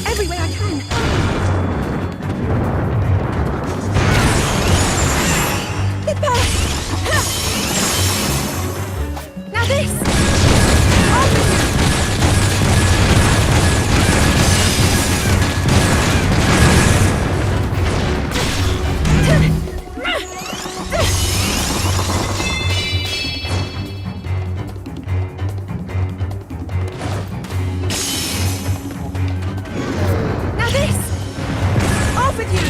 Every way I can. It burst! Now this! Now this! Off with you!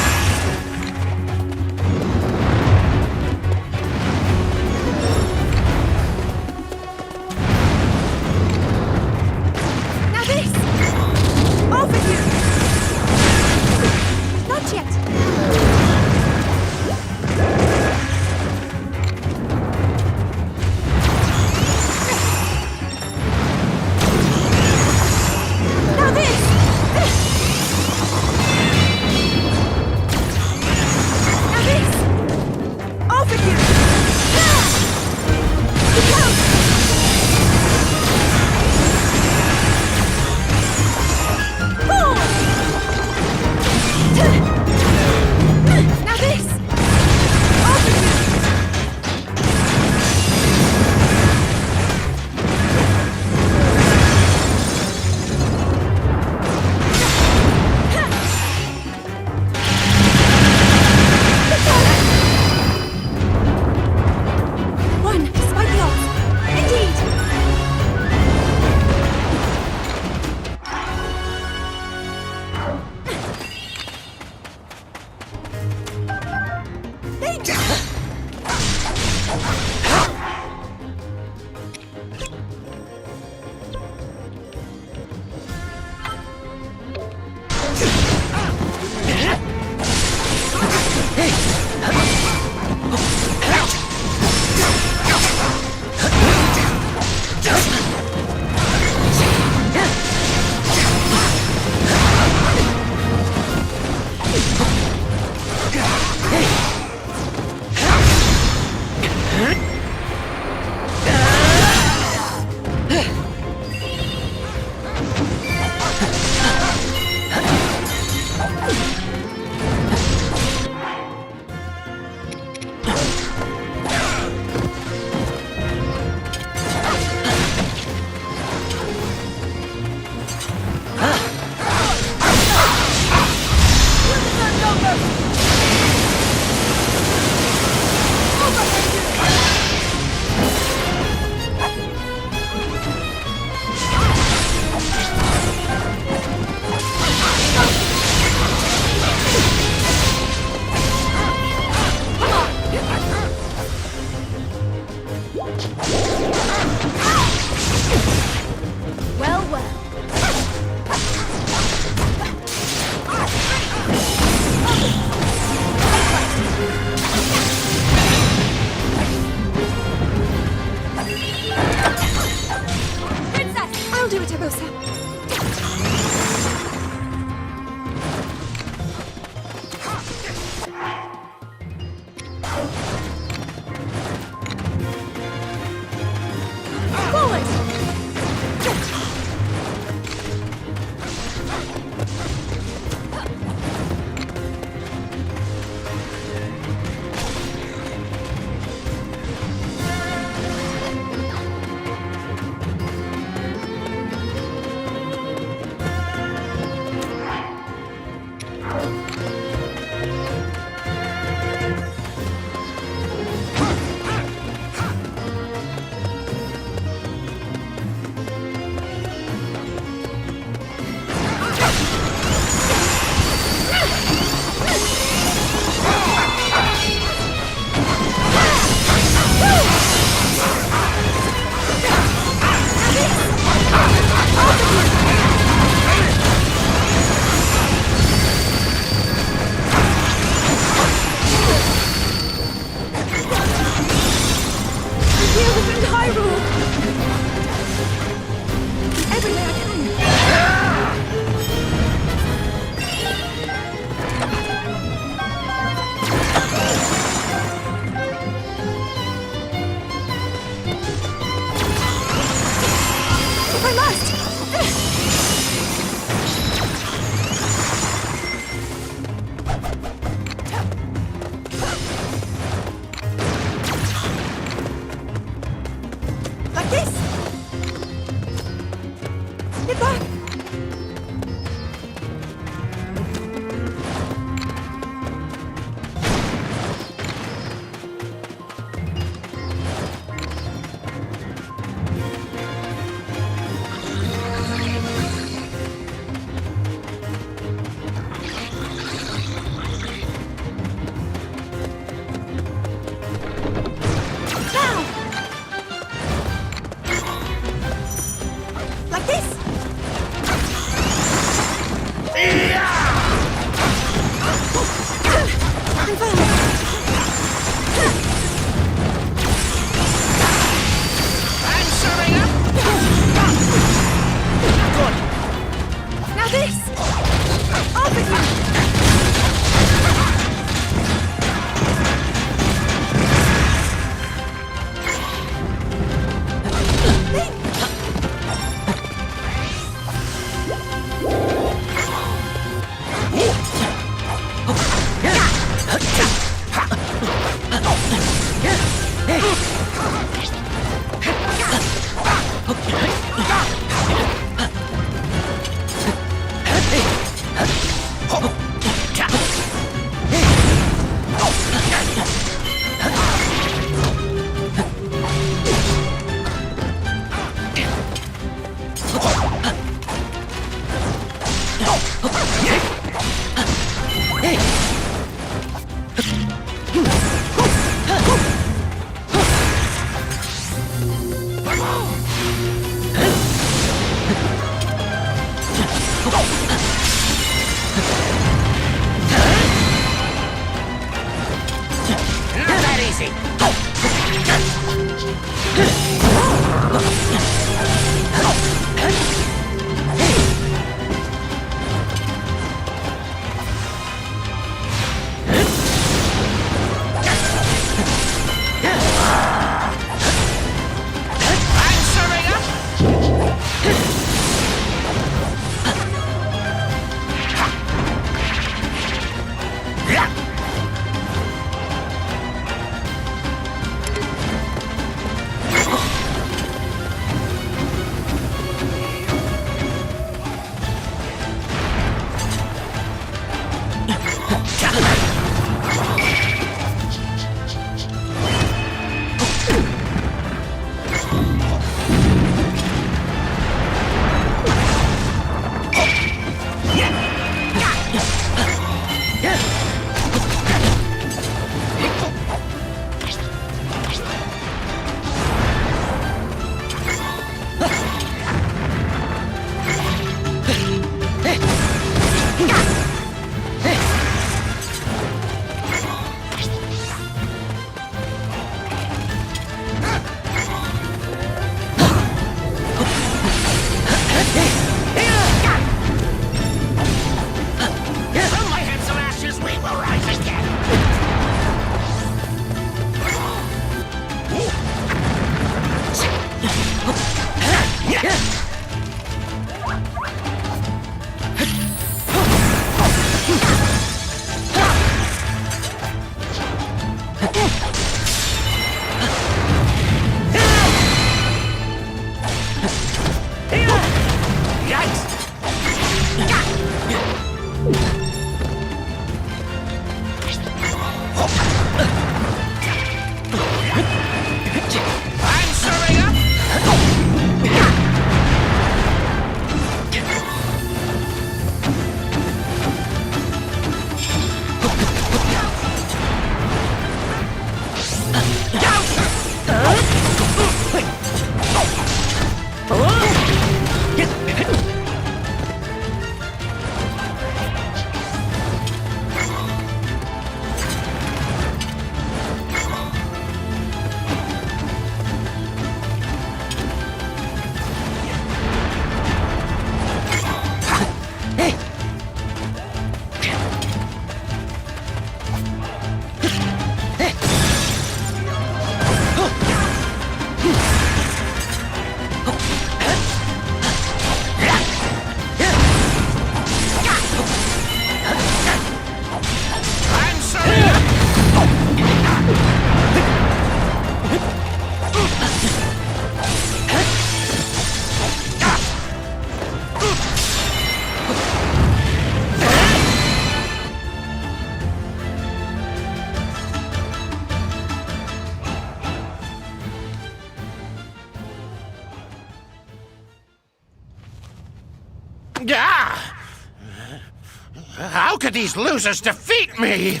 How could these losers defeat me?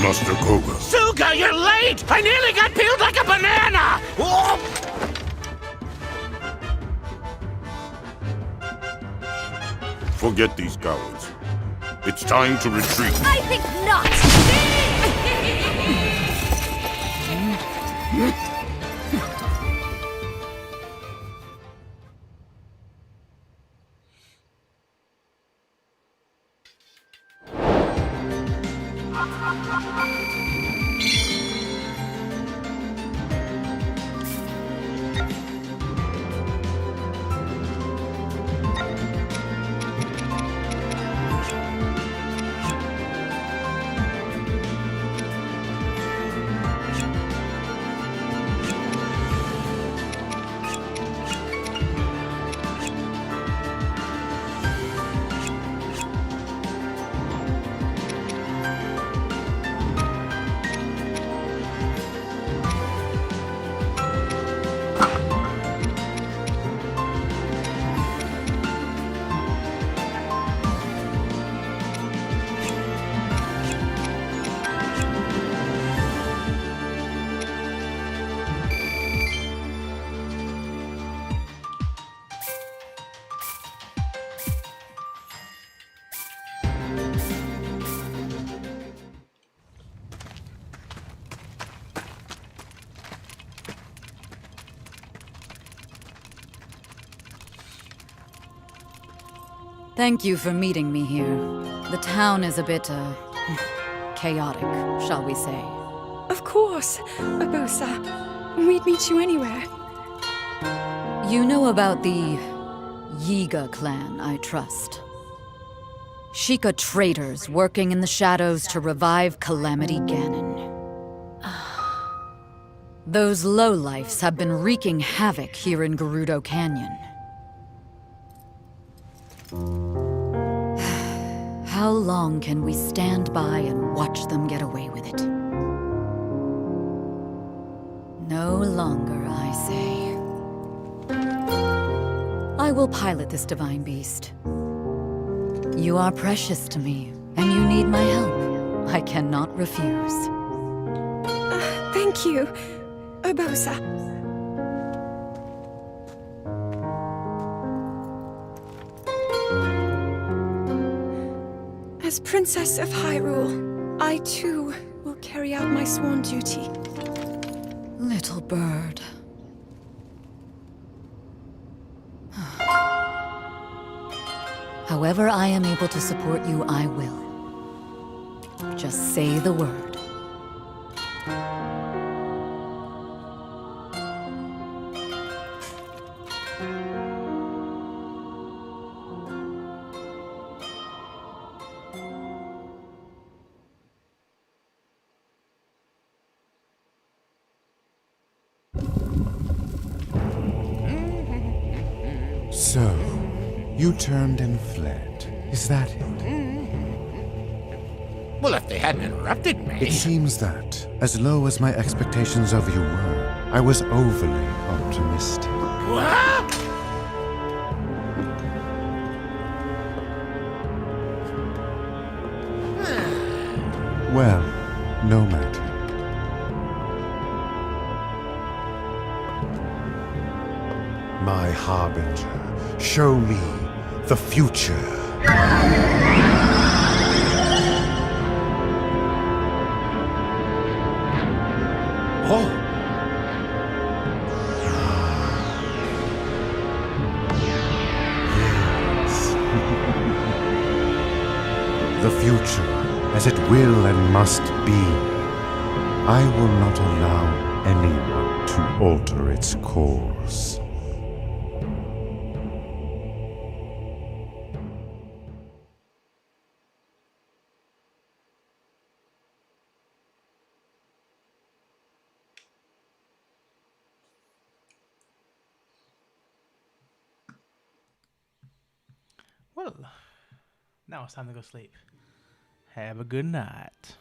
Master Koga. Suga, you're late! I nearly got peeled like a banana! Forget these cowards. It's time to retreat. I think not! Thank you for meeting me here. The town is a bit, chaotic, shall we say. Of course, Urbosa. We'd meet you anywhere. You know about the Yiga clan, I trust. Sheikah traitors working in the shadows to revive Calamity Ganon. Those lowlifes have been wreaking havoc here in Gerudo Canyon. How long can we stand by and watch them get away with it? No longer, I say. I will pilot this divine beast. You are precious to me, and you need my help. I cannot refuse. Thank you, Urbosa. As Princess of Hyrule, I too will carry carry out my sworn duty. Little bird. However I am able to support you, I will. Just say the word. So, you turned and fled. Is that it? Well, if they hadn't interrupted me. It seems that, as low as my expectations of you were, I was overly optimistic. What? Well, no matter. My harbinger, show me the future. Oh! Yes. The future, as it will and must be. I will not allow anyone to alter its course. Well, now it's time to go sleep. Have a good night.